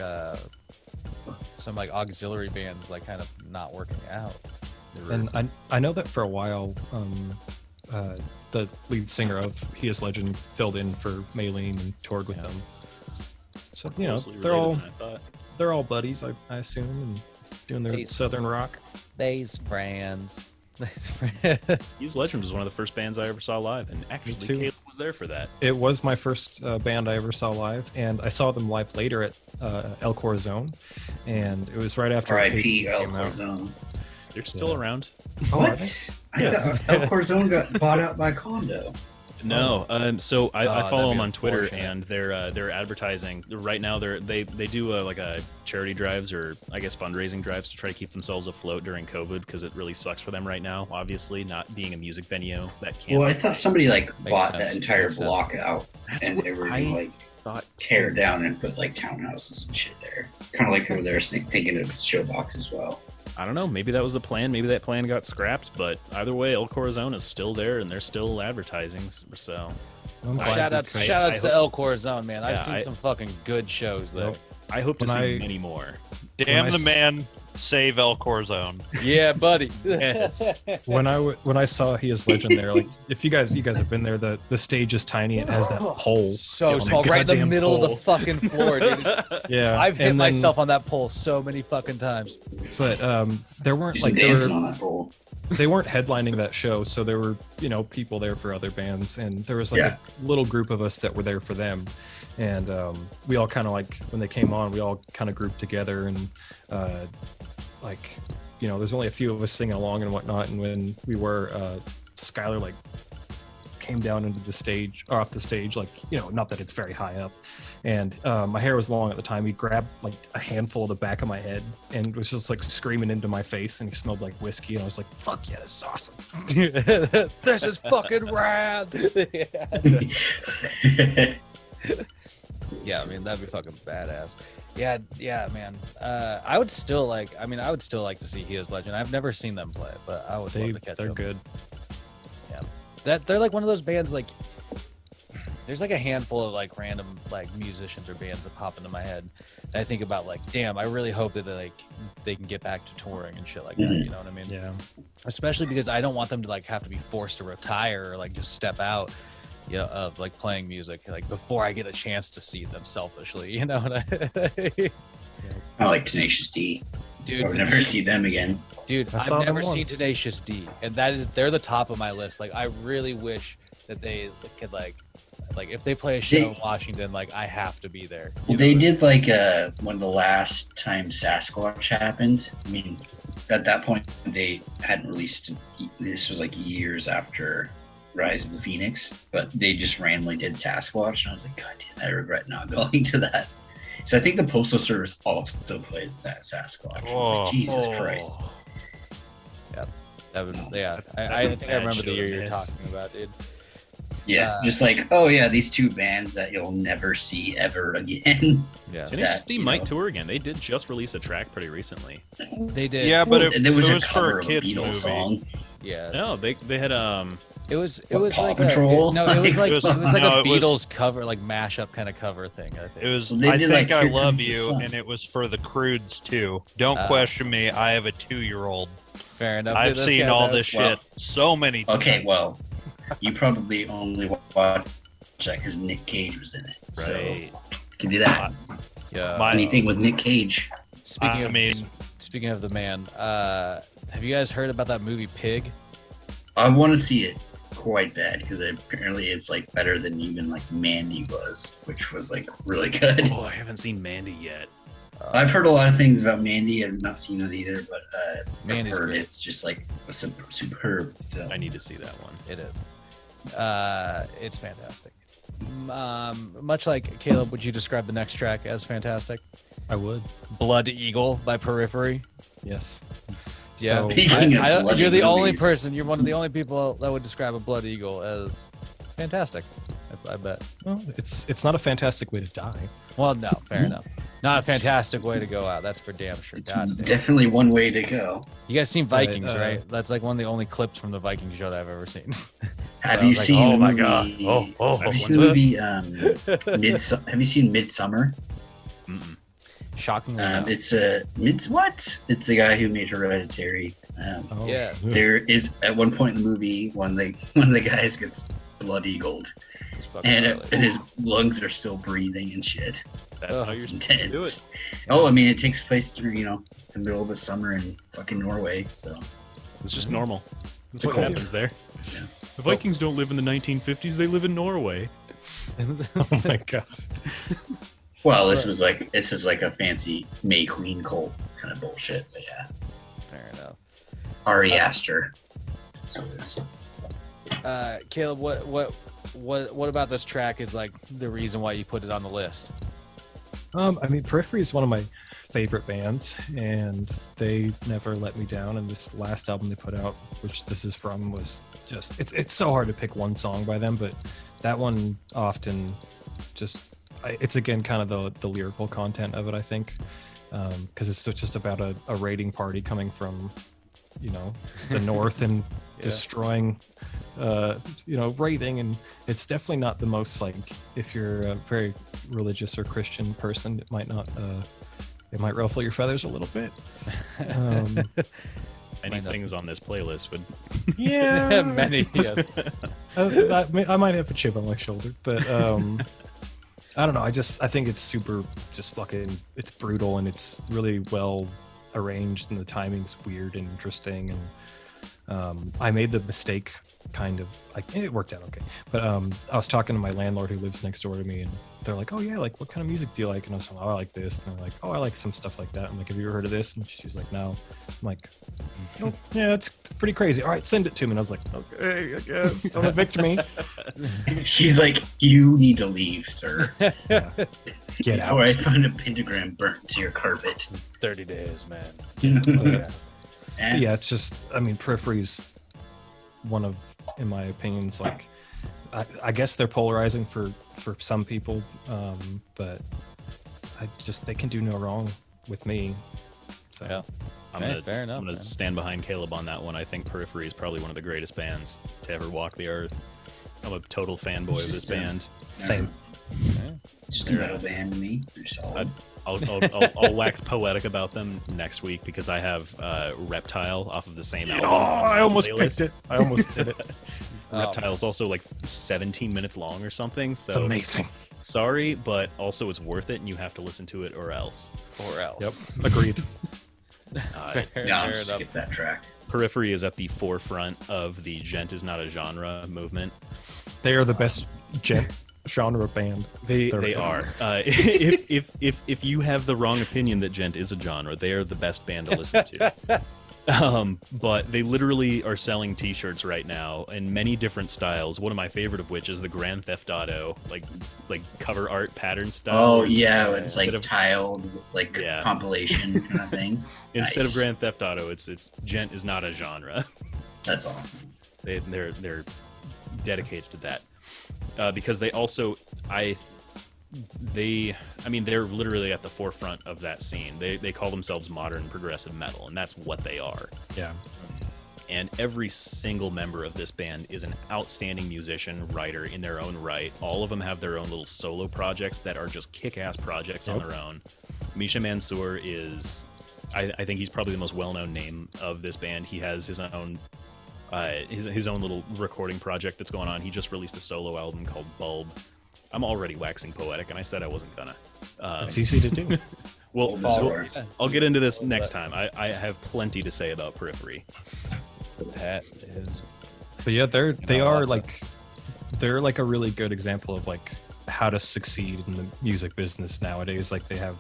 [SPEAKER 3] some like auxiliary bands like kind of not working out.
[SPEAKER 5] And I know that for a while, the lead singer of He Is Legend filled in for Maylene and toured with them. So
[SPEAKER 6] Closely
[SPEAKER 5] they're
[SPEAKER 6] related
[SPEAKER 5] all
[SPEAKER 6] than I thought.
[SPEAKER 5] they're all buddies, I assume, and doing their
[SPEAKER 3] They-
[SPEAKER 5] southern rock.
[SPEAKER 3] They's friends.
[SPEAKER 6] He Is Legend was one of the first bands I ever saw live, and actually
[SPEAKER 5] too.
[SPEAKER 6] Caleb was there for that.
[SPEAKER 5] It was my first band I ever saw live, and I saw them live later at El Corazon, and it was right after
[SPEAKER 4] R.I.P.
[SPEAKER 5] Hate
[SPEAKER 4] El
[SPEAKER 5] came out.
[SPEAKER 4] Corazon.
[SPEAKER 6] They're still around.
[SPEAKER 5] Oh, are they?
[SPEAKER 4] What? I
[SPEAKER 5] Yes.
[SPEAKER 4] thought El Corazon got bought out by Condo.
[SPEAKER 6] No, so I
[SPEAKER 3] that'd
[SPEAKER 6] follow
[SPEAKER 3] be
[SPEAKER 6] them on Twitter,
[SPEAKER 3] unfortunate.
[SPEAKER 6] and they're advertising right now. They do like a charity drives or I guess fundraising drives to try to keep themselves afloat during COVID because it really sucks for them right now. Obviously, not being a music venue that can't.
[SPEAKER 4] Well, I thought somebody like
[SPEAKER 3] Makes
[SPEAKER 4] bought
[SPEAKER 3] sense.
[SPEAKER 4] that entire
[SPEAKER 3] Makes sense.
[SPEAKER 4] block out,
[SPEAKER 6] That's
[SPEAKER 4] and
[SPEAKER 6] what
[SPEAKER 4] they were
[SPEAKER 6] I
[SPEAKER 4] gonna like
[SPEAKER 6] thought.
[SPEAKER 4] tear it down and put like townhouses and shit there. Kind of like over there thinking of Showbox as well.
[SPEAKER 6] I don't know. Maybe that was the plan. Maybe that plan got scrapped. But either way, El Corazon is still there, and they're still advertising. So
[SPEAKER 5] I'm glad
[SPEAKER 3] Shout outs
[SPEAKER 5] because-
[SPEAKER 3] to El Corazon, man. I've
[SPEAKER 6] Yeah,
[SPEAKER 3] seen some fucking good shows there.
[SPEAKER 6] I hope to
[SPEAKER 5] When
[SPEAKER 6] see
[SPEAKER 5] I-
[SPEAKER 6] many more.
[SPEAKER 7] Damn
[SPEAKER 5] I
[SPEAKER 7] the
[SPEAKER 5] s-
[SPEAKER 7] man, save El Corazon.
[SPEAKER 3] Yeah, buddy.
[SPEAKER 6] Yes.
[SPEAKER 5] when I saw He Is Legend there, like if you guys have been there, the stage is tiny. It has that pole.
[SPEAKER 3] So
[SPEAKER 5] on the
[SPEAKER 3] small, right in the
[SPEAKER 5] goddamn
[SPEAKER 3] middle of the
[SPEAKER 5] pole.
[SPEAKER 3] fucking floor, dude.
[SPEAKER 5] Yeah,
[SPEAKER 3] I've hit
[SPEAKER 5] and then-
[SPEAKER 3] myself on that pole so many fucking times.
[SPEAKER 5] But there weren't
[SPEAKER 4] Just
[SPEAKER 5] like
[SPEAKER 4] dancing on that pole.
[SPEAKER 5] they weren't headlining that show, so there were people there for other bands, and there was like
[SPEAKER 4] Yeah.
[SPEAKER 5] a little group of us that were there for them, and we all kind of like when they came on, we all kind of grouped together, and there's only a few of us singing along and whatnot, and when we were Skylar like came down into the stage or off the stage, like not that it's very high up, and my hair was long at the time. He grabbed like a handful of the back of my head and was just like screaming into my face, and he smelled like whiskey, and I was like, fuck yeah, this is awesome.
[SPEAKER 3] This is fucking rad. Yeah, I mean that'd be fucking badass. Yeah, man. I would still like to see He Is Legend. I've never seen them play, but I would love to catch
[SPEAKER 5] They're
[SPEAKER 3] them.
[SPEAKER 5] good.
[SPEAKER 3] That they're like one of those bands like there's like a handful of like random like musicians or bands that pop into my head. And I think about like, damn, I really hope that they can get back to touring and shit like that. You know what I mean?
[SPEAKER 5] Yeah.
[SPEAKER 3] Especially because I don't want them to like have to be forced to retire or like just step out of like playing music like before I get a chance to see them selfishly. You know what
[SPEAKER 4] I like Tenacious D.
[SPEAKER 3] Dude,
[SPEAKER 4] I'll never see them again.
[SPEAKER 3] Dude,
[SPEAKER 5] I saw
[SPEAKER 3] I've
[SPEAKER 5] them
[SPEAKER 3] never seen
[SPEAKER 5] once.
[SPEAKER 3] Tenacious D, and they're the top of my list. Like, I really wish that they could like if they play a show in Washington, like I have to be there.
[SPEAKER 4] Well, they did like when the last time Sasquatch happened. I mean, at that point they hadn't released. This was like years after Rise of the Phoenix, but they just randomly did Sasquatch, and I was like, God damn, I regret not going to that. So I think the Postal Service also played that Sasquatch. I was like, Jesus Christ.
[SPEAKER 3] Yep. That would, yeah.
[SPEAKER 6] That's
[SPEAKER 3] I
[SPEAKER 6] a
[SPEAKER 3] think I
[SPEAKER 6] bad
[SPEAKER 3] remember
[SPEAKER 6] show
[SPEAKER 3] the year
[SPEAKER 6] to
[SPEAKER 3] you're
[SPEAKER 6] miss.
[SPEAKER 3] talking about, dude.
[SPEAKER 4] Yeah, just like, oh yeah, these two bands that you'll never see ever again.
[SPEAKER 3] Yeah.
[SPEAKER 6] Tenacious D
[SPEAKER 4] you
[SPEAKER 6] might
[SPEAKER 4] know.
[SPEAKER 6] tour again. They did just release a track pretty recently.
[SPEAKER 3] They did.
[SPEAKER 7] Yeah, but
[SPEAKER 4] And there was a
[SPEAKER 7] for
[SPEAKER 4] cover
[SPEAKER 7] a
[SPEAKER 4] of a
[SPEAKER 7] kids
[SPEAKER 4] Beatles
[SPEAKER 7] movie.
[SPEAKER 4] song.
[SPEAKER 3] Yeah.
[SPEAKER 6] No, they had
[SPEAKER 3] It was
[SPEAKER 4] Paw
[SPEAKER 3] like
[SPEAKER 4] Patrol?
[SPEAKER 3] it was like
[SPEAKER 7] It
[SPEAKER 3] it
[SPEAKER 7] was-
[SPEAKER 3] was like
[SPEAKER 7] no,
[SPEAKER 3] a
[SPEAKER 7] it was-
[SPEAKER 3] Beatles cover, like mashup kind of cover thing. I think.
[SPEAKER 7] It was.
[SPEAKER 4] Well, they
[SPEAKER 7] I
[SPEAKER 4] did,
[SPEAKER 7] think
[SPEAKER 4] like,
[SPEAKER 7] I
[SPEAKER 4] Here
[SPEAKER 7] Love
[SPEAKER 4] Comes the
[SPEAKER 7] You,
[SPEAKER 4] Sun.
[SPEAKER 7] and it was for the Crudes too. Don't
[SPEAKER 3] Ah.
[SPEAKER 7] question me. I have a 2-year-old.
[SPEAKER 3] Fair enough.
[SPEAKER 7] I've
[SPEAKER 3] This
[SPEAKER 7] seen
[SPEAKER 3] guy
[SPEAKER 7] all
[SPEAKER 3] does.
[SPEAKER 7] this
[SPEAKER 4] Well,
[SPEAKER 7] shit so many times.
[SPEAKER 4] Okay, well, you probably only watched that because Nick Cage was in it. So
[SPEAKER 6] right.
[SPEAKER 4] you can do that.
[SPEAKER 3] Yeah.
[SPEAKER 7] My-
[SPEAKER 4] Anything with Nick Cage.
[SPEAKER 3] Speaking
[SPEAKER 7] I
[SPEAKER 3] of
[SPEAKER 7] mean-
[SPEAKER 3] speaking of the man, have you guys heard about that movie Pig?
[SPEAKER 4] I want to see it quite bad because apparently it's like better than even like Mandy was, which was like really good.
[SPEAKER 6] Oh, I haven't seen Mandy yet.
[SPEAKER 4] I've heard a lot of things about Mandy. I've not seen it either, but I've
[SPEAKER 3] Mandy's
[SPEAKER 4] heard
[SPEAKER 3] great.
[SPEAKER 4] it's just like a superb film.
[SPEAKER 6] I need to see that one.
[SPEAKER 3] It is. It's fantastic. Much like Caleb, would you describe the next track as fantastic?
[SPEAKER 5] I would.
[SPEAKER 3] Blood Eagle by Periphery.
[SPEAKER 5] Yes.
[SPEAKER 3] Yeah.
[SPEAKER 5] So,
[SPEAKER 4] Speaking of bloody
[SPEAKER 3] you're the only
[SPEAKER 4] movies.
[SPEAKER 3] person. You're one of the only people that would describe a Blood Eagle as fantastic. I bet.
[SPEAKER 5] well, it's not a fantastic way to die.
[SPEAKER 3] Well, no, fair enough. Not a fantastic way to go out. That's for damn sure.
[SPEAKER 4] It's
[SPEAKER 3] God damn.
[SPEAKER 4] definitely one way to go.
[SPEAKER 3] You guys seen Vikings,
[SPEAKER 5] Right,
[SPEAKER 3] right? That's like one of the only clips from the Vikings show that I've ever seen.
[SPEAKER 4] Have
[SPEAKER 3] I
[SPEAKER 4] you
[SPEAKER 3] was like,
[SPEAKER 4] seen
[SPEAKER 3] oh
[SPEAKER 4] the
[SPEAKER 3] my
[SPEAKER 4] movie?
[SPEAKER 3] God. Oh,
[SPEAKER 4] have you
[SPEAKER 3] that's
[SPEAKER 4] seen the movie? Have you seen Midsummer?
[SPEAKER 6] Mm-mm.
[SPEAKER 3] Shockingly, no.
[SPEAKER 4] It's It's the guy who made Hereditary.
[SPEAKER 5] Oh,
[SPEAKER 3] Yeah.
[SPEAKER 4] There is at one point in the movie one of the guys gets blood eagled,
[SPEAKER 3] It's fucking
[SPEAKER 4] and,
[SPEAKER 3] gnarly.
[SPEAKER 4] and his lungs are still breathing and shit.
[SPEAKER 6] That's
[SPEAKER 3] Oh,
[SPEAKER 6] how you're
[SPEAKER 4] It's
[SPEAKER 6] supposed to do it.
[SPEAKER 4] intense. Oh, I mean, it takes place through the middle of the summer in fucking Norway. So
[SPEAKER 6] It's just normal. That's
[SPEAKER 4] It's
[SPEAKER 6] what
[SPEAKER 4] cold.
[SPEAKER 6] happens there.
[SPEAKER 4] Yeah.
[SPEAKER 6] The Vikings don't live in the 1950s. They live in Norway.
[SPEAKER 5] oh my god.
[SPEAKER 4] well, this is like a fancy May Queen cult kind of bullshit. But yeah,
[SPEAKER 3] Fair enough.
[SPEAKER 4] Ari Aster. So it is.
[SPEAKER 3] Caleb, what about this track is like the reason why you put it on the list?
[SPEAKER 5] I mean, Periphery is one of my favorite bands, and they never let me down. And this last album they put out, which this is from, was just it's so hard to pick one song by them, but that one often just it's again kind of the lyrical content of it, I think, because it's just about a raiding party coming from the north and destroying raiding, and it's definitely not the most, like, if you're a very religious or Christian person, it might ruffle your feathers a little bit.
[SPEAKER 6] Many things on this playlist would.
[SPEAKER 5] Yeah,
[SPEAKER 3] Many, yes.
[SPEAKER 5] I might have a chip on my shoulder, but I don't know. I think it's super, just fucking, it's brutal, and it's really well arranged, and the timing's weird and interesting, and I made the mistake, kind of, like, it worked out okay, but I was talking to my landlord who lives next door to me, and they're like, oh yeah, like, what kind of music do you like? And I was like, oh, I like this, and they're like, oh, I like some stuff like that. I'm like, have you ever heard of this? And she's like, no. I'm like, oh, yeah, it's pretty crazy. All right, send it to me. And I was like, okay, I guess, don't evict me.
[SPEAKER 4] She's like, you need to leave, sir.
[SPEAKER 5] Get out.
[SPEAKER 4] Before I find a pentagram burnt to your carpet.
[SPEAKER 3] 30 days, man.
[SPEAKER 5] Yeah.
[SPEAKER 4] And
[SPEAKER 5] Yeah, it's just, I mean, Periphery's one of, in my opinion, it's like, I guess they're polarizing for some people, but they can do no wrong with me. So
[SPEAKER 3] Yeah.
[SPEAKER 6] I'm
[SPEAKER 3] Fair enough,
[SPEAKER 6] gonna
[SPEAKER 3] man.
[SPEAKER 6] stand behind Caleb on that one. I think Periphery is probably one of the greatest bands to ever walk the earth. I'm a total fanboy of this band.
[SPEAKER 5] same.
[SPEAKER 4] It's just a metal band to me. They're solid.
[SPEAKER 6] I'll wax poetic about them next week because I have Reptile off of the same album.
[SPEAKER 5] Oh,
[SPEAKER 6] on my
[SPEAKER 5] I almost
[SPEAKER 6] playlist.
[SPEAKER 5] picked it. I almost did it.
[SPEAKER 6] Reptile is also like 17 minutes long or something. So
[SPEAKER 5] It's amazing.
[SPEAKER 6] Sorry, but also it's worth it, and you have to listen to it or else.
[SPEAKER 3] Or else.
[SPEAKER 5] Yep, agreed.
[SPEAKER 3] Fair,
[SPEAKER 4] Yeah, I'll
[SPEAKER 3] fair
[SPEAKER 4] just
[SPEAKER 3] enough.
[SPEAKER 4] skip that track.
[SPEAKER 6] Periphery is at the forefront of the gent is not a genre movement.
[SPEAKER 5] They are the best genre band.
[SPEAKER 6] They are. If you have the wrong opinion that gent is a genre, they are the best band to listen to. But they literally are selling T-shirts right now in many different styles. One of my favorite of which is the Grand Theft Auto like cover art pattern style.
[SPEAKER 4] Oh
[SPEAKER 6] where it's
[SPEAKER 4] yeah,
[SPEAKER 6] just
[SPEAKER 4] it's
[SPEAKER 6] a bit
[SPEAKER 4] like
[SPEAKER 6] of-
[SPEAKER 4] tiled, like
[SPEAKER 6] Yeah.
[SPEAKER 4] compilation kind of thing.
[SPEAKER 6] instead of
[SPEAKER 4] Nice.
[SPEAKER 6] Grand Theft Auto, it's gent is not a genre.
[SPEAKER 4] That's awesome.
[SPEAKER 6] They're dedicated to that because they also they're literally at the forefront of that scene. They call themselves modern progressive metal, and that's what they are.
[SPEAKER 5] Yeah.
[SPEAKER 6] And every single member of this band is an outstanding musician, writer in their own right. All of them have their own little solo projects that are just kick-ass projects on their own. Misha Mansour is, I think he's probably the most well-known name of this band. He has his own his own little recording project that's going on. He just released a solo album called Bulb. I'm already waxing poetic, and I said I wasn't gonna.
[SPEAKER 5] It's easy to do.
[SPEAKER 6] Well,
[SPEAKER 4] Bizarre.
[SPEAKER 6] I'll get into this next time. I have plenty to say about Periphery.
[SPEAKER 3] That is
[SPEAKER 5] But yeah, they're like a really good example of like how to succeed in the music business nowadays. Like they have,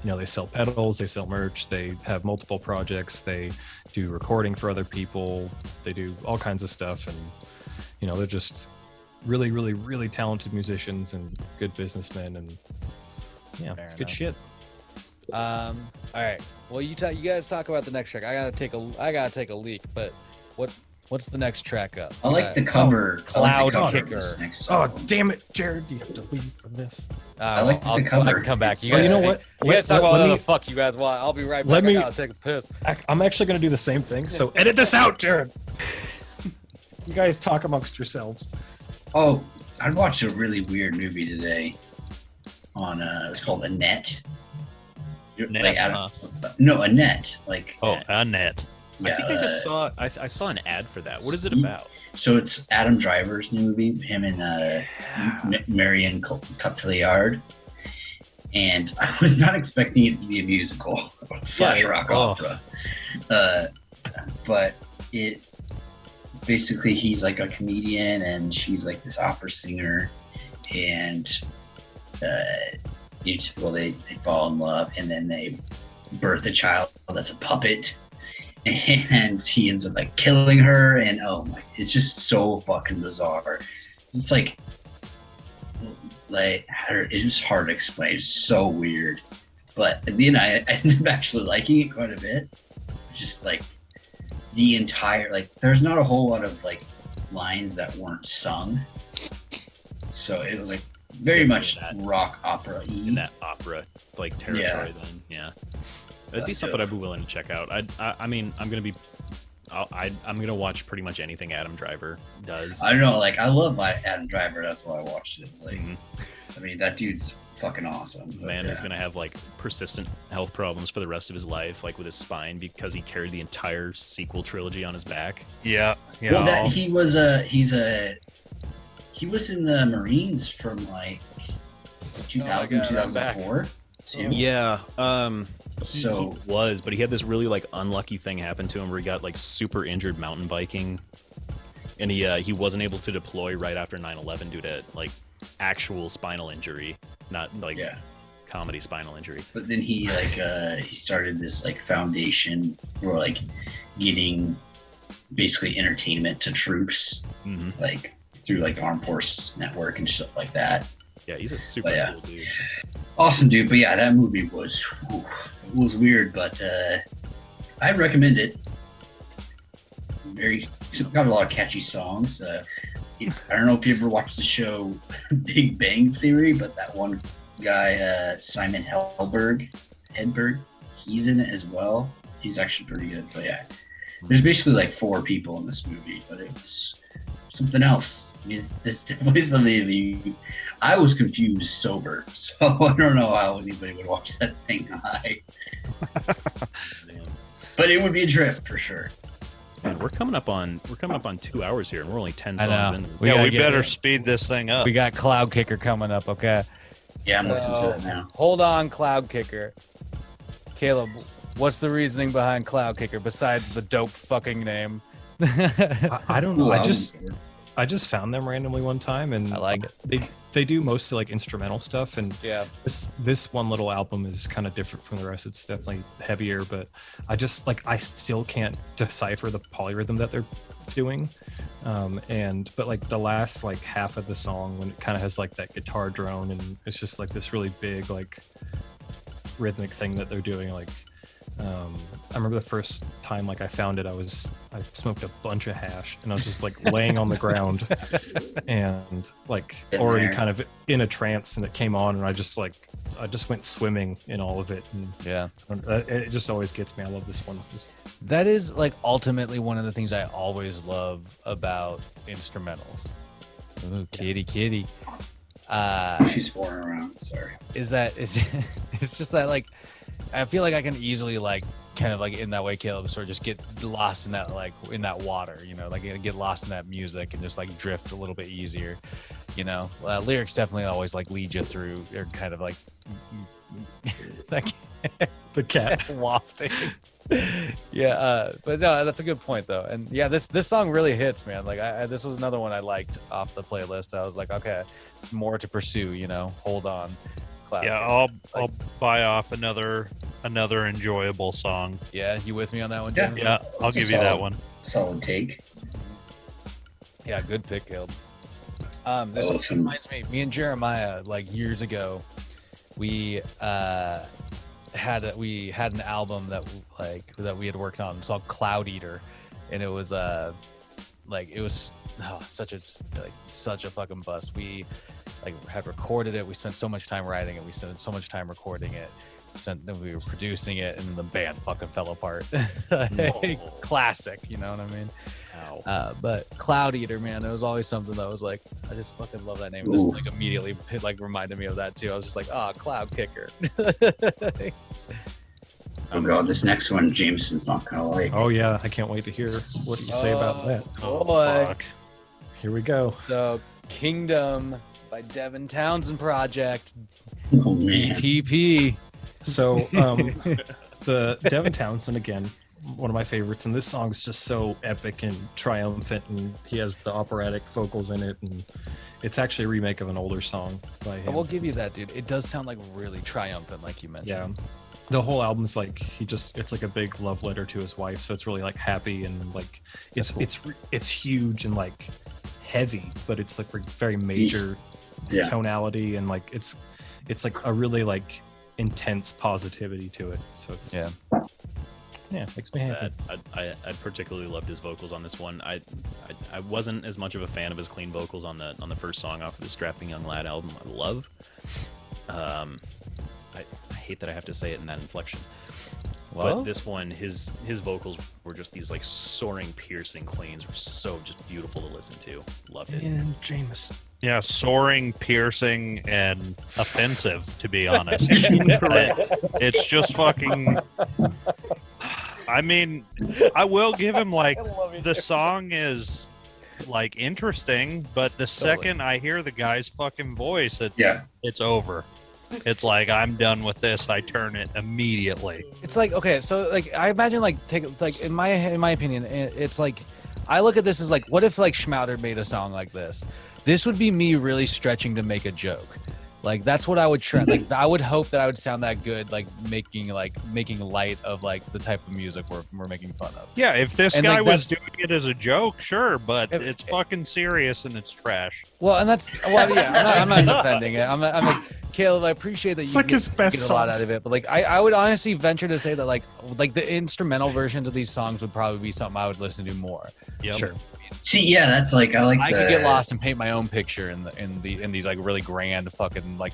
[SPEAKER 5] they sell pedals, they sell merch, they have multiple projects, they do recording for other people, they do all kinds of stuff, and they're just really, really, really talented musicians and good businessmen, and yeah,
[SPEAKER 3] Fair
[SPEAKER 5] it's good
[SPEAKER 3] enough.
[SPEAKER 5] shit.
[SPEAKER 3] all right. Well, you guys talk about the next track. I gotta take a leak, but what's the next track up?
[SPEAKER 4] I like the cover. I like the
[SPEAKER 3] Cloud
[SPEAKER 4] cover of
[SPEAKER 3] Kicker.
[SPEAKER 4] this next
[SPEAKER 5] Oh
[SPEAKER 4] song.
[SPEAKER 5] damn it, Jared! You have to leave from this.
[SPEAKER 4] I like the
[SPEAKER 3] I
[SPEAKER 4] cover.
[SPEAKER 3] can come back.
[SPEAKER 4] It's
[SPEAKER 3] You guys,
[SPEAKER 5] you know what?
[SPEAKER 3] You guys talk
[SPEAKER 5] Let
[SPEAKER 3] about whatever
[SPEAKER 5] me-
[SPEAKER 3] the fuck you guys want. I'll be right back.
[SPEAKER 5] Let me-
[SPEAKER 3] I gotta take a piss.
[SPEAKER 5] I'm actually going to do the same thing. So edit this out, Jared. You guys talk amongst yourselves.
[SPEAKER 4] Oh, I watched a really weird movie today. On it's called Annette.
[SPEAKER 7] Annette,
[SPEAKER 4] Like, no, Annette. Like
[SPEAKER 7] Annette.
[SPEAKER 6] I think I just saw I saw an ad for that. What is it about?
[SPEAKER 4] So it's Adam Driver's new movie, him and Marion Cotillard. And I was not expecting it to be a musical slash rock opera. But it basically, he's like a comedian and she's like this opera singer. And they fall in love, and then they birth a child that's a puppet. And he ends up like killing her, and oh my, it's just so fucking bizarre. It's like it's just hard to explain. It's so weird, but at the end, I ended up actually liking it quite a bit. Just like the entire there's not a whole lot of like lines that weren't sung, so it was like very much rock opera
[SPEAKER 6] In that opera territory, then that'd be something I'd be willing to check out. I mean, I'm gonna watch pretty much anything Adam Driver does.
[SPEAKER 4] I don't know, I love my Adam Driver. That's why I watched it. It's like,
[SPEAKER 6] Mhm.
[SPEAKER 4] I mean, that dude's fucking awesome. But,
[SPEAKER 6] Man is gonna have persistent health problems for the rest of his life, with his spine, because he carried the entire sequel trilogy on his back.
[SPEAKER 7] Yeah.
[SPEAKER 4] Well, he was in the Marines from 2000,
[SPEAKER 3] God, I'm
[SPEAKER 4] 2004. Too.
[SPEAKER 6] Yeah.
[SPEAKER 4] So
[SPEAKER 6] He was, but he had this really unlucky thing happen to him where he got super injured mountain biking, and he wasn't able to deploy right after 9/11 due to actual spinal injury, not comedy spinal injury.
[SPEAKER 4] but then he he started this foundation for getting basically entertainment to troops,
[SPEAKER 6] Mm-hmm.
[SPEAKER 4] through Armed Forces Network and stuff like that.
[SPEAKER 6] Yeah, he's a super
[SPEAKER 4] Oh, yeah.
[SPEAKER 6] cool dude.
[SPEAKER 4] Awesome dude. But yeah, that movie was weird, but I'd recommend it. Got a lot of catchy songs. I don't know if you ever watched the show Big Bang Theory, but that one guy, Simon Hedberg, he's in it as well. He's actually pretty good. But yeah, there's basically 4 people in this movie, but it was something else. I mean, it's definitely something I was confused sober, so I don't know how anybody would watch that thing high.
[SPEAKER 6] Man.
[SPEAKER 4] But it would be a trip for sure.
[SPEAKER 6] Man, we're coming up on 2 hours here, and we're only 10
[SPEAKER 3] I know.
[SPEAKER 6] songs in.
[SPEAKER 3] We gotta
[SPEAKER 7] we
[SPEAKER 3] get
[SPEAKER 7] better
[SPEAKER 3] there.
[SPEAKER 7] speed this thing up.
[SPEAKER 3] We got Cloud Kicker coming up. Okay.
[SPEAKER 4] Yeah, I'm listening to it now.
[SPEAKER 3] Hold on, Cloud Kicker. Caleb, What's the reasoning behind Cloud Kicker besides the dope fucking name?
[SPEAKER 5] I don't know.
[SPEAKER 4] Ooh,
[SPEAKER 5] I just found them randomly one time, and
[SPEAKER 3] I like it.
[SPEAKER 5] They do mostly like instrumental stuff, and
[SPEAKER 3] Yeah.
[SPEAKER 5] this one little album is kind of different from the rest. It's definitely heavier, but I still can't decipher the polyrhythm that they're doing. But like the last like half of the song, when it kind of has like that guitar drone, and it's just like this really big like rhythmic thing that they're doing. Like I remember the first time like I found it, I smoked a bunch of hash, and I was just like laying on the ground and like already kind of in a trance, and it came on, and I just went swimming in all of it. And
[SPEAKER 3] Yeah.
[SPEAKER 5] it just always gets me. I love this one.
[SPEAKER 3] That is like ultimately one of the things I always love about instrumentals. Ooh, kitty, kitty.
[SPEAKER 4] She's foreign around. Sorry.
[SPEAKER 3] Is that it's just that like I feel like I can easily like kind of like in that way, Caleb, sort of just get lost in that like in that water, you know, like get lost in that music and just like drift a little bit easier, you know. Lyrics definitely always like lead you through, or kind of like like
[SPEAKER 5] The cat.
[SPEAKER 3] wafting. Yeah, but no, that's a good point though. And yeah, this song really hits, man. Like this was another one I liked off the playlist. I was like, okay, more to pursue, you know. Hold on. Cloud.
[SPEAKER 7] Yeah, I'll buy off another enjoyable song.
[SPEAKER 3] Yeah, you with me on that one,
[SPEAKER 4] Yeah.
[SPEAKER 3] Jim?
[SPEAKER 7] Yeah, I'll give you that one.
[SPEAKER 4] Solid take.
[SPEAKER 3] Yeah, good pick, Caleb. This
[SPEAKER 4] Awesome.
[SPEAKER 3] reminds me and Jeremiah, like years ago, we had an album that we had worked on. It's called Cloud Eater, and it was such a fucking bust. We like had recorded it. We spent so much time writing it. We spent so much time recording it. Then we were producing it, and the band fucking fell apart. Classic, you know what I mean? But Cloud Eater, man, it was always something that was like, I just fucking love that name. This like immediately like reminded me of that too. I was just like, Cloud Kicker.
[SPEAKER 4] Oh god, this next one Jameson's not gonna like.
[SPEAKER 5] Oh yeah, I can't wait to hear what you say about that.
[SPEAKER 3] Oh boy.
[SPEAKER 7] Fuck.
[SPEAKER 5] Here we go.
[SPEAKER 3] The Kingdom by Devin Townsend Project.
[SPEAKER 4] Oh man.
[SPEAKER 3] DTP.
[SPEAKER 5] So the Devin Townsend, again, one of my favorites, and this song is just so epic and triumphant, and he has the operatic vocals in it, and it's actually a remake of an older song by him.
[SPEAKER 3] I will give you that, dude. It does sound like really triumphant, like you mentioned.
[SPEAKER 5] Yeah. The whole album's like it's like a big love letter to his wife, so it's really like happy, and like it's huge and like heavy, but it's like very major tonality, and like it's like a really like intense positivity to it. So it's makes me happy.
[SPEAKER 6] I particularly loved his vocals on this one. I wasn't as much of a fan of his clean vocals on the first song off of the Strapping Young Lad album. I love. I hate that I have to say it in that inflection.
[SPEAKER 3] Well,
[SPEAKER 6] but this one, his vocals were just these like soaring, piercing cleans. Were so just beautiful to listen to. Loved it.
[SPEAKER 5] And Jameson.
[SPEAKER 7] Yeah, soaring, piercing, and offensive, to be honest.
[SPEAKER 6] Correct.
[SPEAKER 7] It's just fucking. I mean, I will give him like the song is like interesting, but the second I hear the guy's fucking voice, it's over. It's like, I'm done with this. I turn it immediately.
[SPEAKER 3] it's like, okay, so like I imagine like in my opinion, it's like I look at this as like, what if like Schmouder made a song like this? This would be me really stretching to make a joke. Like that's what I would try. Like I would hope that I would sound that good, like making light of like the type of music we're making fun of.
[SPEAKER 7] Yeah, if this
[SPEAKER 3] And,
[SPEAKER 7] guy
[SPEAKER 3] like,
[SPEAKER 7] was
[SPEAKER 3] that's-
[SPEAKER 7] doing it as a joke, sure, but it's fucking serious and it's trash.
[SPEAKER 3] Well, and that's yeah. I'm not defending it. I'm like, Caleb, I appreciate that
[SPEAKER 5] It's
[SPEAKER 3] you
[SPEAKER 5] like his best
[SPEAKER 3] get a lot
[SPEAKER 5] song.
[SPEAKER 3] out of it, but like I would honestly venture to say that like the instrumental versions of these songs would probably be something I would listen to more.
[SPEAKER 7] Yep.
[SPEAKER 5] Sure.
[SPEAKER 4] See, yeah, that's like I like.
[SPEAKER 3] I could get lost and paint my own picture in these like really grand fucking like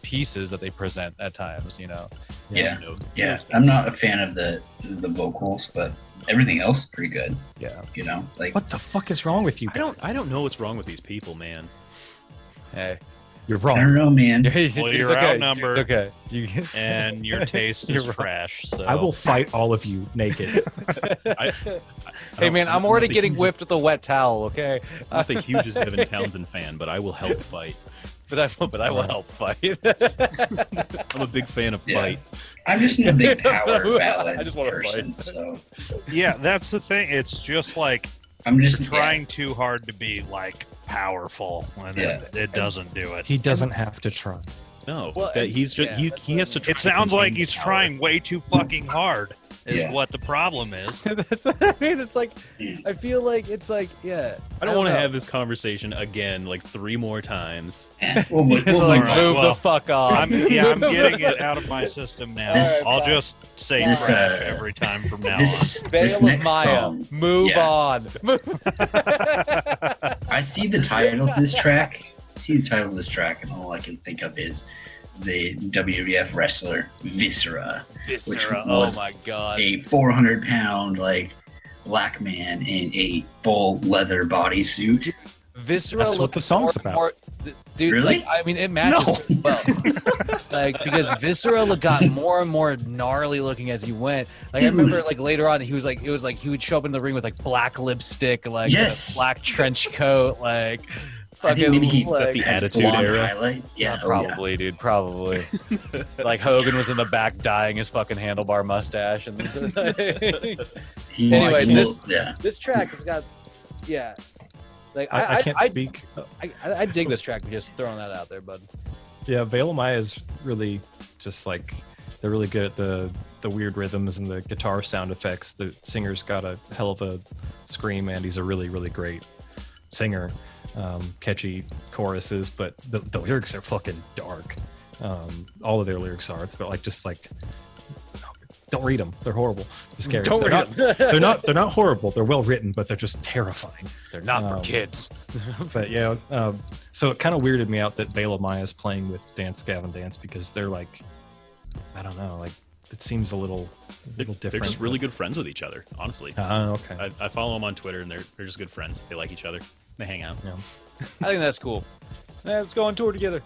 [SPEAKER 3] pieces that they present at times, you know.
[SPEAKER 4] Yeah, yeah. I'm not a fan of the vocals, but everything else is pretty good.
[SPEAKER 3] Yeah.
[SPEAKER 4] You know, like
[SPEAKER 5] What the fuck is wrong with you guys?
[SPEAKER 6] I don't know what's wrong with these people, man.
[SPEAKER 3] Hey,
[SPEAKER 5] You're
[SPEAKER 4] I don't
[SPEAKER 5] wrong.
[SPEAKER 4] know, man.
[SPEAKER 7] Well,
[SPEAKER 3] it's
[SPEAKER 7] you're
[SPEAKER 3] okay.
[SPEAKER 7] outnumbered.
[SPEAKER 3] It's okay. You
[SPEAKER 7] And your taste is trash. So
[SPEAKER 5] I will fight all of you naked.
[SPEAKER 3] Hey man, I'm already getting whipped with a wet towel. Okay,
[SPEAKER 6] I'm not the hugest Devin Townsend fan, but I will help fight.
[SPEAKER 3] but I will help fight.
[SPEAKER 6] I'm a big fan of
[SPEAKER 4] Yeah.
[SPEAKER 6] fight.
[SPEAKER 4] I'm just a big power
[SPEAKER 3] I
[SPEAKER 4] ballad
[SPEAKER 3] just wanna
[SPEAKER 4] person,
[SPEAKER 3] fight.
[SPEAKER 4] so
[SPEAKER 7] Yeah, that's the thing. It's just like
[SPEAKER 4] I'm just
[SPEAKER 7] trying too hard to be like powerful, and it doesn't do it.
[SPEAKER 5] He doesn't have to try.
[SPEAKER 6] No,
[SPEAKER 3] Well,
[SPEAKER 6] that he's just
[SPEAKER 3] yeah,
[SPEAKER 6] he has to. Try
[SPEAKER 7] It
[SPEAKER 6] to
[SPEAKER 7] sounds like
[SPEAKER 6] contain
[SPEAKER 7] he's
[SPEAKER 6] power.
[SPEAKER 7] trying way too fucking hard. Is
[SPEAKER 4] Yeah.
[SPEAKER 7] what the problem is.
[SPEAKER 3] That's what I mean. It's like I feel like it's like yeah.
[SPEAKER 6] I don't want to
[SPEAKER 3] know.
[SPEAKER 6] have this conversation again like 3 more times.
[SPEAKER 4] Yeah, we'll
[SPEAKER 3] It's like
[SPEAKER 7] Alright,
[SPEAKER 3] move
[SPEAKER 7] well,
[SPEAKER 3] the fuck off.
[SPEAKER 7] I'm getting it out of my system now.
[SPEAKER 4] This-
[SPEAKER 7] I'll just say
[SPEAKER 4] this,
[SPEAKER 7] trash every time from now on.
[SPEAKER 4] this
[SPEAKER 3] Veil of
[SPEAKER 4] next
[SPEAKER 3] Maya.
[SPEAKER 4] song.
[SPEAKER 3] Move
[SPEAKER 4] Yeah.
[SPEAKER 3] on.
[SPEAKER 4] I see the title of this track. And all I can think of is the WWF wrestler Viscera,
[SPEAKER 3] Viscera.
[SPEAKER 4] was
[SPEAKER 3] Oh my god.
[SPEAKER 4] a 400-pound like black man in a full leather bodysuit.
[SPEAKER 3] Viscera.
[SPEAKER 5] That's what
[SPEAKER 3] looked
[SPEAKER 5] the song's
[SPEAKER 3] more-
[SPEAKER 5] about.
[SPEAKER 3] more- dude,
[SPEAKER 4] Really?
[SPEAKER 3] like, I mean, it matches pretty well. Like because Viscera got more and more gnarly looking as he went. Like I remember, like later on, he was like, it was like he would show up in the ring with like black lipstick, like
[SPEAKER 4] Yes.
[SPEAKER 3] a black trench coat, like
[SPEAKER 4] I think maybe he
[SPEAKER 6] Is that
[SPEAKER 3] like,
[SPEAKER 6] the
[SPEAKER 4] had
[SPEAKER 6] Attitude
[SPEAKER 4] blonde
[SPEAKER 6] Era?
[SPEAKER 4] highlights. Yeah,
[SPEAKER 3] probably, dude, probably. Like Hogan was in the back dyeing his fucking handlebar mustache, and
[SPEAKER 4] He-
[SPEAKER 3] Anyway,
[SPEAKER 4] he-
[SPEAKER 3] this-
[SPEAKER 4] yeah.
[SPEAKER 3] this track has got, yeah. Like
[SPEAKER 5] I can't speak.
[SPEAKER 3] I dig this track. Just throwing that out there, bud.
[SPEAKER 5] Yeah, Veil of Maya is really just like they're really good at the weird rhythms and the guitar sound effects. The singer's got a hell of a scream, and he's a really great singer. Catchy choruses, but the lyrics are fucking dark. All of their lyrics are. It's about like just like don't read them. They're horrible. They're scary.
[SPEAKER 3] Don't
[SPEAKER 5] they're
[SPEAKER 3] read
[SPEAKER 5] not, they're not horrible. They're well written, but they're just terrifying.
[SPEAKER 3] They're not for
[SPEAKER 5] Um,
[SPEAKER 3] kids.
[SPEAKER 5] But yeah, so it kind of weirded me out that Veil of Maya is playing with Dance Gavin Dance because they're like, I don't know, like it seems a little different.
[SPEAKER 6] They're just really good friends with each other, honestly.
[SPEAKER 5] Okay.
[SPEAKER 6] I follow them on Twitter, and they're just good friends. They like each other. They hang out.
[SPEAKER 5] Yeah.
[SPEAKER 3] I think that's cool. Yeah, let's go on tour together.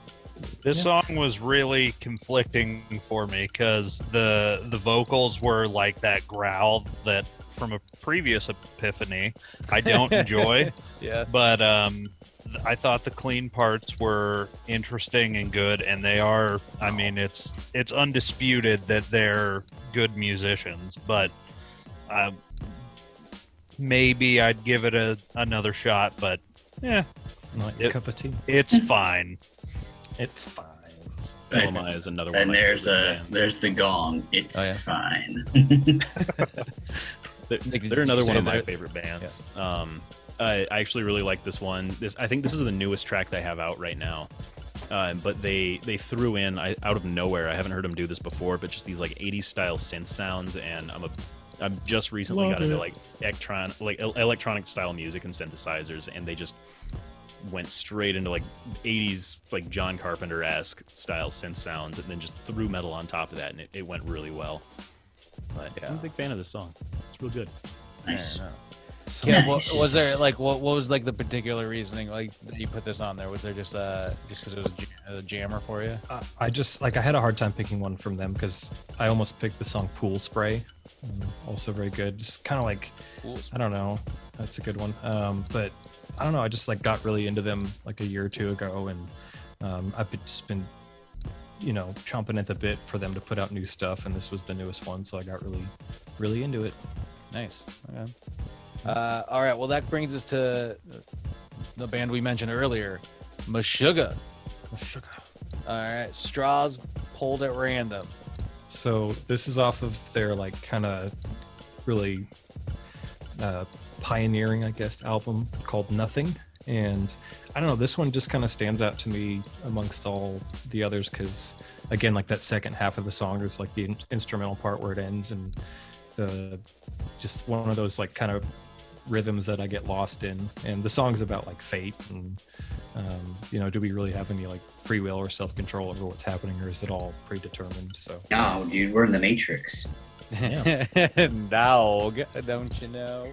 [SPEAKER 7] This song was really conflicting for me because the vocals were like that growl that from a previous Epiphany I don't enjoy,
[SPEAKER 3] Yeah.
[SPEAKER 7] but I thought the clean parts were interesting and good, and they are. I mean, it's undisputed that they're good musicians, but maybe I'd give it another shot. But yeah,
[SPEAKER 5] Not your cup of tea.
[SPEAKER 7] it's fine.
[SPEAKER 5] It's fine.
[SPEAKER 6] Elma is another one.
[SPEAKER 4] And
[SPEAKER 6] of my
[SPEAKER 4] there's
[SPEAKER 6] favorite bands.
[SPEAKER 4] there's the gong. It's
[SPEAKER 3] Oh, yeah.
[SPEAKER 4] fine.
[SPEAKER 6] They're another one of my
[SPEAKER 3] they're-
[SPEAKER 6] favorite bands. I actually really like this one. I think this is the newest track they have out right now. But they threw in out of nowhere. I haven't heard them do this before, but just these like 80s style synth sounds, and I'm just recently got into like electronic style music and synthesizers, and they just went straight into like 80s like John Carpenter-esque style synth sounds, and then just threw metal on top of that, and it went really well. But yeah, I'm a big fan of this song. It's real good.
[SPEAKER 4] Nice.
[SPEAKER 5] So
[SPEAKER 3] Yeah,
[SPEAKER 4] Nice.
[SPEAKER 3] was there like what was like the particular reasoning like that you put this on there? Was there just because it was a jammer for you?
[SPEAKER 5] I just like I had a hard time picking one from them because I almost picked the song Pool Spray. Also very good. Just kind of like I don't know. That's a good one. But I don't know. I just like got really into them like a year or two ago, and I've just been chomping at the bit for them to put out new stuff, and this was the newest one, so I got really into it.
[SPEAKER 3] Nice. Okay. All right. Well, that brings us to the band we mentioned earlier, Meshuggah. All right. Straws pulled at random.
[SPEAKER 5] So this is off of their like kind of really pioneering, I guess, album called Nothing. And I don't know, this one just kind of stands out to me amongst all the others because, again, like that second half of the song is like the instrumental part where it ends, and just one of those like kind of rhythms that I get lost in. And the song's about like fate and do we really have any like free will or self-control over what's happening, or is it all predetermined? So
[SPEAKER 4] No, dude, we're in the Matrix.
[SPEAKER 3] Dog, don't you know?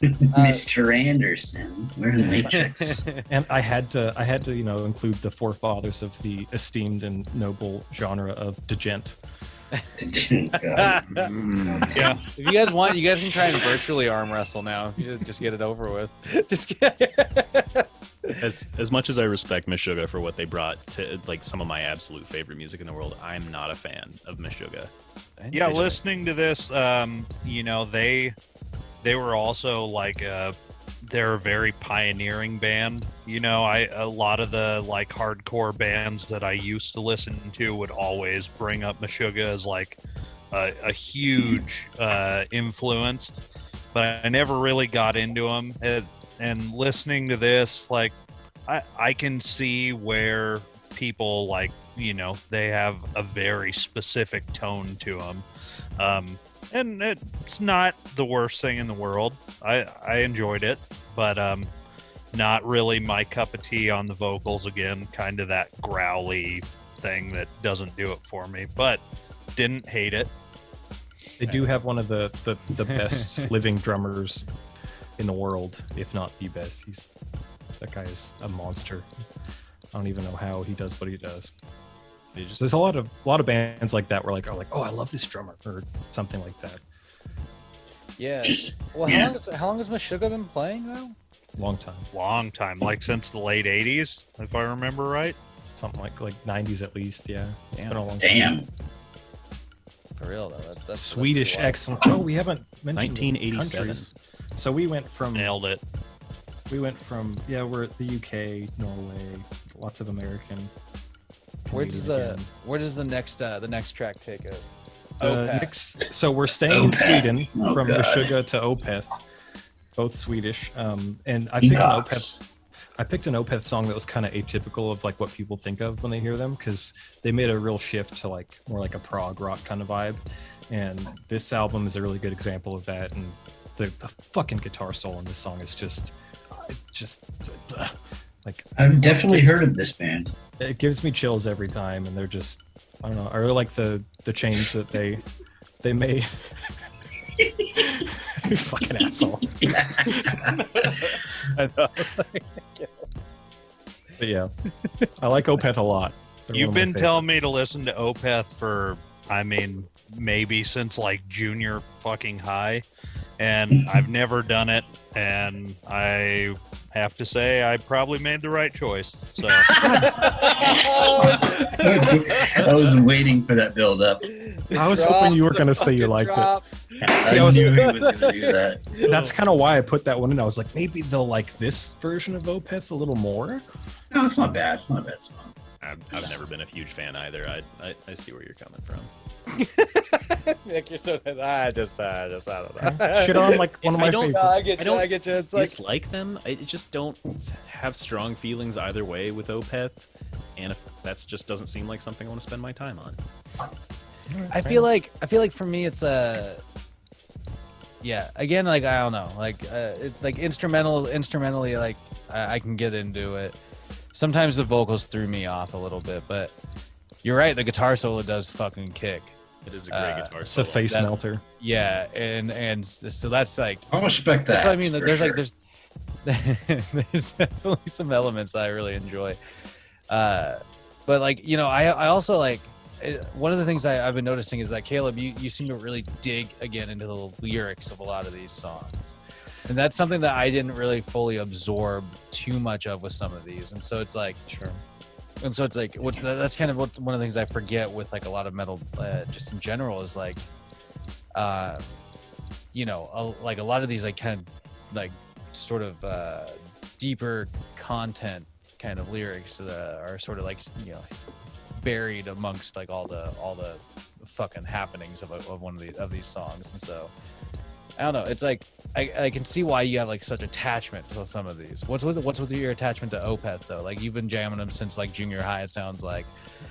[SPEAKER 4] Mr. Anderson, we're in the Matrix.
[SPEAKER 5] and I had to include the forefathers of the esteemed and noble genre of djent.
[SPEAKER 7] Yeah.
[SPEAKER 3] If you guys want, you guys can try and virtually arm wrestle now. You just get it over with. Just get.
[SPEAKER 6] As much as I respect Meshuggah for what they brought to like some of my absolute favorite music in the world, I'm not a fan of Meshuggah.
[SPEAKER 7] Yeah, listening to this, you know, they were also like they're a very pioneering band. You know, a lot of the like hardcore bands that I used to listen to would always bring up Meshuggah as like a huge influence, but I never really got into them. And listening to this, like, I can see where people like, you know, they have a very specific tone to them. And it's not the worst thing in the world. I enjoyed it, but not really my cup of tea on the vocals again, kind of that growly thing that doesn't do it for me, but didn't hate it.
[SPEAKER 5] They do have one of the best living drummers in the world, if not the best. That guy is a monster. I don't even know how he does what he does. There's a lot of bands like that where like are like, oh, I love this drummer or something like that.
[SPEAKER 3] Yeah.
[SPEAKER 4] Just,
[SPEAKER 3] Well,
[SPEAKER 4] yeah.
[SPEAKER 3] how long has Meshuggah been playing now?
[SPEAKER 5] Long time,
[SPEAKER 7] Like since the late 80s, if I remember right.
[SPEAKER 5] something like 90s at least. Yeah, it's
[SPEAKER 3] Damn.
[SPEAKER 5] been a long
[SPEAKER 4] Damn.
[SPEAKER 5] time.
[SPEAKER 3] For real though. That's
[SPEAKER 5] Swedish
[SPEAKER 3] wild.
[SPEAKER 5] excellence. Oh, we haven't mentioned the
[SPEAKER 6] 1987.
[SPEAKER 5] countries. So we went from
[SPEAKER 7] Nailed it.
[SPEAKER 5] we're at the UK, Norway, lots of American.
[SPEAKER 3] Where does
[SPEAKER 5] Canadian
[SPEAKER 3] the next track take us?
[SPEAKER 5] again. So we're staying in
[SPEAKER 4] Opeth.
[SPEAKER 5] Sweden
[SPEAKER 4] Oh,
[SPEAKER 5] from
[SPEAKER 4] God.
[SPEAKER 5] Meshuggah to Opeth, both Swedish. And I picked an
[SPEAKER 4] Enox.
[SPEAKER 5] Opeth. I picked an Opeth song that was kind of atypical of like what people think of when they hear them, because they made a real shift to like more like a prog rock kind of vibe. And this album is a really good example of that. And the fucking guitar solo in this song is just like
[SPEAKER 4] I've definitely heard of this band.
[SPEAKER 5] it gives me chills every time. And they're just, I don't know. I really like the change that they made. You fucking asshole.
[SPEAKER 3] I know.
[SPEAKER 5] But yeah, I like Opeth a lot. They're
[SPEAKER 7] You've
[SPEAKER 5] one of my
[SPEAKER 7] been telling me to listen to Opeth for, I mean, maybe since like junior fucking high, and I've never done it, and I have to say I probably made the right choice. So
[SPEAKER 4] I was waiting for that build up.
[SPEAKER 5] I was hoping you were going to say you liked it.
[SPEAKER 4] I
[SPEAKER 5] I was-
[SPEAKER 4] knew he was going to do that.
[SPEAKER 5] That's kind of why I put that one in. I was like, maybe they'll like this version of Opeth a little more.
[SPEAKER 4] No, it's not bad. It's not a bad song.
[SPEAKER 6] I've never been a huge fan either. I see where you're coming from.
[SPEAKER 3] Nick, you're so I don't know.
[SPEAKER 5] Shit on like one of my
[SPEAKER 6] I don't-
[SPEAKER 5] favorites.
[SPEAKER 3] No, I get
[SPEAKER 6] I
[SPEAKER 3] you.
[SPEAKER 6] don't
[SPEAKER 3] I get you. It's like
[SPEAKER 6] Dislike them. I just don't have strong feelings either way with Opeth, and if that's just doesn't seem like something I want to spend my time on.
[SPEAKER 3] I feel like for me it's yeah, again, like I don't know, like it's like instrumentally like I can get into it. Sometimes the vocals threw me off a little bit, but you're right, the guitar solo does fucking kick.
[SPEAKER 6] It is a great guitar
[SPEAKER 5] It's a
[SPEAKER 6] solo.
[SPEAKER 5] face
[SPEAKER 3] That-
[SPEAKER 5] melter.
[SPEAKER 3] Yeah, and so that's like
[SPEAKER 4] I'll respect that.
[SPEAKER 3] that's what I mean.
[SPEAKER 4] for
[SPEAKER 3] There's
[SPEAKER 4] sure.
[SPEAKER 3] like there's definitely some elements I really enjoy, but like, you know, I also like one of the things I've been noticing is that Caleb, you seem to really dig again into the lyrics of a lot of these songs, and that's something that I didn't really fully absorb too much of with some of these, and so it's like
[SPEAKER 5] Sure.
[SPEAKER 3] and so it's like that's kind of one of the things I forget with like a lot of metal, just in general, is like, you know, like a lot of these like kind of like sort of deeper content kind of lyrics are sort of like, you know, buried amongst like all the fucking happenings of one of these songs, and so I don't know. It's like I can see why you have like such attachment to some of these. What's with your attachment to Opeth though? Like you've been jamming them since like junior high. It sounds like.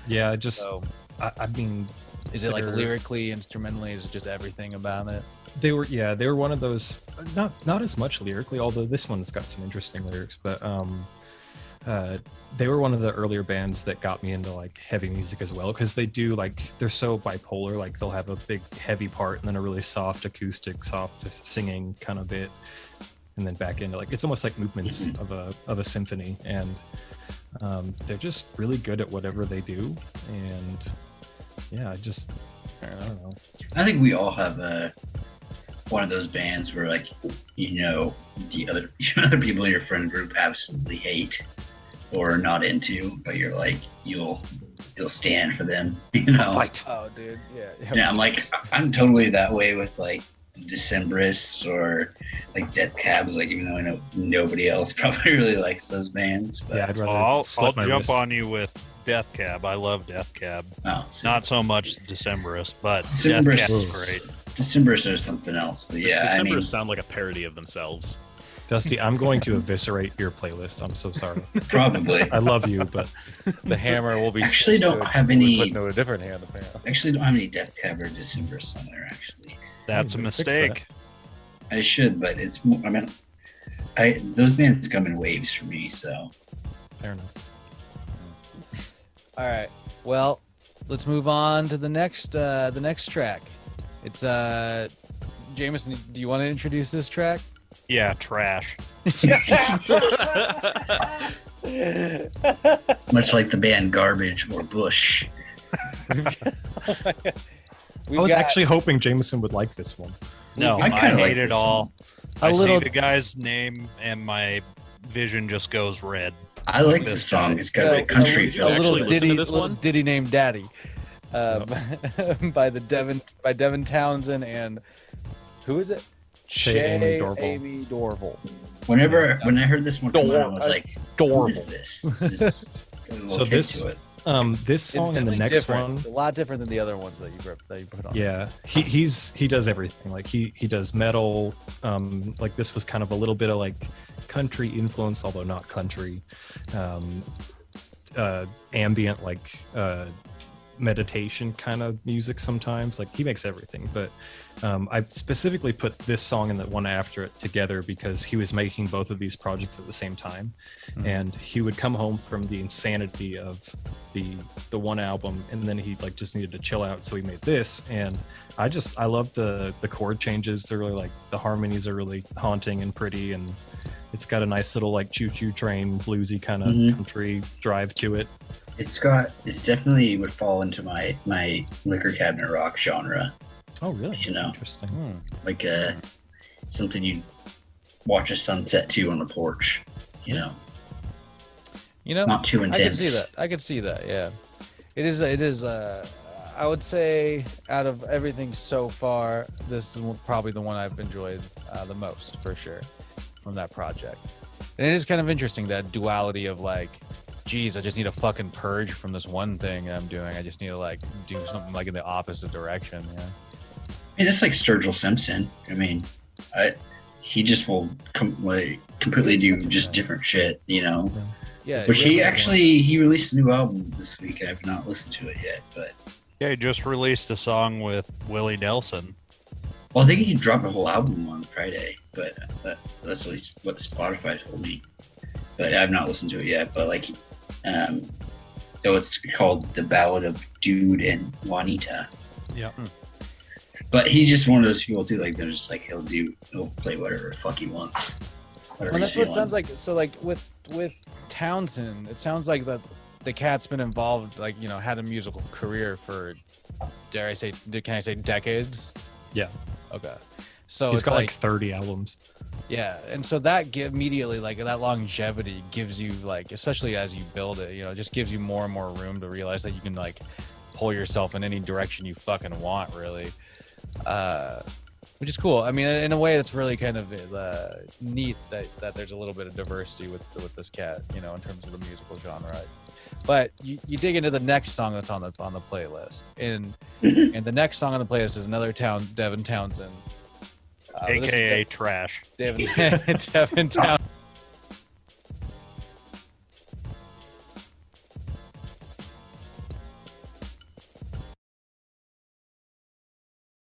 [SPEAKER 5] Yeah, I just,
[SPEAKER 3] So
[SPEAKER 5] I mean,
[SPEAKER 3] is it like
[SPEAKER 5] they're-
[SPEAKER 3] lyrically, instrumentally? Is it just everything about it?
[SPEAKER 5] they were one of those, not as much lyrically, although this one's got some interesting lyrics, but they were one of the earlier bands that got me into like heavy music as well, because they do like, they're so bipolar. Like they'll have a big heavy part and then a really soft acoustic, soft singing kind of bit, and then back into like, it's almost like movements of a symphony. And they're just really good at whatever they do. And yeah, I don't know.
[SPEAKER 4] I think we all have one of those bands where, like, you know, the other people in your friend group absolutely hate, or not into, but you're like you'll stand for them, you know.
[SPEAKER 5] Fight.
[SPEAKER 3] Oh, dude, yeah.
[SPEAKER 4] Yeah, I'm totally that way with like Decemberists or like Death Cabs. Like even though I know nobody else probably really likes those bands, but
[SPEAKER 5] Yeah, I'd rather
[SPEAKER 7] I'll
[SPEAKER 5] slit my
[SPEAKER 7] jump
[SPEAKER 5] wrist.
[SPEAKER 7] on you with Death Cab. I love Death Cab.
[SPEAKER 4] oh,
[SPEAKER 7] Not so much Decemberist, but Death
[SPEAKER 4] Decemberists,
[SPEAKER 7] Cab is great.
[SPEAKER 4] Decemberists are something else. But yeah, I
[SPEAKER 6] Decemberists
[SPEAKER 4] mean,
[SPEAKER 6] sound like a parody of themselves.
[SPEAKER 5] Dusty, I'm going to eviscerate your playlist. I'm so sorry.
[SPEAKER 4] probably.
[SPEAKER 5] I love you, but
[SPEAKER 3] The hammer will be.
[SPEAKER 4] Actually,
[SPEAKER 3] switched
[SPEAKER 4] don't
[SPEAKER 3] to-
[SPEAKER 4] have
[SPEAKER 3] we'll be
[SPEAKER 4] any-
[SPEAKER 3] put into a different hand. Apparently.
[SPEAKER 4] Actually, don't have any Death Cab or Decemberists on there. Actually,
[SPEAKER 7] That's a
[SPEAKER 5] Fix
[SPEAKER 7] mistake.
[SPEAKER 4] I should, but it's more. I mean, those bands come in waves for me. So
[SPEAKER 5] fair enough.
[SPEAKER 3] All right. Well, let's move on to the next track. It's Jameson. Do you want to introduce this track?
[SPEAKER 7] Yeah, trash.
[SPEAKER 4] much like the band Garbage or Bush.
[SPEAKER 3] We've
[SPEAKER 5] I was
[SPEAKER 3] got
[SPEAKER 5] actually hoping Jameson would like this one.
[SPEAKER 7] No,
[SPEAKER 4] I
[SPEAKER 7] I,
[SPEAKER 4] kinda like
[SPEAKER 7] hate it
[SPEAKER 4] this
[SPEAKER 7] all.
[SPEAKER 3] a
[SPEAKER 7] I
[SPEAKER 3] little.
[SPEAKER 7] see the guy's name and my vision just goes red.
[SPEAKER 4] I like
[SPEAKER 7] this
[SPEAKER 4] this song.
[SPEAKER 7] guy.
[SPEAKER 4] It's got a country
[SPEAKER 3] a
[SPEAKER 4] feel.
[SPEAKER 3] little
[SPEAKER 6] Actually listen to
[SPEAKER 3] ditty,
[SPEAKER 6] this
[SPEAKER 3] little
[SPEAKER 6] one?
[SPEAKER 3] ditty named Daddy, by Devin Townsend and who is it?
[SPEAKER 5] Shay Amy Dorval.
[SPEAKER 3] Amy Dorval.
[SPEAKER 4] When I heard this one come out, I was like, "Who is
[SPEAKER 3] Dorval.
[SPEAKER 4] this?" This is a little
[SPEAKER 5] So
[SPEAKER 4] hit
[SPEAKER 5] this-
[SPEAKER 4] to it.
[SPEAKER 5] This song and the
[SPEAKER 3] definitely
[SPEAKER 5] next
[SPEAKER 3] different.
[SPEAKER 5] one.
[SPEAKER 3] It's a lot different than the other ones that you put on.
[SPEAKER 5] Yeah, he does everything. Like he does metal. Like this was kind of a little bit of like country influence, although not country. Ambient, like meditation kind of music sometimes. Like he makes everything. But I specifically put this song and the one after it together because he was making both of these projects at the same time, and he would come home from the insanity of the one album, and then he like just needed to chill out, so he made this. And I love the chord changes. They're really like the harmonies are really haunting and pretty, and it's got a nice little like choo-choo train bluesy kind of country drive to it.
[SPEAKER 4] It's definitely would fall into my liquor cabinet rock genre.
[SPEAKER 5] Oh really?
[SPEAKER 4] You know,
[SPEAKER 5] Interesting.
[SPEAKER 4] like something you'd watch a sunset to on the porch. You know, not too
[SPEAKER 3] I
[SPEAKER 4] intense.
[SPEAKER 3] can see that. Yeah, it is. I would say out of everything so far, this is probably the one I've enjoyed the most for sure from that project. And it is kind of interesting, that duality of like, geez, I just need a fucking purge from this one thing I'm doing. I just need to like do something like in the opposite direction. Yeah.
[SPEAKER 4] I mean, it's like Sturgill Simpson. I mean, he just will completely do just different shit. You know.
[SPEAKER 3] Yeah.
[SPEAKER 4] Which
[SPEAKER 3] it
[SPEAKER 4] he released a new album this week. I have not listened to it yet, but
[SPEAKER 7] Yeah, he just released a song with Willie Nelson.
[SPEAKER 4] well, I think he dropped a whole album on Friday. But that's at least what Spotify told me. But I've not listened to it yet. But like, it's called The Ballad of Dude and Juanita.
[SPEAKER 5] Yeah.
[SPEAKER 4] But he's just one of those people too. Like they're just like he'll play whatever the fuck he wants.
[SPEAKER 3] Well, that's what it sounds like. So like with Townsend, it sounds like that the cat's been involved, like, you know, had a musical career for, can I say decades?
[SPEAKER 5] Yeah.
[SPEAKER 3] Okay. So
[SPEAKER 5] He's
[SPEAKER 3] it's
[SPEAKER 5] got like 30 albums.
[SPEAKER 3] yeah, and so that immediately, like, that longevity gives you, like, especially as you build it, you know, it just gives you more and more room to realize that you can like pull yourself in any direction you fucking want, really. Which is cool. I mean, in a way, it's really kind of neat that there's a little bit of diversity with this cat, you know, in terms of the musical genre. But you dig into the next song that's on the playlist, and the next song on the playlist is another Devin Townsend,
[SPEAKER 7] AKA Trash.
[SPEAKER 3] Devin Townsend.